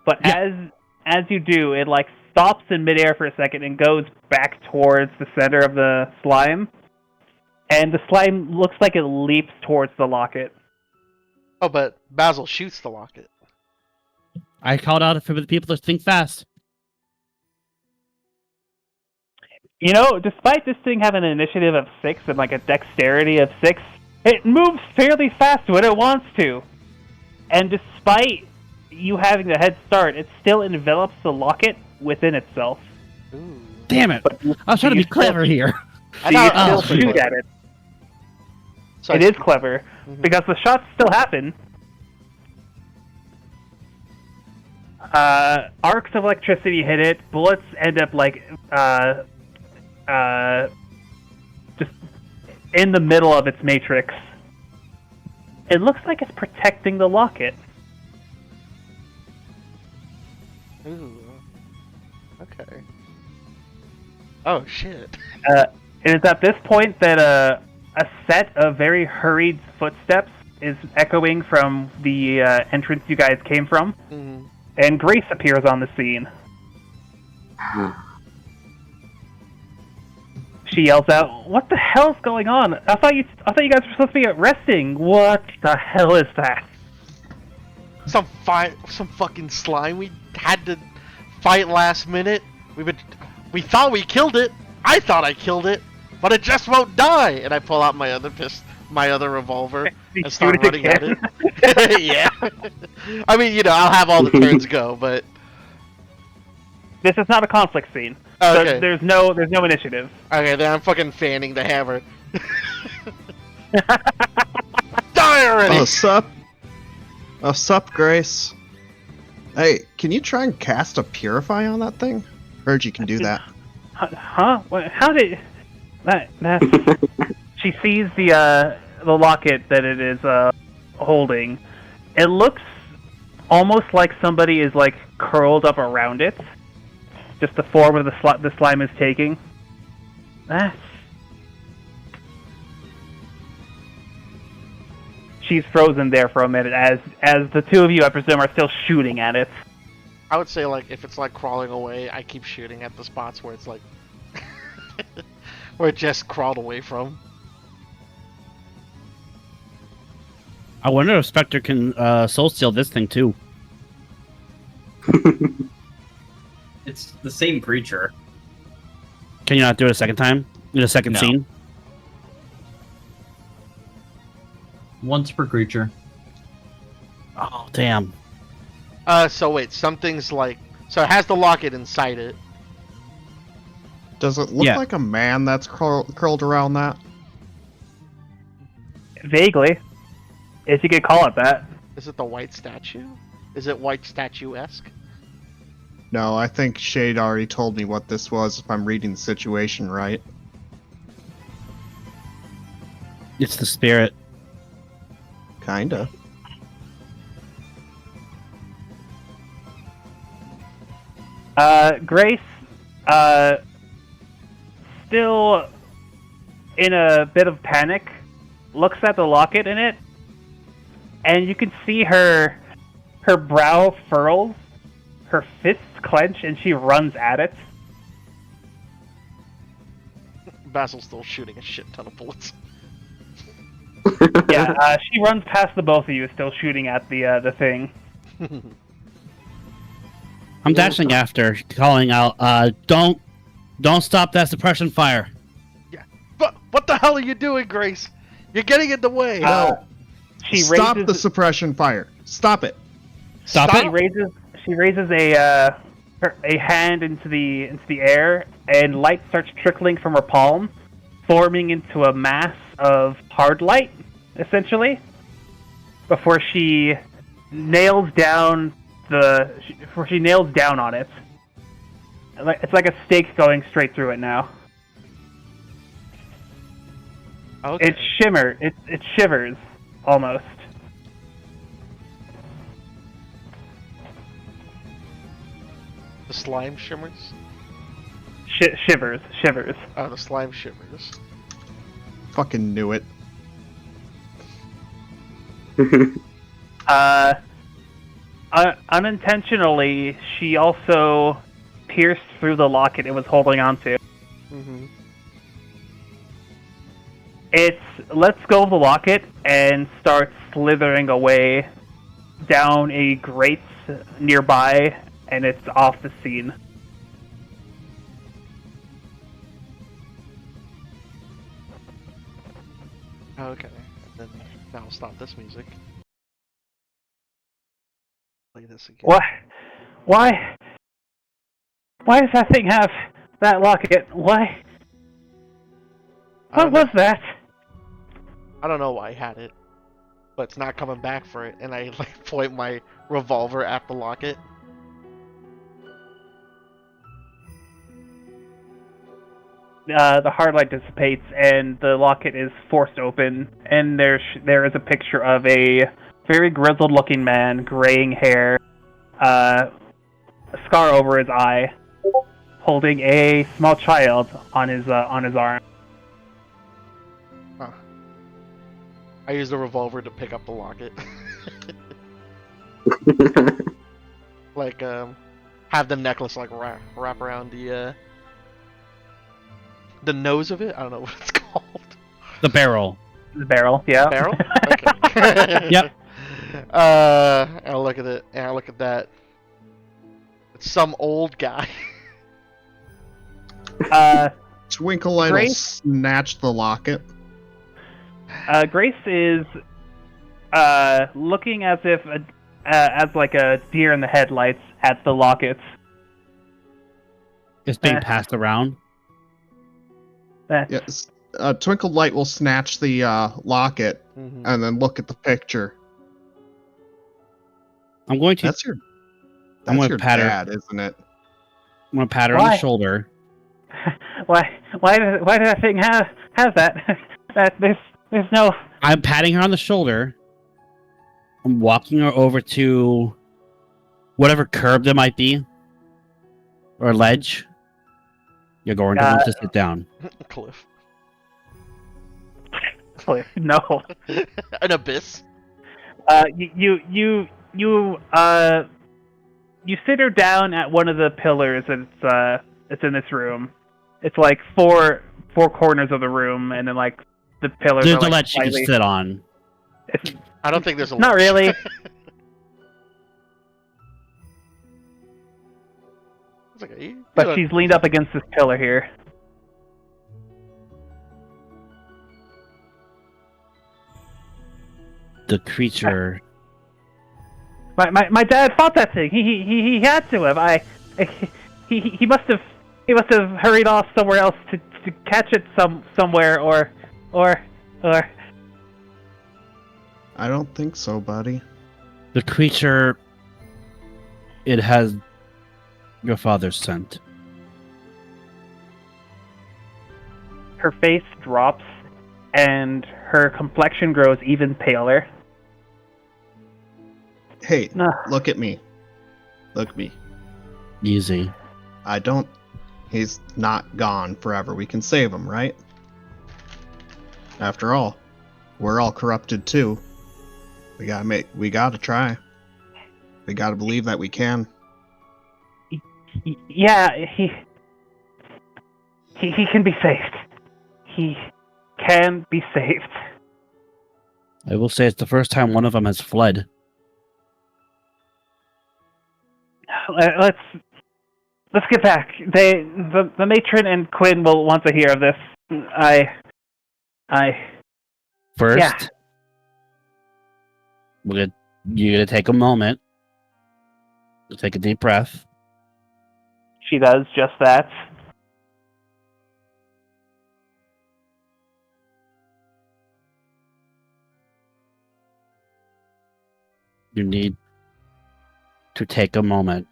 but Yeah. as you do, it like stops in midair for a second and goes back towards the center of the slime. And the slime looks like it leaps towards the locket. Oh, but Basil shoots the locket. I called out for the people to think fast. You know, despite this thing having an initiative of 6 and like a dexterity of 6, it moves fairly fast when it wants to. And despite you having the head start, it still envelops the locket within itself. Ooh. Damn it! I was trying to be clever here. So you Oh, still shoot at it. Sorry. It is clever, because the shots still happen. Arcs of electricity hit it, bullets end up like just in the middle of its matrix. It looks like it's protecting the locket. Ooh. Okay. Oh shit. It is at this point that a set of very hurried footsteps is echoing from the entrance you guys came from, and Grace appears on the scene. She yells out, "What the hell's going on? I thought you guys were supposed to be resting. What the hell is that?" Some fucking slime we had to fight last minute. We thought we killed it. I thought I killed it, but it just won't die. And I pull out my other revolver and start Shoot it running at it. Yeah. I mean, I'll have all the turns go, but This is not a conflict scene. okay. So there's no initiative. Okay, then I'm fucking fanning the hammer. Die already! Oh, sup? Oh, sup, Grace? Hey, can you try and cast a Purify on that thing? Heard you can do that. Huh? What, how did that? She sees the locket that it is holding. It looks almost like somebody is like curled up around it. Just the form of the slime is taking. She's frozen there for a minute as the two of you, I presume, are still shooting at it. I would say, like, if it's like crawling away, I keep shooting at the spots where it's like where it just crawled away from. I wonder if Spectre can soul steal this thing too. It's the same creature. Can you not do it a second time in a second No. scene? Once per creature. Oh damn! So wait, something's like, so it has the locket inside it. Does it look Yeah. like a man that's curled around that? Vaguely, if you could call it that. Is it the white statue? Is it white statue-esque? No, I think Shade already told me what this was if I'm reading the situation right. It's the spirit. Kinda. Grace, still in a bit of panic, looks at the locket in it, and you can see her brow furls, her fists clench, and she runs at it. Basil's still shooting a shit ton of bullets. Yeah, she runs past the both of you, still shooting at the thing. I'm dashing after, calling out, don't stop that suppression fire. Yeah. But what the hell are you doing, Grace? You're getting in the way. She Stop raises the suppression fire. Stop it. Stop She it! raises a hand into the air, and light starts trickling from her palm, forming into a mass of hard light, essentially. Before she nails down on it. It's like a stake going straight through it now. Okay. It shivers almost. slime shimmers? Shivers. Oh, the slime shivers. Fucking knew it. Unintentionally, she also pierced through the locket it was holding onto. Mm-hmm. It lets go of the locket and starts slithering away down a grate nearby, and it's off the scene. Okay. And then now I'll stop this music. Play this again. What? Why? Why does that thing have that locket? Why? What was that? I don't know why I had it, but it's not coming back for it, and I like point my revolver at the locket. The hard light dissipates and the locket is forced open, and there is a picture of a very grizzled-looking man, graying hair, a scar over his eye, holding a small child on his arm. Huh. I used the revolver to pick up the locket. Like, have the necklace like wrap around the nose of it. I don't know what it's called. The barrel. The barrel, yeah. Barrel? Okay. Yep. And I look at it, and I look at that. It's some old guy. Twinkle Light will Grace? snatch the locket. Grace is looking as if as like a deer in the headlights at the lockets. It's being passed around. Yes. Twinkle Light will snatch the locket Mhm. and then look at the picture. I'm going to. That's your I'm gonna your pat her. dad, isn't it? I'm gonna pat her on Why? the shoulder. Why did that thing have that? That there's no. I'm patting her on the shoulder. I'm walking her over to whatever curb there might be, or ledge. You're going to want to sit down. Cliff. No. An abyss. You sit her down at one of the pillars it's in this room. It's like four corners of the room, and then like the pillars There's are a like ledge she can slightly. sit on. It's I don't think there's a not ledge. really. It's okay. You But don't- she's leaned up against this pillar here. The creature. My dad fought that thing. He had to have. He must have hurried off somewhere else to catch it somewhere or. I don't think so, buddy. The creature. It has your father's scent. Her face drops, and her complexion grows even paler. Hey, Nah. look at me. Look at me. Easy. I don't. He's not gone forever. We can save him, right? After all, we're all corrupted too. We gotta try. We gotta believe that we can. Yeah, he can be saved. He can be saved. I will say it's the first time one of them has fled. Let's get back. The matron and Quinn will want to hear of this. First, Yeah. you're gonna take a moment. Take a deep breath. She does just that. You need to take a moment.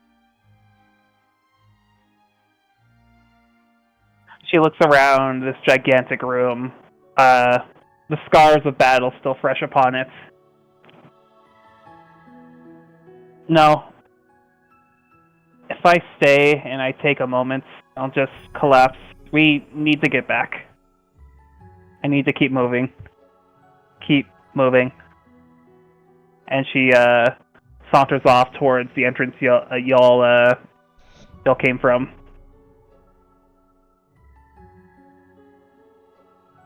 She looks around this gigantic room. The scars of battle still fresh upon it. No. if I stay and I take a moment, I'll just collapse. We need to get back. I need to keep moving. Keep moving. And she saunters off towards the entrance y'all came from.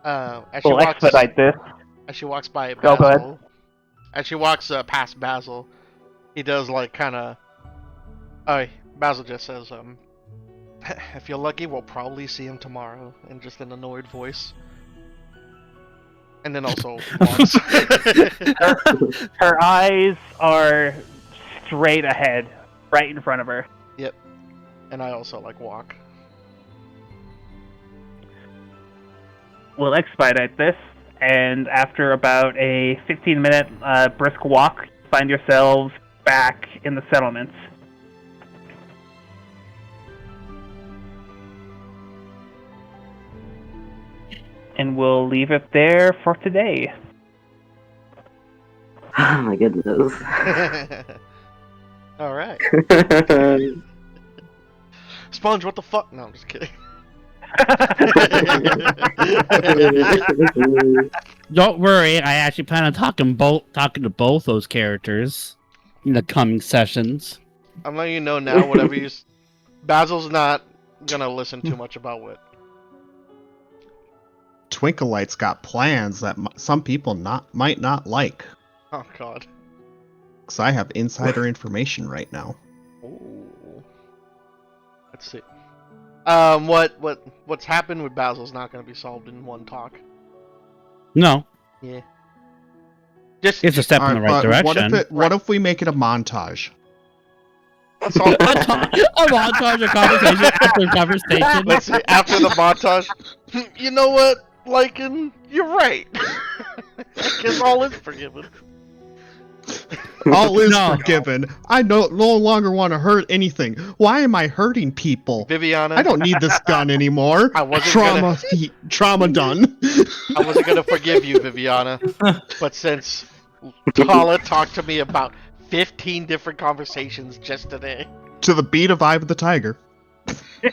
As she We'll walks, expedite this. as she walks by Go Basil, ahead. as she walks past Basil, he does like kind of. Oh, Basil just says, "If you're lucky, we'll probably see him tomorrow," in just an annoyed voice. And then also walks. Her eyes are straight ahead, right in front of her. Yep. And I also like walk. We'll expedite this, and after about a 15-minute brisk walk, find yourselves back in the settlements. And we'll leave it there for today. Oh my goodness. All right. Sponge, what the fuck? No, I'm just kidding. Don't worry, I actually plan on talking to both those characters in the coming sessions. I'm letting you know now. Whatever you, Basil's not gonna listen too much about what. Twinklelight's got plans that some people might not like. Oh God. Because I have insider information right now. Ooh. Let's see. What's happened with Basil's not gonna be solved in one talk. No, Yeah. Just it's a step in the right Alright, direction. what if we make it a montage? that's all. A montage of conversation after conversation. Let's see. After the montage, you know what, Lycan? You're right. Because all is forgiven. All is No. forgiven. I no longer want to hurt anything. Why am I hurting people? Viviana, I don't need this gun anymore. I wasn't Trauma done. I wasn't gonna forgive you, Viviana, but since Tala talked to me about 15 different conversations just today, To the beat of Eye of the Tiger.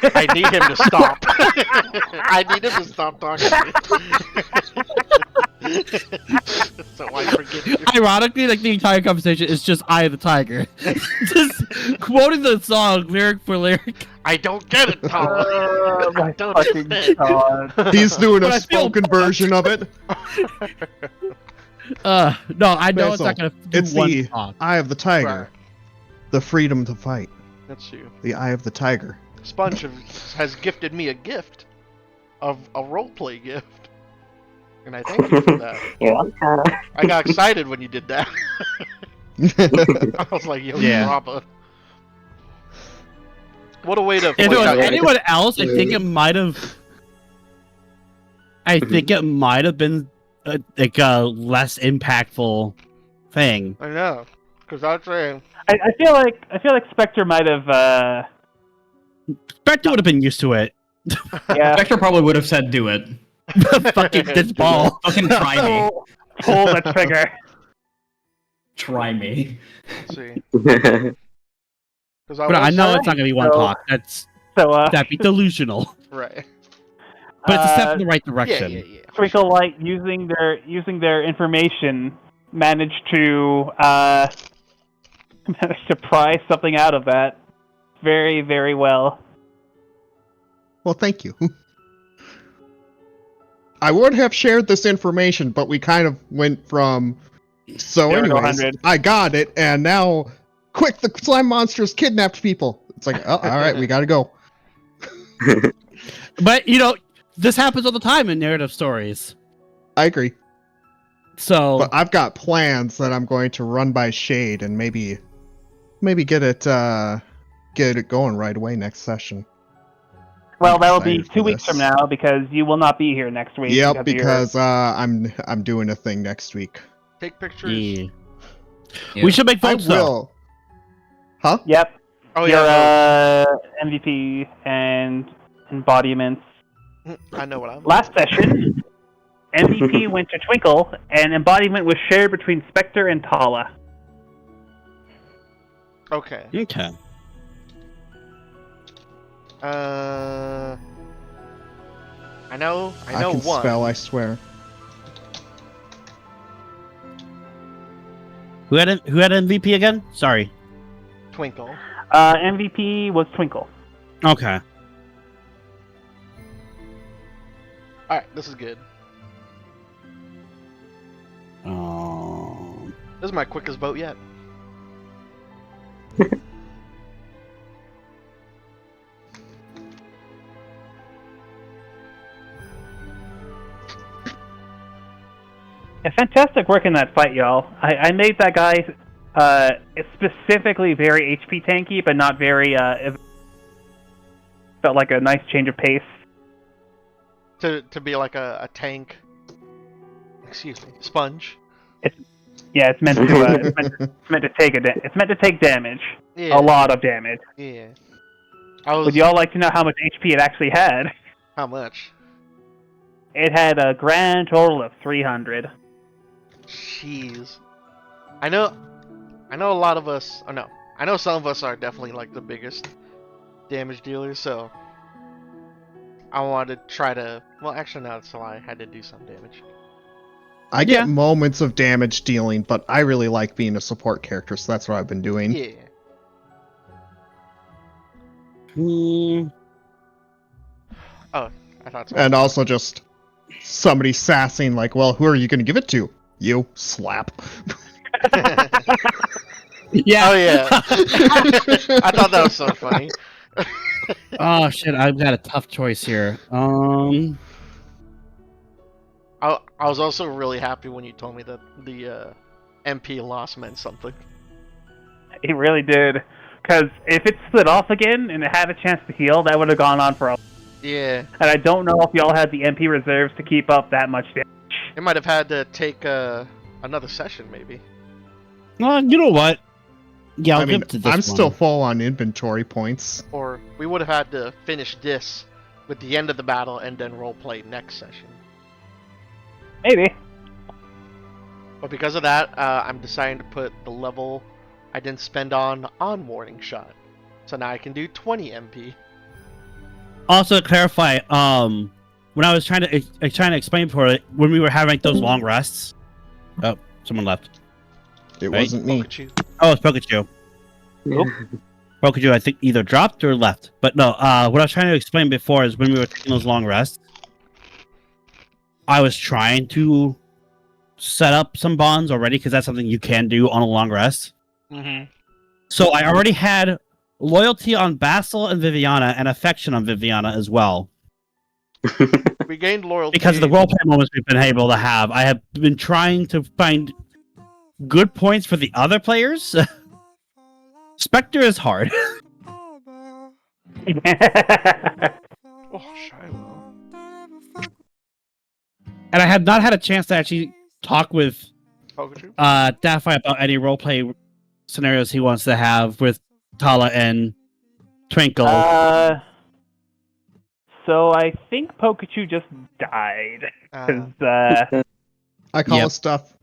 I need him to stop. I need him to stop talking to me. So I forgive you. Ironically, like the entire conversation is just "Eye of the Tiger," just quoting the song lyric for lyric. I don't get it, Tala. Oh my I don't fucking understand. god. He's doing But a I feel spoken version of it. No, I know it's Basil, not gonna do it's one the talk. Eye of the Tiger. Right. The freedom to fight. That's you. The Eye of the Tiger. Sponge has gifted me a gift of a roleplay gift. And I thank you for that. You're welcome. I got excited when you did that. I was like, yo, Yeah. drama. What a way to If it was Yeah. anyone else, I think it might have. I think it might have been like a less impactful thing. I know. Because I was saying, I feel like Spectre might have Spectre would have been used to it. yeah. Spectre probably would have said, "Do it. Fucking this ball. Fucking try me. Pull the trigger. Try me." let's see. That's But I know it's not gonna be one So- talk. That'd be delusional. Right. But it's a step in the right Yeah, direction. yeah, yeah. Twinkle Light using their information managed to pry something out of that very, very well. Well, thank you. I would have shared this information, but we kind of went from... So 0 to anyways, 100. I got it, and now... Quick, the slime monsters kidnapped people! It's like, oh, alright, we gotta go. But this happens all the time in narrative stories. I agree. So But I've got plans that I'm going to run by Shade and maybe get it going right away next session. Well, I'm that'll be excited 2 for weeks this. from now because you will not be here next week. Yep, you're- because I'm doing a thing next week. Take pictures. yeah. Yeah. We should make I votes though. will. Huh? Yep. Oh, Your yeah. MVP and embodiments. I know what I'm. Last session, MVP went to Twinkle, and embodiment was shared between Spectre and Tala. Okay. Okay. I know I can one. spell, I swear. Who had MVP again? Sorry. Twinkle. MVP was Twinkle. Okay. Alright, this is good. This is my quickest boat yet. Yeah, fantastic work in that fight, y'all. I made that guy specifically very HP tanky, but not very. It felt like a nice change of pace. To be like a tank. Excuse me, sponge. Yeah, it's meant to. It's meant to take it's meant to take damage. Yeah. A lot of damage. Yeah. Would y'all like to know how much HP it actually had? How much? It had a grand total of 300. Jeez. I know a lot of us. Oh no, I know some of us are definitely like the biggest damage dealers. So I wanted to try to. Well, actually, no, that's a lie. I had to do some damage. I get moments of damage dealing, but I really like being a support character, so that's what I've been doing. Yeah. Oh, I thought so. And also just somebody sassing like, well, who are you going to give it to? You. Slap. Yeah. Oh yeah. I thought that was so funny. Oh shit! I've got a tough choice here. I was also really happy when you told me that the MP loss meant something. It really did. Because if it split off again and it had a chance to heal, that would have gone on for a. Yeah. And I don't know if y'all had the MP reserves to keep up that much damage. It might have had to take another session, maybe. Well, you know what? Yeah, I'll I mean, give to this I'm one. still full on inventory points. Or we would have had to finish this with the end of the battle and then roleplay next session. Maybe. But because of that, I'm deciding to put the level I didn't spend on Warning Shot. So now I can do 20 MP. Also, to clarify, when I was trying to explain for it, when we were having those long rests. Oh, someone left. It Right? wasn't me. Pikachu. Oh, it's Pikachu. Pikachu, I think, either dropped or left. But no, what I was trying to explain before is when we were taking those long rests, I was trying to set up some bonds already, because that's something you can do on a long rest. Mm-hmm. So I already had loyalty on Basil and Viviana, and affection on Viviana as well. We gained loyalty. Because of the roleplay moments we've been able to have, I have been trying to find good points for the other players. Spectre is hard. Oh, Shiloh. And I have not had a chance to actually talk with Pikachu? Daffy about any roleplay scenarios he wants to have with Tala and Twinkle. So I think Pikachu just died. 'Cause, I call Yep. it stuff.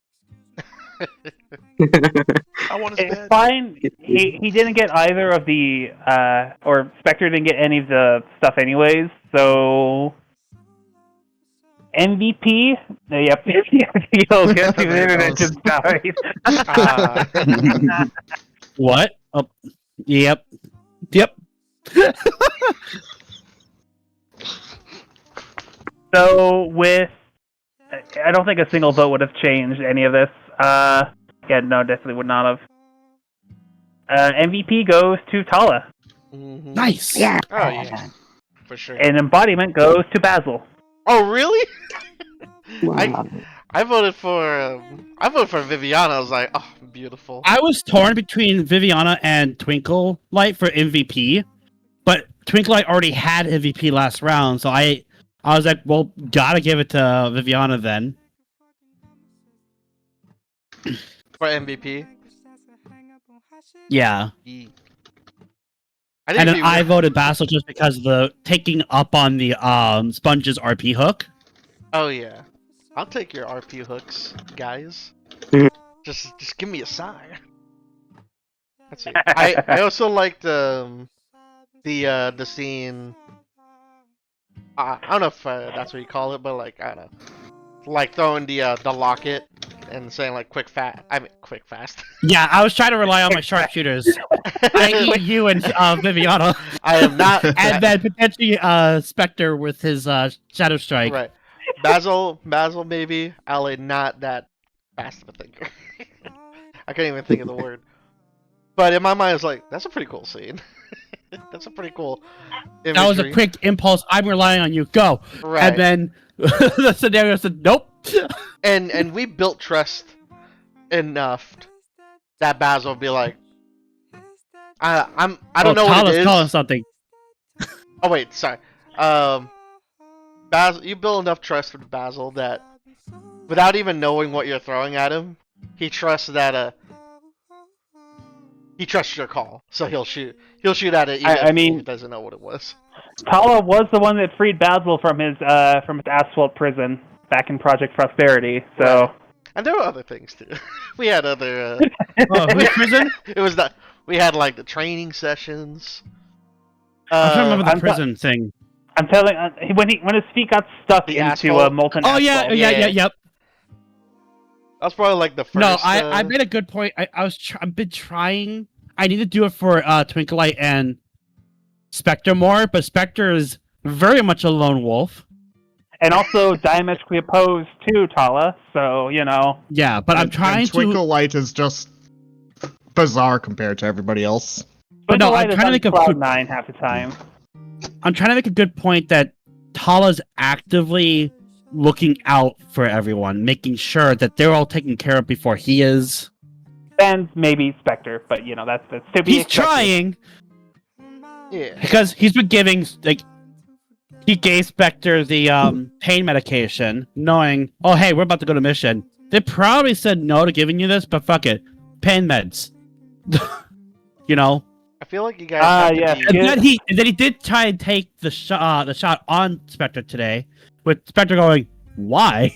I want his it's bed. fine. He didn't get either of the, or Spectre didn't get any of the stuff anyways, so... MVP? Yep. You'll get to the There it internet goes. just died. What? Oh, yep. Yep. So with, I don't think a single vote would have changed any of this. Yeah, no, definitely would not have. MVP goes to Tala, Mhm. Nice. Yeah. Oh yeah, for sure. and embodiment goes to Basil. Oh really? Wow. I voted for Viviana. I was like, oh, beautiful. I was torn between Viviana and Twinkle Light for MVP, but Twinkle Light already had MVP last round, so I was like, well, gotta give it to Viviana then. For MVP. Yeah. E. And didn't then even- I voted Basil just because of the taking up on the Sponge's RP hook. Oh yeah, I'll take your RP hooks, guys. just give me a sign. That's it. I also liked the scene. I don't know if that's what you call it, but like I don't know, like throwing the locket and saying like quick fast. Yeah, I was trying to rely on my sharpshooters, i.e. you and Viviana, I am not. and then potentially Spectre with his Shadow Strike. Right. Basil, maybe. Ali, not that fast of a thinker. I can't even think of the word. But in my mind, it's like, that's a pretty cool scene. That's a pretty cool imagery. That was a quick impulse. I'm relying on you. Go. Right. And then the scenario said, nope. And we built trust enough that Basil would be like, I don't know what it is. Calling something. Oh wait, sorry. Basil, you build enough trust with Basil that without even knowing what you're throwing at him, he trusts that he trusts your call, so he'll shoot at it even if he doesn't know what it was. Tala was the one that freed Basil from his asphalt prison back in Project Prosperity. So, right. And there were other things too. We had other. Prison? It was not. We had like the training sessions. I'm trying to remember the prison thing. I'm telling when his feet got stuck The into asphalt? molten Oh asphalt. yep. That's probably like the first. No, I made a good point. I've been trying. I need to do it for Twinklight and Spectre more, but Spectre is very much a lone wolf. And also diametrically opposed to Tala, so you know. Yeah, but I'm trying to. Twinkle Light is just bizarre compared to everybody else. But no, I'm trying to make a Cloud 9 half the time. I'm trying to make a good point that Tala's actively looking out for everyone, making sure that they're all taken care of before he is. And maybe Spectre, but you know that's to be He's expected. trying. Yeah. Because he's been giving he gave Spectre the pain medication, knowing, oh hey, we're about to go to mission. They probably said no to giving you this, but fuck it, pain meds. You know. I feel like you guys. Have to be... And then he did try and take the shot on Spectre today, with Spectre going, why?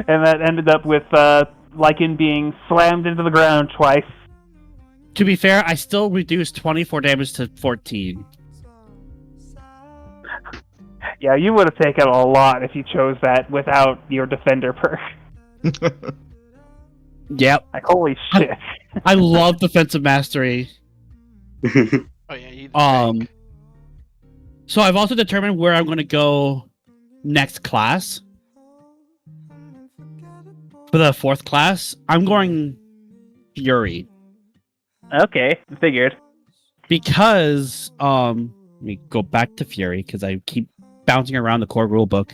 And that ended up with Lycan being slammed into the ground twice. To be fair, I still reduced 24 damage to 14. Yeah, you would have taken a lot if you chose that without your defender perk. Yep. Like, holy shit. I love defensive mastery. Oh yeah, you. So I've also determined where I'm going to go next class. For the 4th class, I'm going Fury. Okay, figured. Because, let me go back to Fury, because I keep bouncing around the core rulebook.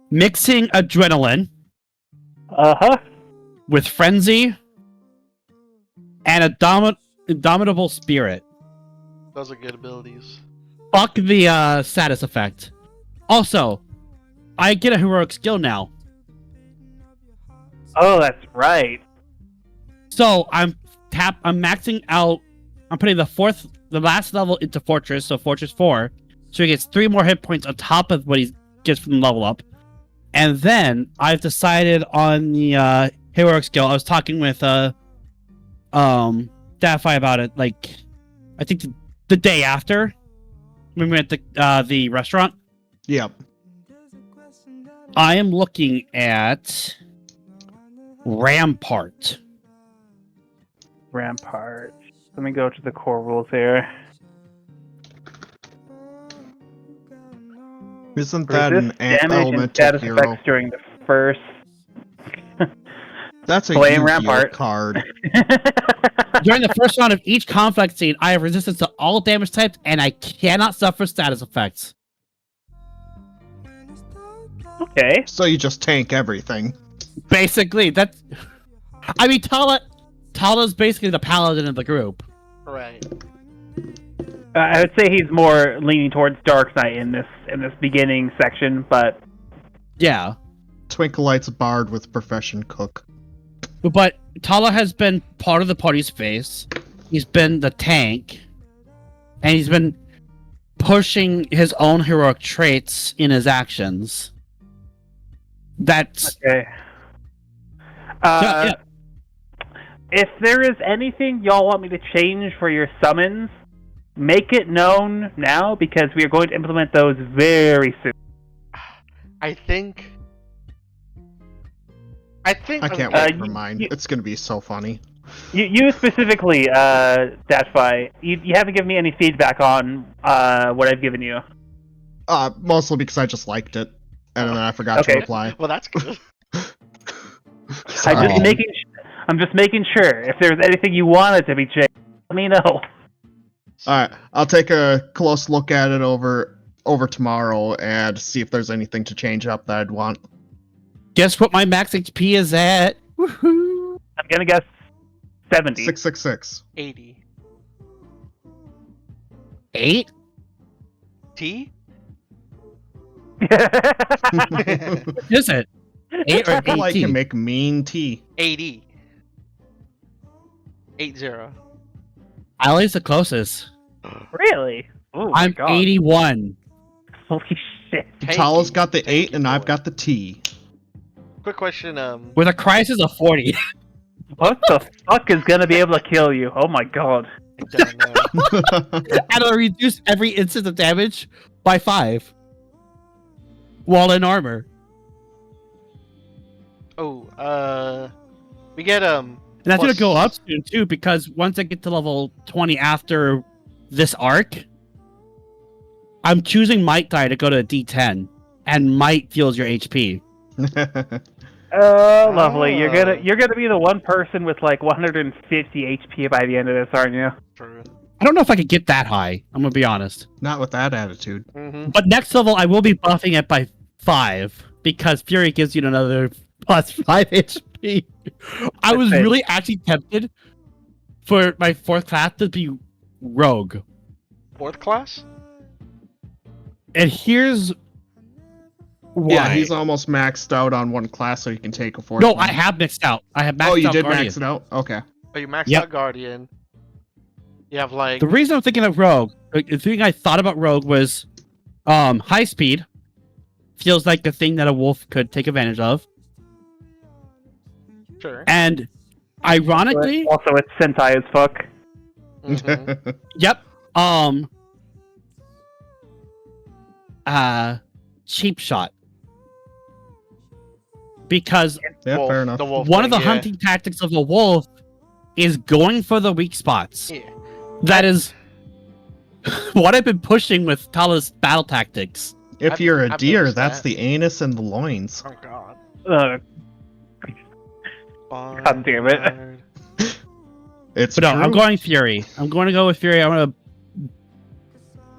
Mixing Adrenaline with Frenzy and Indomitable Spirit. Those are good abilities. Fuck the status effect. Also, I get a heroic skill now. Oh, that's right. So I'm maxing out. I'm putting the last level into Fortress, so Fortress 4. So he gets 3 more hit points on top of what he gets from the level up. And then I've decided on the heroic skill. I was talking with Daffy about it, like I think the day after when we went at the restaurant. Yep. I am looking at Rampart. Let me go to the core rules here. Isn't that an damage and elemental status hero? effects during the first. That's a Flame Yu-Gi-Oh Rampart card. During the first round of each conflict scene, I have resistance to all damage types, and I cannot suffer status effects. Okay. So you just tank everything. Basically, that's... I mean, Tala's basically the paladin of the group. Right. I would say he's more leaning towards Dark Knight in this beginning section, but Yeah. Twinkle Light's bard with profession cook. But Tala has been part of the party's face. He's been the tank. And he's been pushing his own heroic traits in his actions. That's... okay. Yeah. if there is anything y'all want me to change for your summons, make it known now, because we are going to implement those very soon. I think. I can't wait for mine. It's gonna be so funny. You specifically, Datfi, you haven't given me any feedback on what I've given you. Mostly because I just liked it, and then I forgot to Okay. reply. Well, that's good. I'm just making sure. If there's anything you wanted to be changed, let me know. Alright, I'll take a close look at it over tomorrow and see if there's anything to change up that I'd want. Guess what my max HP is at? Woohoo! I'm gonna guess 70. 666. 80. 8? T? Is it? 8 or People like 18? can make mean tea. 80. 80. Ali's the closest. Really? Oh my I'm God. 81. Holy shit. Tala's got the 8 and I've boy. got the T. Quick question, With a crisis of 40. What the fuck is gonna be able to kill you? Oh my God. I don't know. And I'll reduce every instance of damage by 5. While in armor. We get And that's gonna plus- go up soon too, because once I get to level 20 after this arc, I'm choosing Might Die to go to a D10, and Might heals your HP. Oh, lovely. You're Ah. gonna be the one person with like 150 HP by the end of this, aren't you? True. I don't know if I could get that high, I'm gonna be honest. Not with that attitude. Mm-hmm. But next level, I will be buffing it by 5, because Fury gives you another plus 5 HP. I was Okay. really actually tempted for my 4th class to be Rogue. 4th class? And here's why. Yeah, he's almost maxed out on one class, so you can take a 4th. No, I have mixed out. I have maxed out Oh, you did Guardian. max it out? Okay. Oh, you maxed Yep. out Guardian. You have like The reason I'm thinking of Rogue, like, the thing I thought about Rogue was high speed. Feels like the thing that a wolf could take advantage of. sure. And ironically, Also, it's Sentai as fuck. Mhm. yep. Cheap shot. Because Yeah, Wolf, fair enough. The wolf one of the thing, yeah. hunting tactics of a wolf is going for the weak spots. Yeah. That is what I've been pushing with Tala's battle tactics. If I've- you're a I've deer, noticed that's that. the anus and the loins. Oh god. God damn it. Barnyard. It's But no, true. I'm going Fury. I'm going to go with Fury. I'm going to...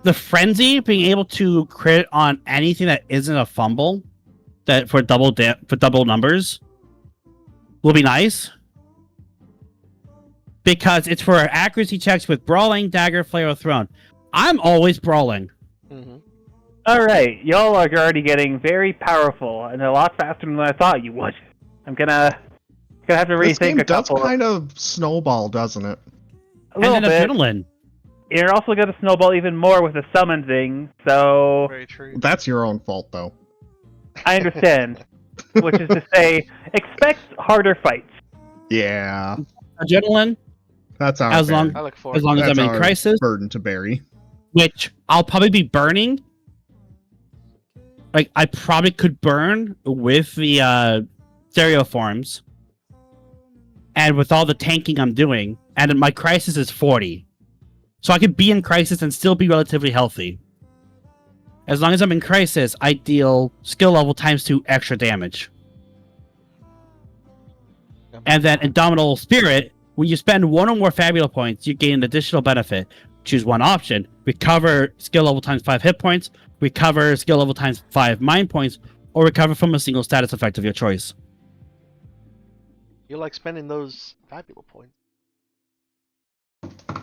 The Frenzy, being able to crit on anything that isn't a fumble, that for double numbers, will be nice. Because it's for accuracy checks with Brawling, Dagger, Flare, or Throne. I'm always Brawling. Mhm. Alright, y'all are already getting very powerful and a lot faster than I thought you would. I'm gonna have to This game rethink a does couple. kind of snowball, doesn't it? A little And then bit. Adrenaline. You're also gonna snowball even more with the summon thing, so Very true. That's your own fault, though. I understand. Which is to say, expect harder fights. Yeah, Adrenaline, that's our As long- I look forward. as long as that's I'm in our Crisis, burden to bear. which I'll probably be burning. Like, I probably could burn with the stereo forms. And with all the tanking I'm doing. And my Crisis is 40. So I could be in Crisis and still be relatively healthy. As long as I'm in Crisis, I deal skill level times 2 extra damage. And then Indomitable Spirit, when you spend 1 or more Fabula points, you gain an additional benefit. Choose one option. Recover skill level times 5 hit points, recover skill level times 5 mind points, or recover from a single status effect of your choice. You like spending those Fabula points.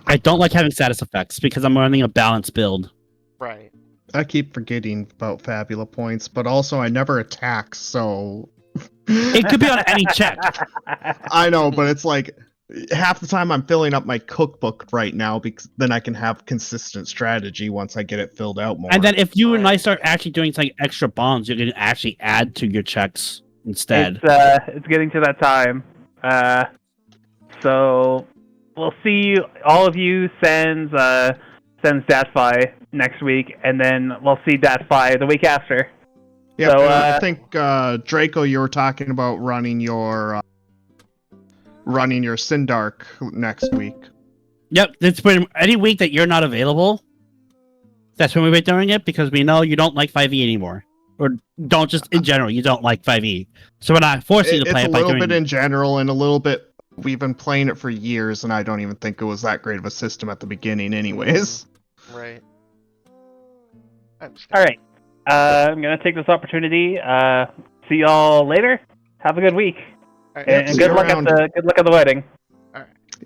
I don't like having status effects because I'm running a balanced build. Right. I keep forgetting about Fabula points, but also I never attack, so... It could be on any check. I know, but it's like half the time I'm filling up my cookbook right now because then I can have consistent strategy once I get it filled out more. And then if you and I start actually doing some extra bombs, you can actually add to your checks instead. It's getting to that time. So we'll see all of you sends Dat5 next week, and then we'll see Dat5 the week after. Yeah, So, I think Draco, you were talking about running your Sindark next week. Yep, it's pretty any week that you're not available. That's when we've been doing it because we know you don't like 5e anymore, or don't just in general. You don't like 5e, so we're not forcing you to play It's it a by little doing. bit in general, and a little bit. We've been playing it for years, and I don't even think it was that great of a system at the beginning, anyways. Right. I all understand. right. I'm gonna take this opportunity. See y'all later. Have a good week, All right. and see good you luck around. at the wedding.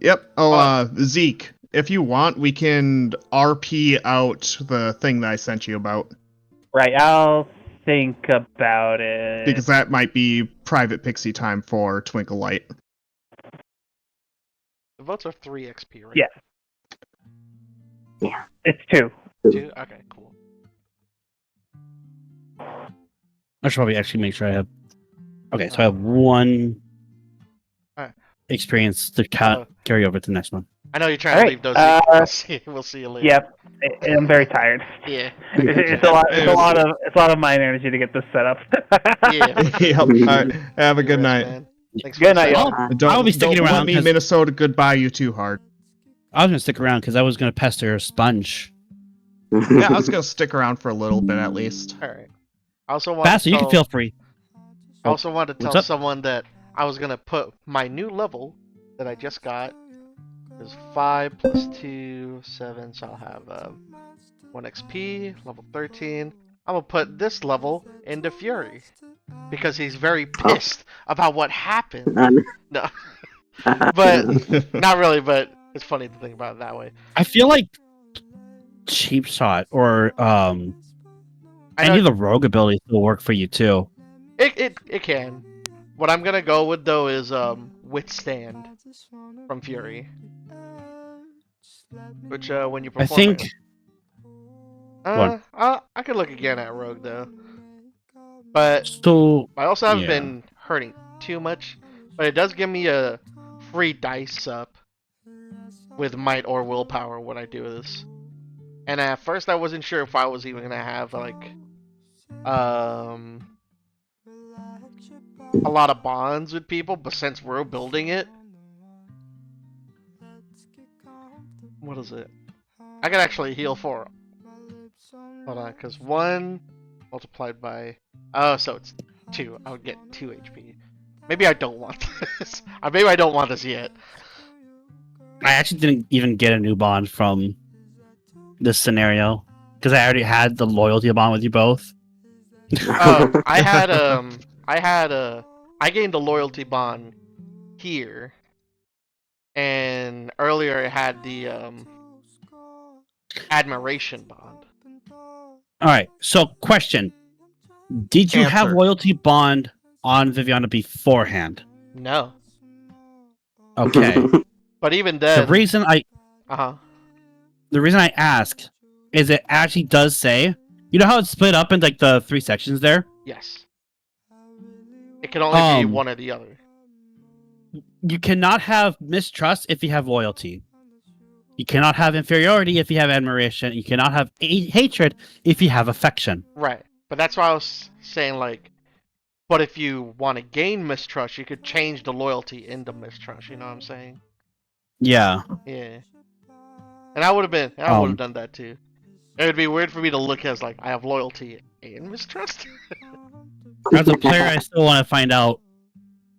Yep. Oh, Zeke, if you want, we can RP out the thing that I sent you about, Right. I'll think about it. because that might be private pixie time for Twinkle Light. The votes are 3 XP, right? Yeah. It's 2. 2? Okay, cool. I should probably actually make sure I have. Okay, so I have 1 Alright. experience to carry over to the next one. I know you're trying All to right, leave those. We'll see you later. Yep. I'm very tired. Yeah. It's a lot. It's a lot of mind energy to get this set up. Yeah. Yep. All right. Have a You good rest, night. man. Thanks Good for night, the y'all. session. I'll be sticking don't around let me 'cause- Minnesota goodbye you too hard. I was gonna stick around because I was gonna pester Sponge. Yeah, I was gonna stick around for a little bit at least. All right. I also want Bastard, to you tell, can feel free. I also wanted to What's tell up? someone that I was gonna put my new level that I just got is 5 plus 2, 7. So I'll have 1 XP, level 13. I'm gonna put this level into Fury because he's very pissed about what happened. No, but not really. But it's funny to think about it that way. I feel like Cheap Shot or I any of know the rogue abilities will work for you too. it can. What I'm gonna go with though is Withstand from Fury, which when you I perform think it, Go I could look again at Rogue though, but so. I also haven't Yeah. been hurting too much. But it does give me a free dice up with might or willpower when I do this. And at first I wasn't sure if I was even gonna have like a lot of bonds with people, but since we're building it, what is it? I can actually heal 4. Hold on, because 1 multiplied by so it's 2. I would get 2 HP. Maybe I don't want this. Maybe I don't want this yet. I actually didn't even get a new bond from this scenario because I already had the loyalty bond with you both. I gained a loyalty bond here, and earlier I had the admiration bond. All right. So, question: did you have Answer. loyalty bond on Viviana beforehand? No, Okay. but even the then, reason I uh-huh. ask is it actually does say, you know how it's split up into like the 3 sections there. Yes, it can only be Um, one or the other. You cannot have mistrust if you have loyalty. You cannot have inferiority if you have admiration. You cannot have hatred if you have affection. Right, but that's why I was saying like, but if you want to gain mistrust, you could change the loyalty into mistrust. You know what I'm saying? Yeah. Yeah. And I would have done that too. It would be weird for me to look as like I have loyalty and mistrust. As a player, I still want to find out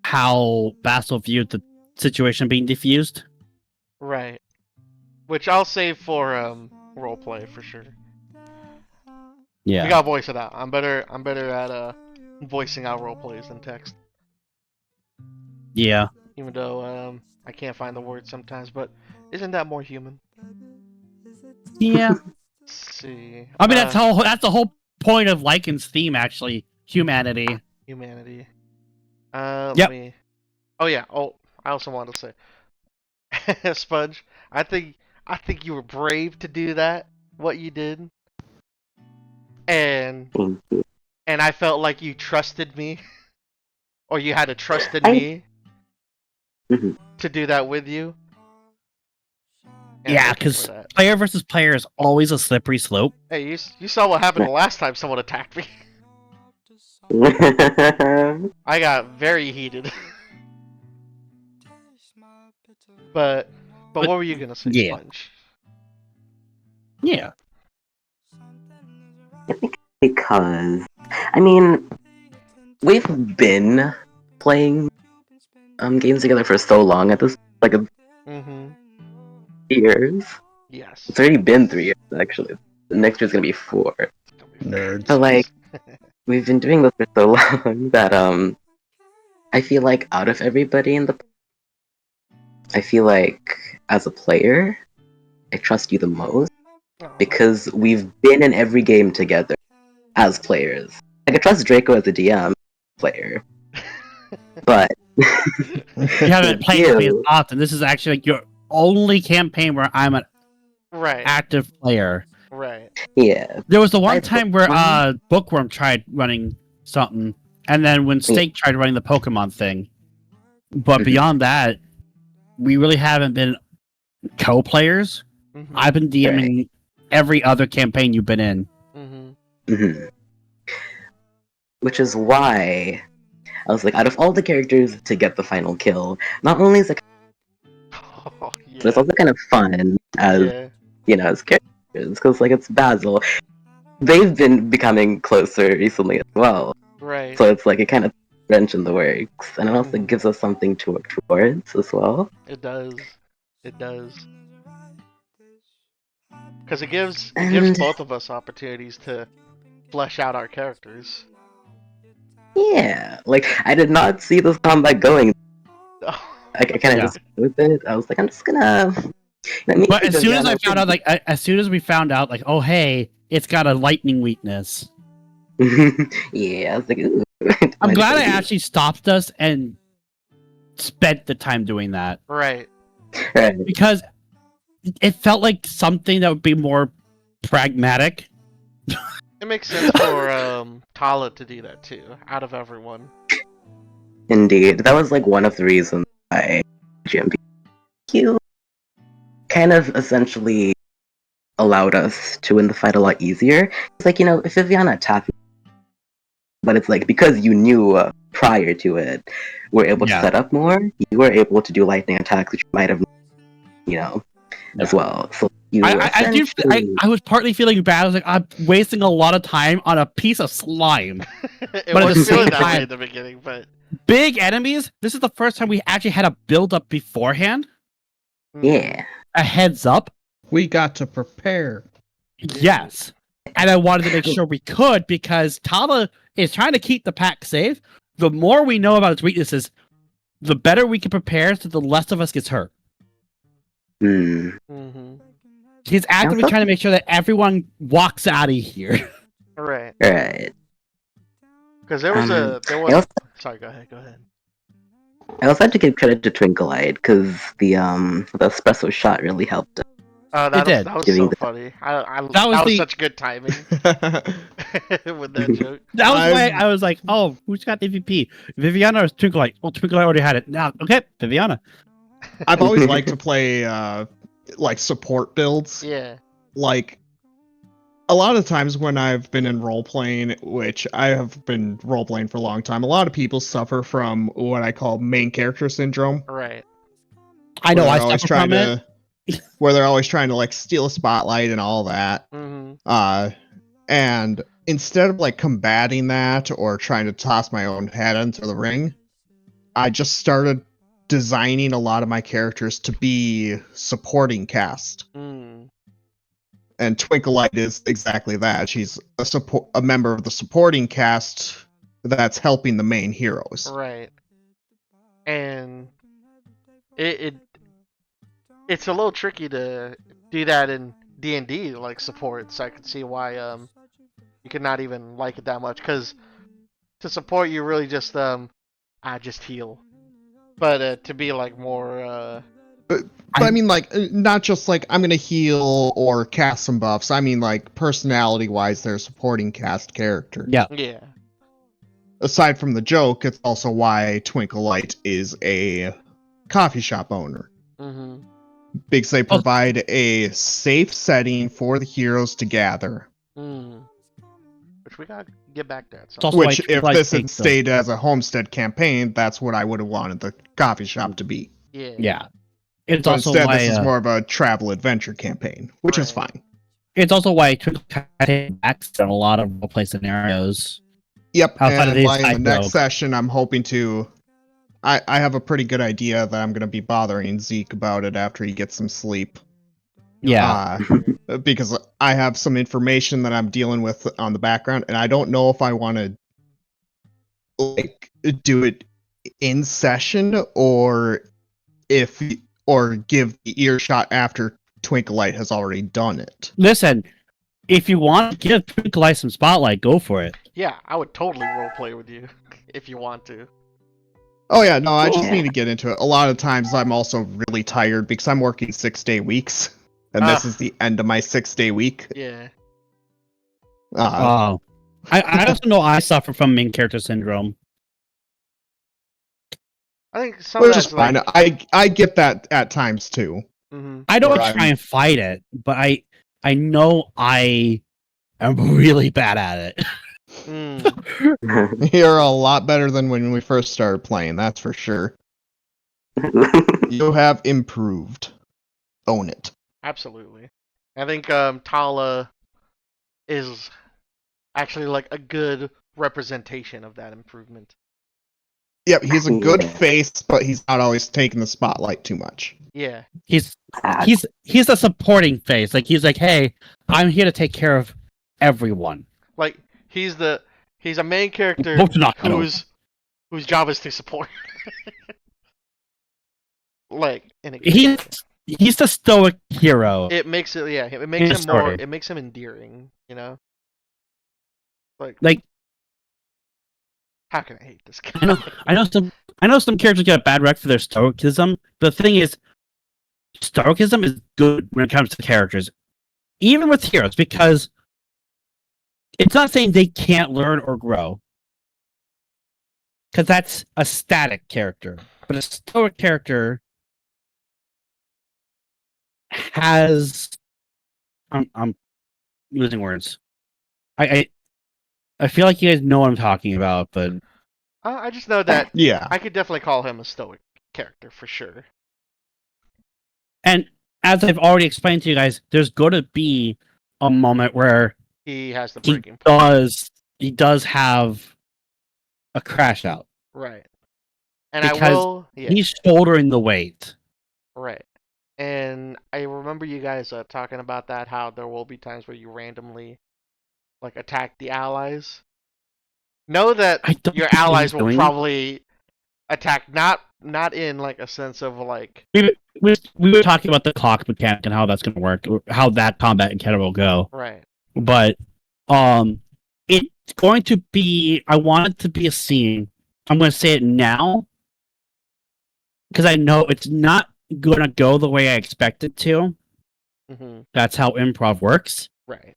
how Basil viewed the situation being diffused. Right. Which I'll save for roleplay for sure. Yeah. We gotta voice it out. I'm better at voicing out roleplays than text. Yeah. Even though I can't find the words sometimes, but isn't that more human? Yeah. Let's see. I mean, that's the whole point of Lycan's theme, actually. Humanity. Humanity. Yep. Let me. Oh yeah. Oh, I also wanted to say, Sponge. I think you were brave to do that. What you did. And I felt like you trusted me, or you had a trust in me to do that with you. And Yeah, thank you for because that. player versus player is always a slippery slope. Hey, you saw what happened the last time someone attacked me. I got very heated. but what were you gonna say, yeah. Sponge? Yeah. Because, I mean, we've been playing games together for so long at this, like, Mm-hmm. years. Yes. It's already been 3 years, actually. The next year's gonna be 4. Nerds. But, like, we've been doing this for so long that, I feel like out of everybody in the... I feel like, as a player, I trust you the most, because we've been in every game together as players. Like, I trust Draco as a DM player, but You haven't played with me as you, often. This is actually like your only campaign where I'm an Right. active player. Right. yeah, There was the one Besides time where Pokemon? Bookworm tried running something, and then when Steak tried running the Pokemon thing. But Mhm. beyond that, we really haven't been co-players. Mm-hmm. I've been DMing every other campaign you've been in. Mm-hmm. Mhm. Which is why I was like, out of all the characters to get the final kill, not only is it, Oh, yeah. but it's also kind of fun as Yeah. as characters, because like it's Basil. They've been becoming closer recently as well, Right. so it's like it kind of wrench in the works, and it also Mhm. gives us something to work towards as well. It does. It does. Because it gives And both of us opportunities to flesh out our characters. yeah, like I did not see this combat going. I kind of Yeah. just with it. I was like, I'm just gonna. Me But and as soon as I Viviana found out, like, as soon as we found out, like, oh hey, it's got a lightning weakness. yeah, I was like, ooh. I'm glad I actually stopped us and spent the time doing that Right. Right. because it felt like something that would be more pragmatic. It makes sense for Tala to do that too, out of everyone. Indeed, that was like one of the reasons why GMPQ kind of essentially allowed us to win the fight a lot easier. It's like, if Viviana attacked, but it's like because you knew prior to it, we're able to Yeah. set up more. You were able to do lightning attacks, which you might have, as well. So you I was partly feeling bad. I was like, I'm wasting a lot of time on a piece of slime. It But at was the feeling same that way time- in the beginning, but Big enemies. This is the first time we actually had a build up beforehand. yeah. A heads up. We got to prepare. Yes. And I wanted to make sure we could because Tala is trying to keep the pack safe. The more we know about its weaknesses, the better we can prepare so the less of us gets hurt. Hmm. Mm-hmm. He's actively trying to make sure that everyone walks out of here. Right. Right. Because there was I also, Sorry, go ahead. I also had to give credit to Twinkle-Eyed because the espresso shot really helped. It did. That was Giving so the- funny. That was was the- such good timing with that joke. That was why I'm- I was like, oh, who's got MVP? Viviana or Twinkle? Oh, Twinkle already had it. Now, okay, Viviana. I've always liked to play like support builds. Yeah. Like a lot of times when I've been in role playing, which I have been role playing for a long time, a lot of people suffer from what I call main character syndrome. Right. I know where I they're always suffer trying from it. where they're always trying to like steal a spotlight and all that. Mm-hmm. And instead of like combating that or trying to toss my own head into the ring, I just started designing a lot of my characters to be supporting cast. Mm. And Twinkleite is exactly that. She's a member of the supporting cast that's helping the main heroes. Right. And it's a little tricky to do that in D&D like support, so I could see why you could not even like it that much, because to support you really just just heal. But to be like more But I mean, like, not just like I'm gonna heal or cast some buffs. I mean, like, personality-wise, they're supporting cast character. Yeah. yeah. Aside from the joke, it's also why Twinkleite is a coffee shop owner. Mm-hmm. Because they provide a safe setting for the heroes to gather. Mm. Which we gotta get back to at some It's also point. why Which, if Twilight this had takes them. stayed as a homestead campaign, that's what I would have wanted the coffee shop to be. Yeah. Yeah. It's But also instead, why this is more of a travel adventure campaign, which is Right. fine. it's also why Twinkle takes backs in a lot of roleplay scenarios. Yep, Outside of and the by the side next rogue. session, I'm hoping to. I have a pretty good idea that I'm going to be bothering Zeke about it after he gets some sleep. Yeah. Because I have some information that I'm dealing with on the background, and I don't know if I want to like do it in session or give the earshot after Twinklight has already done it. Listen, if you want to give Twinkle some spotlight, go for it. Yeah, I would totally roleplay with you if you want to. Oh yeah, no, I just Yeah. need to get into it. A lot of times I'm also really tired because I'm working 6-day weeks, and this Ah. is the end of my 6-day week. Yeah. Oh. I also know I suffer from main character syndrome. I think some of Which is that's fine. like. I get that at times too. Mm-hmm. I don't Right. try and fight it, but I know I am really bad at it. Mm. You're a lot better than when we first started playing, that's for sure. You have improved. Own it. Absolutely. I think Tala is actually like a good representation of that improvement. Yep, he's a good Yeah. face, but he's not always taking the spotlight too much. Yeah. He's Ah, he's a supporting face. Like he's like, hey, I'm here to take care of everyone. Like he's a main character Both not gonna. whose job is to support. Like in a He's the stoic hero. it makes it yeah, it In makes a him more story. it makes him endearing, you know? Like How can I hate this guy? I know some characters get a bad rep for their stoicism. The thing is, stoicism is good when it comes to characters, even with heroes, because it's not saying they can't learn or grow, because that's a static character. But a stoic character has I'm losing words. I feel like you guys know what I'm talking about, but I just know that Yeah. I could definitely call him a stoic character for sure. and as I've already explained to you guys, there's going to be a moment where He has the he breaking point. does have a crash out Right. And because yeah. he's shouldering the weight. Right. And I remember you guys talking about that, how there will be times where you randomly like attack the allies. Know that I don't your think what allies he's will doing- probably attack not in like a sense of like We were talking about the clock mechanic and how that's going to work, or how that combat encounter will go. right. But it's going to be. I want it to be a scene. I'm going to say it now because I know it's not going to go the way I expect it to. Hmm. That's how improv works. Right.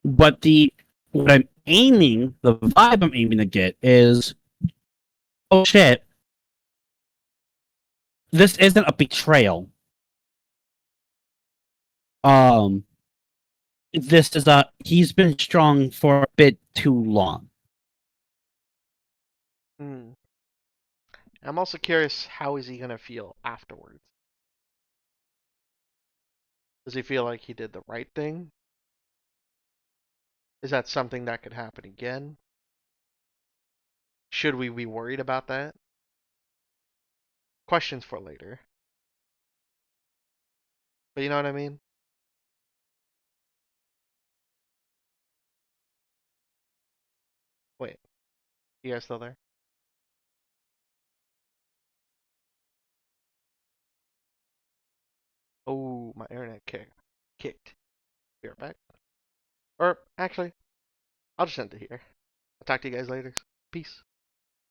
But the vibe I'm aiming to get is, oh shit, this isn't a betrayal. This is he's been strong for a bit too long. Hmm. I'm also curious, how is he gonna feel afterwards? Does he feel like he did the right thing? Is that something that could happen again? Should we be worried about that? Questions for later. But you know what I mean? Wait, you guys still there? Oh, my internet kicked. Be right back. Or actually, I'll just end it here. I'll talk to you guys later. Peace.